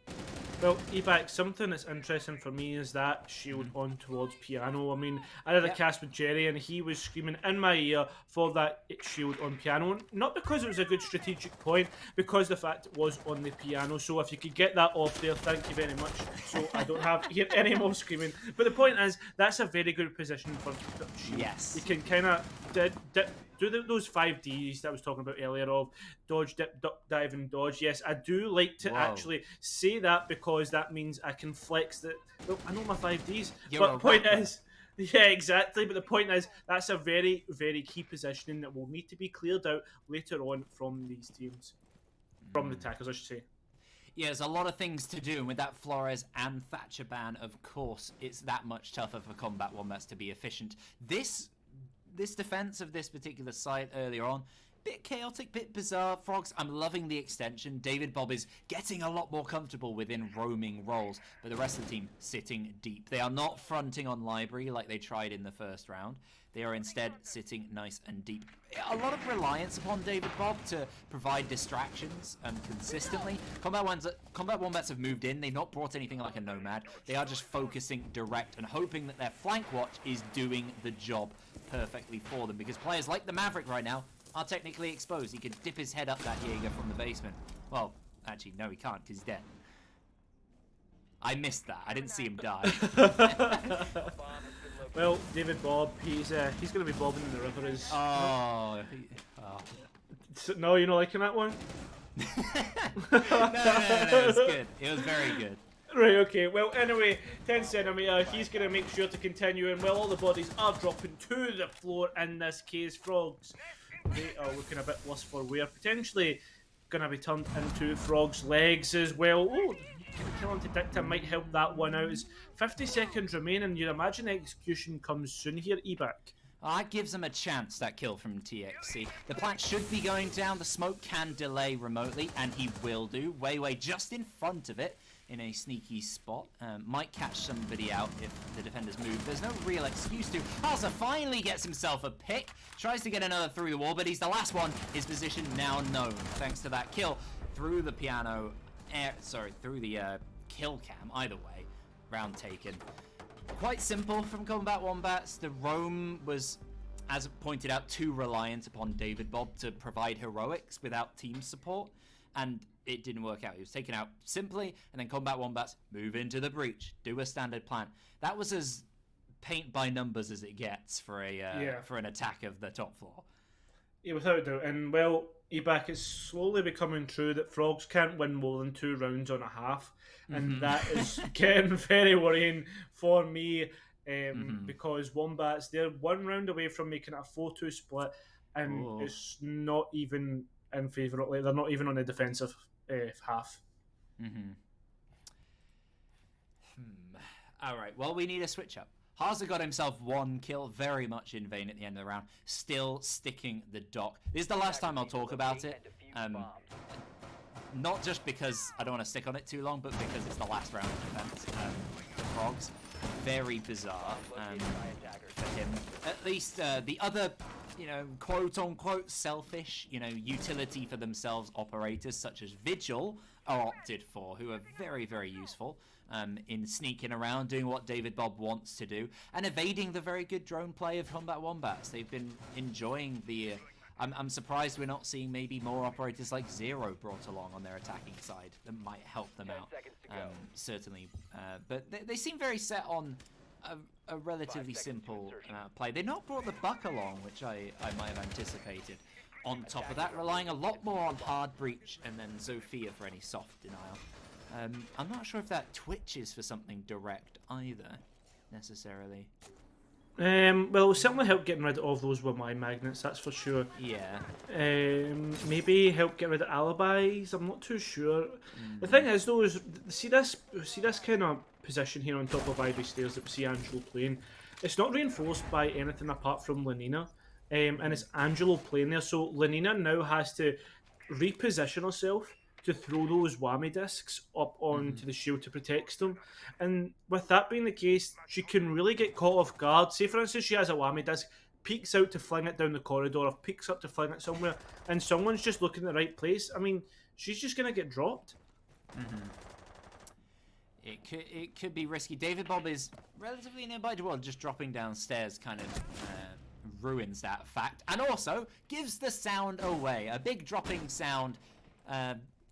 Speaker 2: Well, E-back, something that's interesting for me is that shield on towards Piano. I mean, I had a cast with Jerry and he was screaming in my ear for that shield on Piano. Not because it was a good strategic point, because the fact it was on the Piano. So if you could get that off there, thank you very much. So I don't have to hear any more screaming. But the point is, that's a very good position for shield.
Speaker 3: Yes.
Speaker 2: You can kind of do those 5 Ds that I was talking about earlier of dodge, dip, duck, dive, and dodge. Yes, I do like to actually say that because that means I can flex that. Well, I know my 5 Ds, but the point is, yeah, exactly. But the point is, that's a very, very key positioning that will need to be cleared out later on from these teams, from the attackers, I should say.
Speaker 3: Yeah, there's a lot of things to do, and with that Flores and Thatcher ban, of course, it's that much tougher for Combat Wombats to be efficient. This defense of this particular site earlier on, bit chaotic, bit bizarre. Frogs, I'm loving the extension. David Bob is getting a lot more comfortable within roaming roles, but the rest of the team sitting deep. They are not fronting on Library like they tried in the first round. They are instead sitting nice and deep. A lot of reliance upon David Bob to provide distractions consistently. Combat Wombats have moved in. They've not brought anything like a Nomad. They are just focusing direct and hoping that their flank watch is doing the job perfectly for them, because players like the Maverick right now are technically exposed. He could dip his head up that Jaeger from the basement. Well, actually, no, he can't because he's dead. I missed that. I didn't see him die.
Speaker 2: Well, David Bob, he's going to be bobbing in the river. No, you're not liking that one?
Speaker 3: No, it was good. It was very good.
Speaker 2: Right, okay. Well, anyway, 10cm, he's going to make sure to continue, and while all the bodies are dropping to the floor in this case, Frogs, they are looking a bit worse for wear. Potentially going to be turned into Frogs' legs as well. Oh, kill into Dicta might help that one out. It's 50 seconds remaining. You'd imagine execution comes soon here, E-back.
Speaker 3: That gives them a chance, that kill from TXC. The plant should be going down. The smoke can delay remotely, and he will do. Weiwei just in front of it in a sneaky spot. Might catch somebody out if the defenders move. There's no real excuse to. Haza finally gets himself a pick. Tries to get another through the wall, but he's the last one. His position now known, thanks to that kill through the piano. Through the kill cam. Either way, round taken. Quite simple from Combat Wombats. The roam was, as pointed out, too reliant upon David Bob to provide heroics without team support, and it didn't work out. He was taken out simply, and then Combat Wombats move into the breach, do a standard plan. That was as paint by numbers as it gets for an attack of the top floor.
Speaker 2: Yeah, without a doubt. And well, E-back, it's slowly becoming true that Frogs can't win more than 2 rounds on a half, and that is getting very worrying for me, because Wombats, they're 1 round away from making it a 4-2 split, and it's not even in favour of, they're not even on the defensive half.
Speaker 3: All right, well, we need a switch up. Haza got himself 1 kill, very much in vain at the end of the round, still sticking the dock. This is the last time I'll talk about it. Not just because I don't want to stick on it too long, but because it's the last round of defense for Frogs. Very bizarre for him. At least the other, quote-unquote selfish, utility for themselves operators such as Vigil are opted for, who are very, very useful in sneaking around, doing what David Bob wants to do, and evading the very good drone play of Combat Wombats. They've been enjoying the... I'm surprised we're not seeing maybe more operators like Zero brought along on their attacking side that might help them out, certainly. But they seem very set on a relatively simple play. They've not brought the Buck along, which I might have anticipated. On top of that, relying a lot more on Hard Breach and then Zofia for any soft denial. I'm not sure if that twitches for something direct either, necessarily.
Speaker 2: Well, it will certainly help getting rid of those Wamai magnets, that's for sure.
Speaker 3: Yeah.
Speaker 2: Maybe help get rid of alibis, I'm not too sure. The thing is though, is see this kind of position here on top of Ivy Stairs that we see Angelo playing. It's not reinforced by anything apart from Lenina, and it's Angelo playing there, so Lenina now has to reposition herself to throw those whammy discs up onto the shield to protect them. And with that being the case, she can really get caught off guard. Say, for instance, she has a whammy disc, peeks out to fling it down the corridor, or peeks up to fling it somewhere, and someone's just looking in the right place. I mean, she's just going to get dropped.
Speaker 3: It could be risky. David Bob is relatively nearby. Well, just dropping downstairs kind of ruins that fact. And also gives the sound away. A big dropping sound...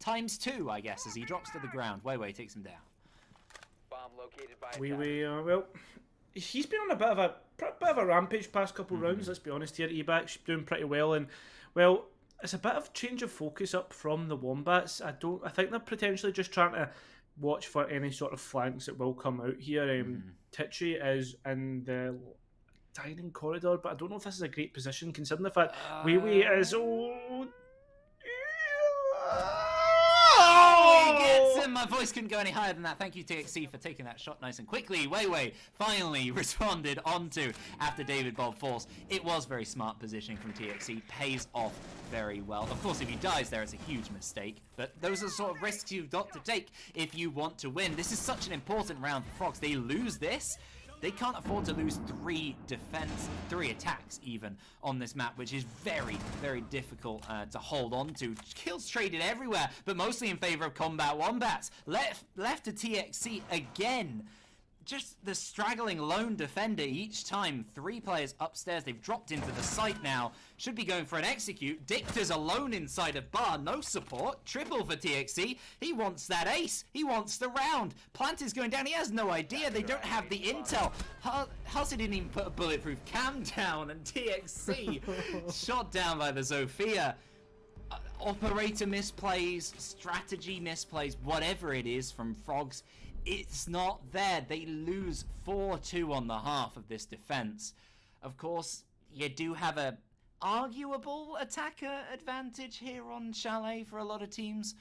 Speaker 3: ×2, I guess, as he drops to the ground. Wei takes him down.
Speaker 6: Bomb located by
Speaker 2: Well, he's been on a bit of a rampage past couple rounds. Let's be honest here. Ebak's doing pretty well, and well, it's a bit of change of focus up from the Wombats. I think they're potentially just trying to watch for any sort of flanks that will come out here. Tichy is in the dining corridor, but I don't know if this is a great position considering the fact Wei is
Speaker 3: He gets him! My voice couldn't go any higher than that. Thank you, TXC, for taking that shot nice and quickly. Wei finally responded onto after David Bob falls. It was very smart positioning from TXC. Pays off very well. Of course, if he dies there, it's a huge mistake. But those are the sort of risks you've got to take if you want to win. This is such an important round for Frogs. They lose this, they can't afford to lose 3 attacks even on this map, which is very, very difficult to hold on to. Kills traded everywhere, but mostly in favor of Combat Wombats. Left to TXC again. Just the straggling lone defender each time. 3 players upstairs. They've dropped into the site now. Should be going for an execute. Dicta's alone inside of bar. No support. Triple for TXC. He wants that ace. He wants the round. Plant is going down. He has no idea. They don't have the intel. Halsey didn't even put a bulletproof cam down. And TXC shot down by the Zofia. Operator misplays. Strategy misplays. Whatever it is from Frogs. It's not there. They lose 4-2 on the half of this defense. Of course, you do have a arguable attacker advantage here on Chalet for a lot of teams.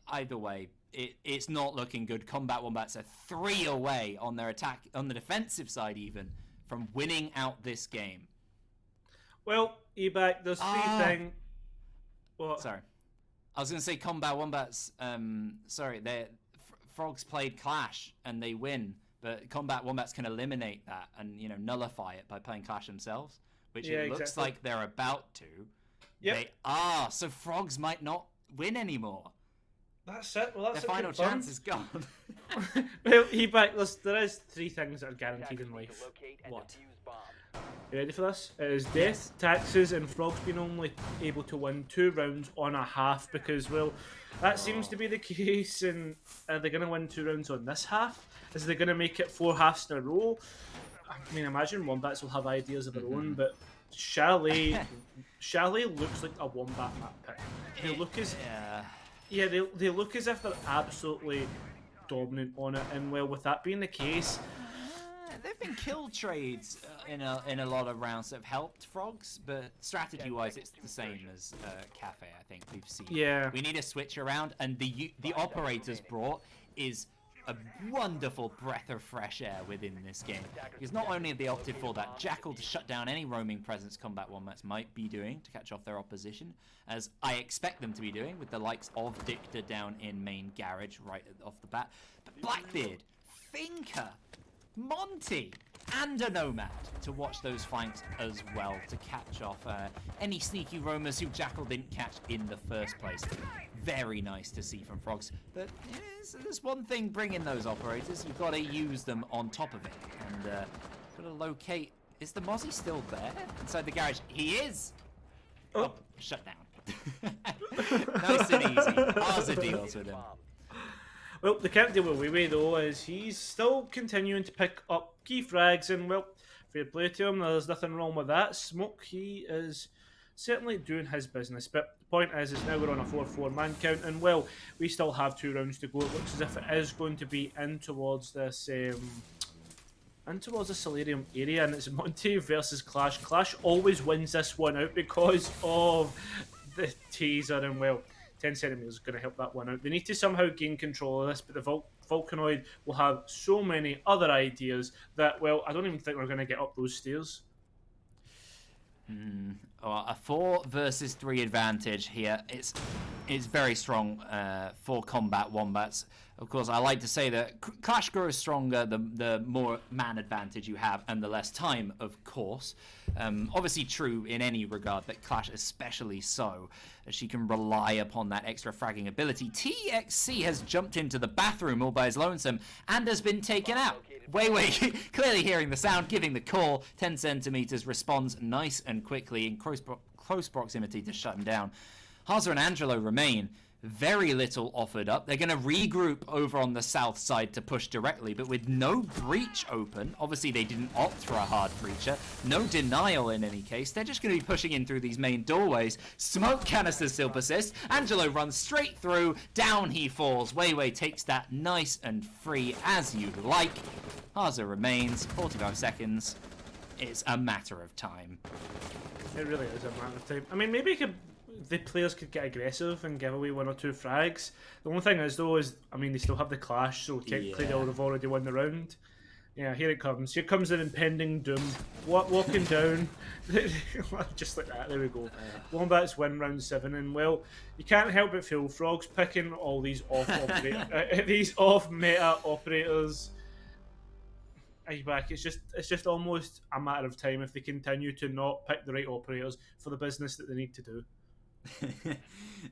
Speaker 3: Either way, it's not looking good. Combat Wombats are 3 away on their attack, on the defensive side even, from winning out this game.
Speaker 2: Well, Ebak, there's 3 things. What?
Speaker 3: Sorry. I was going to say Combat Wombats, Frogs played Clash and they win, but Combat Wombats can eliminate that and nullify it by playing Clash themselves, which it looks like they're about to.
Speaker 2: Yep.
Speaker 3: They are, so Frogs might not win anymore.
Speaker 2: That's it. Well, that's
Speaker 3: their final chance is gone.
Speaker 2: Well, there is 3 things that are guaranteed in life.
Speaker 3: What?
Speaker 2: You ready for this? It is death, taxes, and Frogs being only able to win 2 rounds on a half because, well, that seems to be the case. And are they going to win 2 rounds on this half? Is they going to make it 4 halves in a row? I mean, imagine Wombats will have ideas of their own, but Chalet looks like a Wombat map pick. They look as they look as if they're absolutely dominant on it. And well, with that being the case.
Speaker 3: There've been kill trades in a lot of rounds that have helped Frogs, but strategy-wise, it's the same as Cafe. I think we've seen.
Speaker 2: Yeah.
Speaker 3: We need a switch around, and the operators brought is a wonderful breath of fresh air within this game. Because not only have they opted for that Jackal to shut down any roaming presence Combat Wombats might be doing to catch off their opposition, as I expect them to be doing with the likes of Dicta down in main garage right off the bat, but Blackbeard, Finka, Monty, and a Nomad to watch those flanks as well to catch off any sneaky roamers who Jackal didn't catch in the first place. Very nice to see from Frogs. But there's one thing bringing those operators. You've got to use them on top of it. And got to locate... Is the Mozzie still there? Inside the garage? He is! Oh, shut down. Nice and easy. Arza deals with him.
Speaker 2: Well, the can't deal with Weiwei though, as he's still continuing to pick up key frags, and well, fair play to him, there's nothing wrong with that. Smoke, he is certainly doing his business, but the point is now we're on a 4-4 man count, and well, we still have 2 rounds to go. It looks as if it is going to be in towards this Solarium area, and it's Monty versus Clash. Clash always wins this one out because of the taser, and well, 10 centimeters is going to help that one out. They need to somehow gain control of this, but the Vulcanoid will have so many other ideas that, well, I don't even think we're going to get up those stairs.
Speaker 3: A 4 versus 3 advantage here. It's very strong for Combat Wombats. Of course, I like to say that Clash grows stronger the more man advantage you have and the less time, of course. Obviously true in any regard, but Clash especially so, as she can rely upon that extra fragging ability. TXC has jumped into the bathroom all by his lonesome and has been taken out. Weiwei clearly hearing the sound, giving the call. 10 centimeters responds nice and quickly in close proximity to shut him down. Haza and Angelo remain. Very little offered up. They're going to regroup over on the south side to push directly, but with no breach open. Obviously, they didn't opt for a hard breacher. No denial in any case. They're just going to be pushing in through these main doorways. Smoke canisters still persist. Angelo runs straight through. Down he falls. Weiwei takes that nice and free as you like. Haza remains. 45 seconds. It's a matter of time.
Speaker 2: It really is a matter of time. I mean, maybe the players could get aggressive and give away 1 or 2 frags. The only thing is, though, I mean, they still have the Clash, so technically they would have already won the round. Yeah, here it comes. Here comes the impending doom. Walking down. Just like that, there we go. Wombats win round 7, and well, you can't help but feel Frogs picking all these off meta operators. Back. It's just almost a matter of time if they continue to not pick the right operators for the business that they need to do.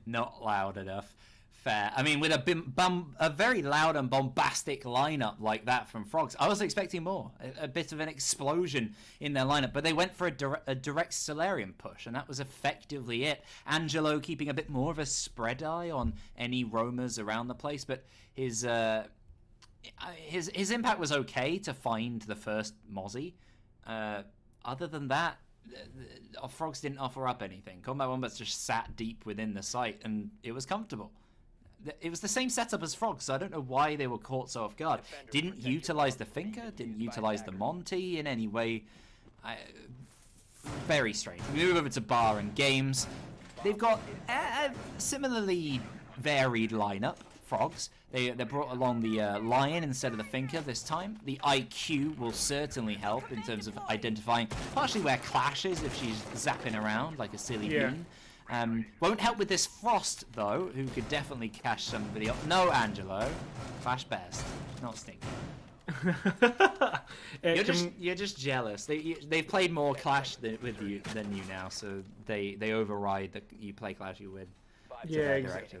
Speaker 3: Not loud enough. Fair. I mean, with a very loud and bombastic lineup like that from Frogs, I was expecting more. A bit of an explosion in their lineup, but they went for a direct Solarium push, and that was effectively it. Angelo keeping a bit more of a spread eye on any roamers around the place, but his impact was okay to find the first Mozzie. Other than that, Frogs didn't offer up anything. Combat Wombats just sat deep within the site, and it was comfortable. It was the same setup as Frogs, so I don't know why they were caught so off guard. Didn't utilize the Finka, didn't utilize the Monty in any way. Very strange. We move over to Bar and Games. They've got a similarly varied lineup. Frogs. They brought along the Lion instead of the Finka this time. The IQ will certainly help in terms of identifying partially where Clash is if she's zapping around like a silly bean. Won't help with this Frost though, who could definitely cash somebody up. No, Angelo. Clash best. Not stinky. You're just jealous. They've played more Clash than you now, so they override that you play Clash, you win.
Speaker 2: Yeah, exactly.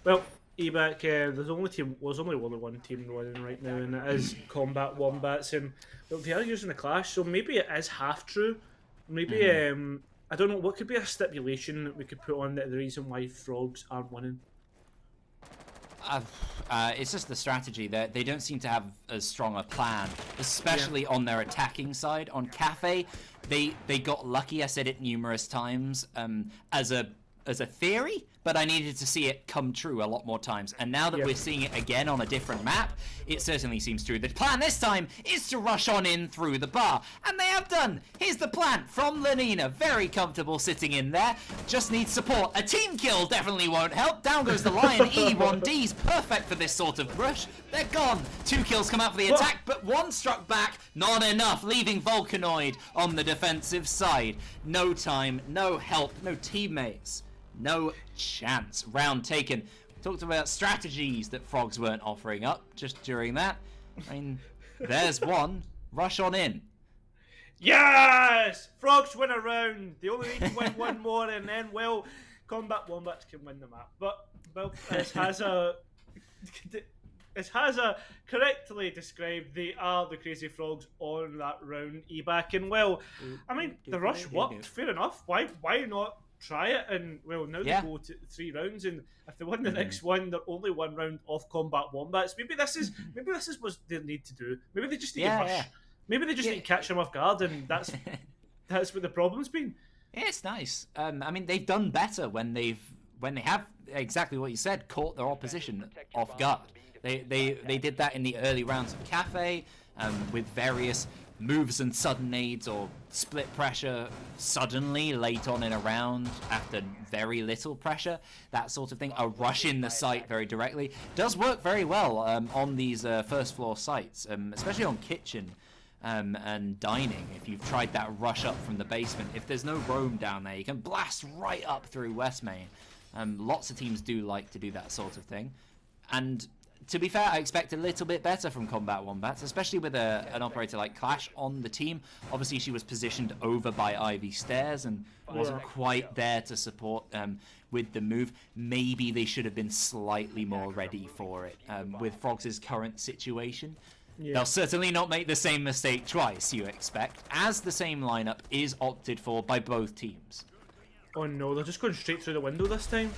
Speaker 2: Well, Ebac, there's only one team winning right now, and it is Combat Wombats, and they are using the Clash, so maybe it is half true. Maybe I don't know, what could be a stipulation that we could put on that the reason why Frogs aren't winning?
Speaker 3: It's just the strategy that they don't seem to have as strong a plan, especially on their attacking side. On Cafe, they got lucky. I said it numerous times. As a as a theory, but I needed to see it come true a lot more times. And now that we're seeing it again on a different map, it certainly seems true. The plan this time is to rush on in through the bar, and they have done. Here's the plant from Lenina, very comfortable sitting in there. Just needs support. A team kill definitely won't help. Down goes the Lion. E1D's perfect for this sort of rush. They're gone. 2 kills come out for the attack, but 1 struck back. Not enough, leaving Volcanoid on the defensive side. No time, no help, no teammates. No chance. Round taken. Talked about strategies that Frogs weren't offering up just during that. I mean, there's one. Rush on in.
Speaker 2: Yes! Frogs win a round. They only need to win one more, and then, well, Combat Wombats can win the map. But, well, as Hazza correctly described, they are the Crazy Frogs on that round, Ebac. And, well, I mean, the rush worked. Fair enough. Why not try it? And, well, now they go to 3 rounds, and if they win the next one, they're only 1 round off Combat Wombats. Maybe this is what they need to do. Maybe they just need to rush. Yeah. Maybe they just need to catch them off guard, and that's what the problem's been.
Speaker 3: Yeah, it's nice. I mean, they've done better when they have exactly what you said, caught their opposition off guard. They did that in the early rounds of Cafe, with various moves and sudden nades or split pressure suddenly late on in a round after very little pressure, that sort of thing. A rush in the site very directly does work very well on these first floor sites, especially on kitchen and dining. If you've tried that rush up from the basement, if there's no roam down there, you can blast right up through West Main. Lots of teams do like to do that sort of thing, and to be fair, I expect a little bit better from Combat Wombats, especially with an operator like Clash on the team. Obviously, she was positioned over by Ivy Stairs and wasn't quite there to support with the move. Maybe they should have been slightly more ready for it with Frogs' current situation. Yeah. They'll certainly not make the same mistake twice, you expect, as the same lineup is opted for by both teams.
Speaker 2: Oh no, they're just going straight through the window this time.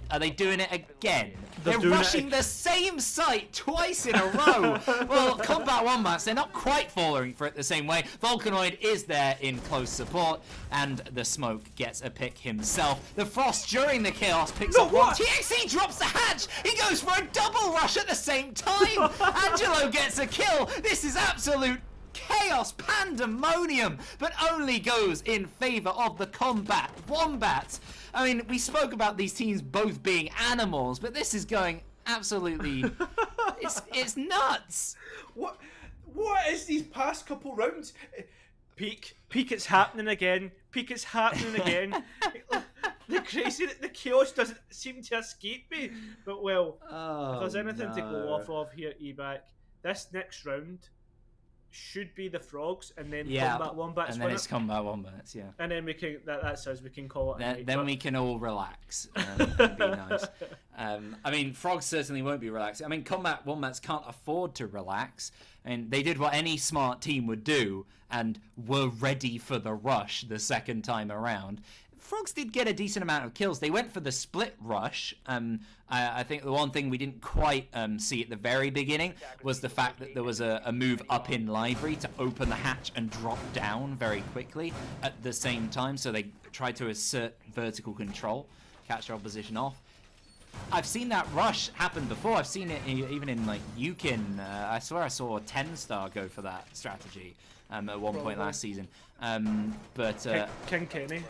Speaker 3: Are they doing it again? They're rushing the same site twice in a row. Well, Combat Wombats, they're not quite falling for it the same way. Volcanoid is there in close support, and the Smoke gets a pick himself. The Frost during the chaos picks up one. TXE drops the hatch. He goes for a double rush at the same time. Angelo gets a kill. This is absolute chaos, pandemonium, but only goes in favor of the Combat Wombats. I mean, we spoke about these teams both being animals, but this is going absolutely... it's nuts.
Speaker 2: What is these past couple rounds? Peak, it's happening again. Peak, it's happening again. The chaos doesn't seem to escape me. But, well, if there's anything to go off of here, Ebac, this next round should be the Frogs, and then Combat Wombats.
Speaker 3: And then it's Combat Wombats,
Speaker 2: and then we can that says we can call it.
Speaker 3: Then we can all relax and be nice. I mean, Frogs certainly won't be relaxed. I mean, Combat Wombats can't afford to relax. I mean, they did what any smart team would do and were ready for the rush the second time around. Frogs did get a decent amount of kills. They went for the split rush. I think the one thing we didn't quite see at the very beginning was the fact that there was a move up in Library to open the hatch and drop down very quickly at the same time. So they tried to assert vertical control, catch their opposition off. I've seen that rush happen before. I've seen it even in like Yukin. I swear I saw a 10-star go for that strategy at one point last season. But
Speaker 2: King Kenny.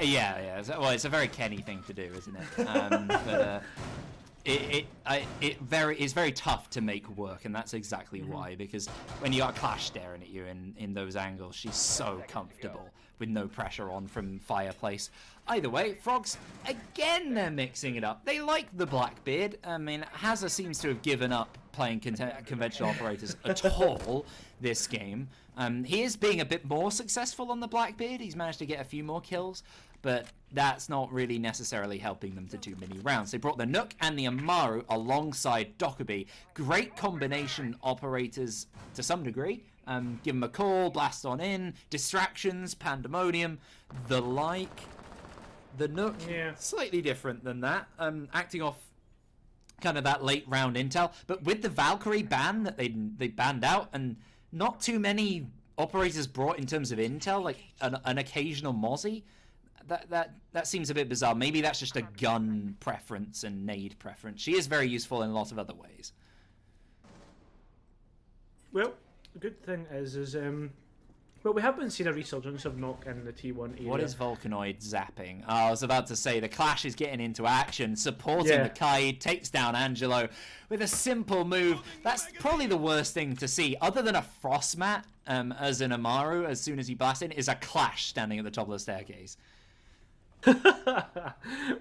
Speaker 3: Yeah. Well, it's a very Kenny thing to do, isn't it? But it's very tough to make work, and that's exactly why. Because when you got Clash staring at you in those angles, she's so comfortable with no pressure on from Fireplace. Either way, Frogs, again, they're mixing it up. They like the Blackbeard. I mean, Hazza seems to have given up playing conventional operators at all this game. He is being a bit more successful on the Blackbeard. He's managed to get a few more kills, but that's not really necessarily helping them to do many rounds. They brought the Nook and the Amaru alongside Dokkaebi. Great combination operators to some degree. Give them a call, blast on in, distractions, pandemonium, the like. The Nook, slightly different than that, acting off kind of that late round intel, but with the Valkyrie ban that they banned out, and not too many operators brought in terms of intel, like an occasional Mozzie, that seems a bit bizarre. Maybe that's just a gun preference and nade preference. She is very useful in a lot of other ways.
Speaker 2: Well, the good thing is well, we haven't seen a resurgence of Knock in the T1 area.
Speaker 3: What is Volcanoid zapping? Oh, I was about to say, the Clash is getting into action, supporting the Kaid, takes down Angelo with a simple move. That's probably the worst thing to see, other than a Frostmat as an Amaru, as soon as he blasts in, is a Clash standing at the top of the staircase.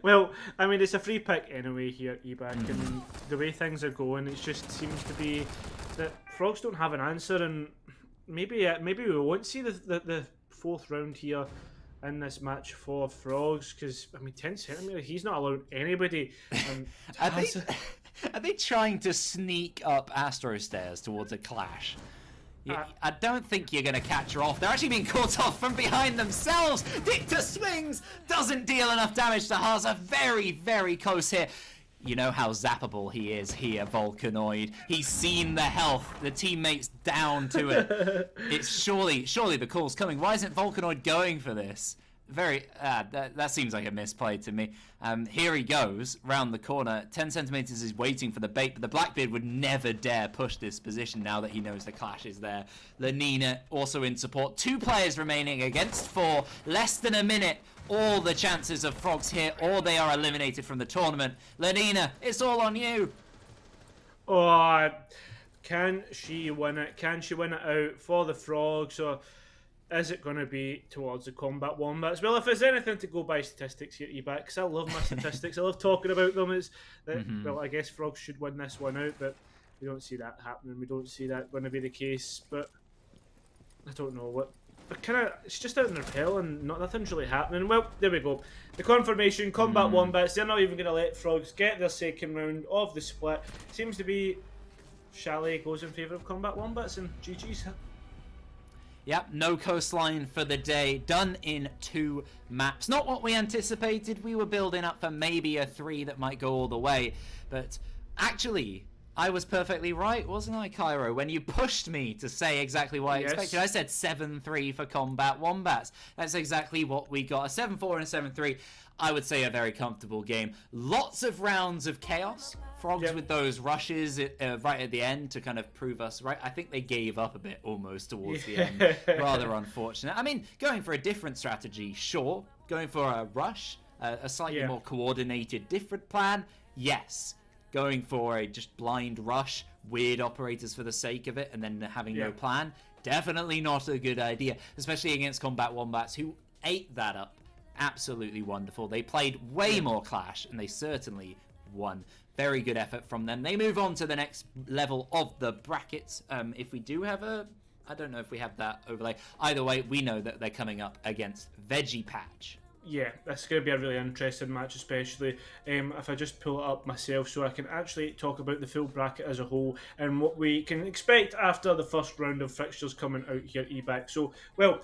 Speaker 2: Well, I mean, it's a free pick anyway here, Ebac, and the way things are going, it just seems to be that Frogs don't have an answer, and maybe we won't see the fourth round here in this match for Frogs, because, I mean, 10 centimeter, he's not allowed anybody.
Speaker 3: Are they trying to sneak up Astro Stairs towards a Clash? I don't think you're going to catch her off. They're actually being caught off from behind themselves. Dicta swings, doesn't deal enough damage to Haza. Very, very close here. You know how zappable he is here, Volcanoid. He's seen the health. The teammates down to it. It's surely the call's coming. Why isn't Volcanoid going for this? That seems like a misplay to me. Here he goes round the corner. 10 centimeters is waiting for the bait, but the Blackbeard would never dare push this position now that he knows the Clash is there. Lenina also in support. 2 players remaining against 4. Less than a minute. All the chances of Frogs here, or they are eliminated from the tournament. Lenina, it's all on you.
Speaker 2: Oh, can she win it? Can she win it out for the Frogs, or is it going to be towards the Combat Wombats? Well, if there's anything to go by statistics here, Ebac, because I love my statistics, I love talking about them, is that, well, I guess Frogs should win this one out, but we don't see that happening. We don't see that going to be the case, but I don't know what. But it's just out in the repel and nothing's really happening. Well, there we go. The confirmation, Combat Wombats, they're not even going to let Frogs get their second round of the split. Seems to be Chalet goes in favour of Combat Wombats, and GG's.
Speaker 3: Yep, no coastline for the day. Done in 2 maps. Not what we anticipated. We were building up for maybe a 3 that might go all the way. But actually, I was perfectly right, wasn't I, Cairo? When you pushed me to say exactly what I expected, I said 7-3 for Combat Wombats. That's exactly what we got. A 7-4 and a 7-3. I would say a very comfortable game. Lots of rounds of chaos. Frogs with those rushes right at the end to kind of prove us right. I think they gave up a bit almost towards the end. Rather unfortunate. I mean, going for a different strategy, sure. Going for a rush, a slightly more coordinated, different plan, yes. Going for a just blind rush, weird operators for the sake of it, and then having no plan, definitely not a good idea, especially against Combat Wombats, who ate that up. Absolutely wonderful. They played way more Clash, and they certainly won. Very good effort from them. They move on to the next level of the brackets. If we do have I don't know if we have that overlay. Either way, we know that they're coming up against Veggie Patch.
Speaker 2: Yeah, that's going to be a really interesting match, especially if I just pull it up myself so I can actually talk about the full bracket as a whole and what we can expect after the first round of fixtures coming out here, Ebac. So, well,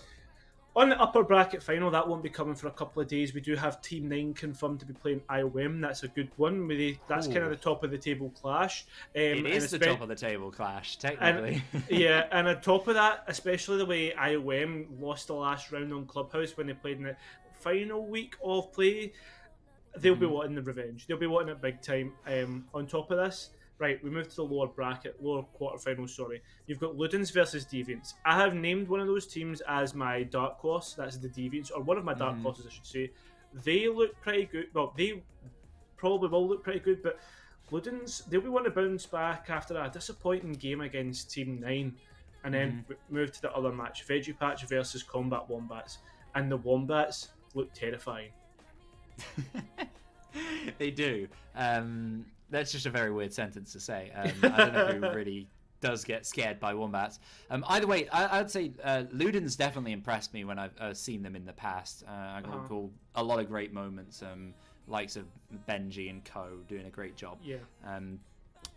Speaker 2: on the upper bracket final, that won't be coming for a couple of days. We do have Team 9 confirmed to be playing IOM. That's a good one. That's kind of the top of the table clash.
Speaker 3: It is the top of the table clash, technically.
Speaker 2: And on top of that, especially the way IOM lost the last round on Clubhouse when they played in the final week of play, they'll be wanting the revenge. They'll be wanting it big time. On top of this, right, we move to the lower quarterfinals, sorry. You've got Ludens versus Deviants. I have named one of those teams as my dark horse. That's the Deviants, or one of my dark horses, I should say. They look pretty good. Well, they probably will look pretty good, but Ludens, they'll be wanting to bounce back after a disappointing game against Team 9, and then move to the other match, Veggie Patch versus Combat Wombats. And the Wombats look terrifying.
Speaker 3: They do. That's just a very weird sentence to say. I don't know who really does get scared by Wombats. Either way, I'd say Ludens definitely impressed me when I've seen them in the past. I can recall a lot of great moments, likes of Benji and co doing a great job.
Speaker 2: Yeah.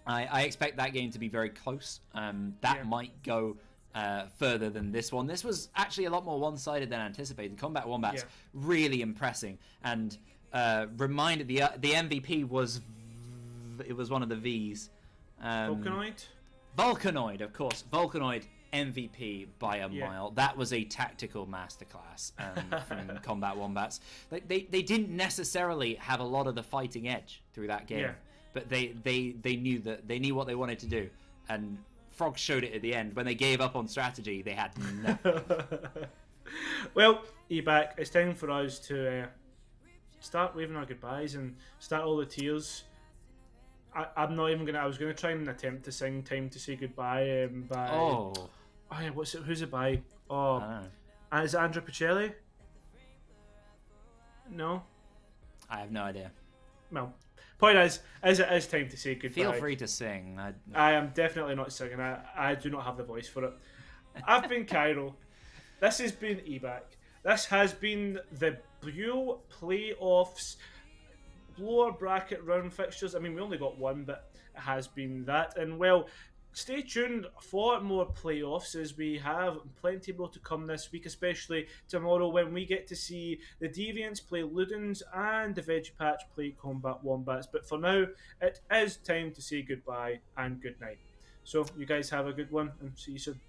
Speaker 3: I expect that game to be very close. That might go further than this one. This was actually a lot more one-sided than anticipated. Combat Wombats really impressing, and reminded the MVP was one of the V's.
Speaker 2: Volcanoid?
Speaker 3: Volcanoid, of course. Volcanoid MVP by a mile. That was a tactical masterclass from Combat Wombats. They didn't necessarily have a lot of the fighting edge through that game, but they knew what they wanted to do, and Frogs showed it at the end. When they gave up on strategy, they had nothing.
Speaker 2: Well, Ebac, it's time for us to start waving our goodbyes and start all the tears. I'm not even gonna. I was gonna try and attempt to sing "Time to Say Goodbye." By oh yeah, what's it? Who's it by? Oh, is it Andrea Bocelli? No,
Speaker 3: I have no idea.
Speaker 2: Well, point is it is time to say goodbye.
Speaker 3: Feel free to sing.
Speaker 2: I am definitely not singing. I do not have the voice for it. I've been Cairo. This has been Ebac. This has been the Blue Playoffs. Lower bracket round fixtures. I mean, we only got one, but it has been that. And well, stay tuned for more playoffs, as we have plenty more to come this week, especially tomorrow when we get to see the Deviants play Ludens and the Veggie Patch play Combat Wombats. But for now, it is time to say goodbye and good night. So you guys have a good one and see you soon.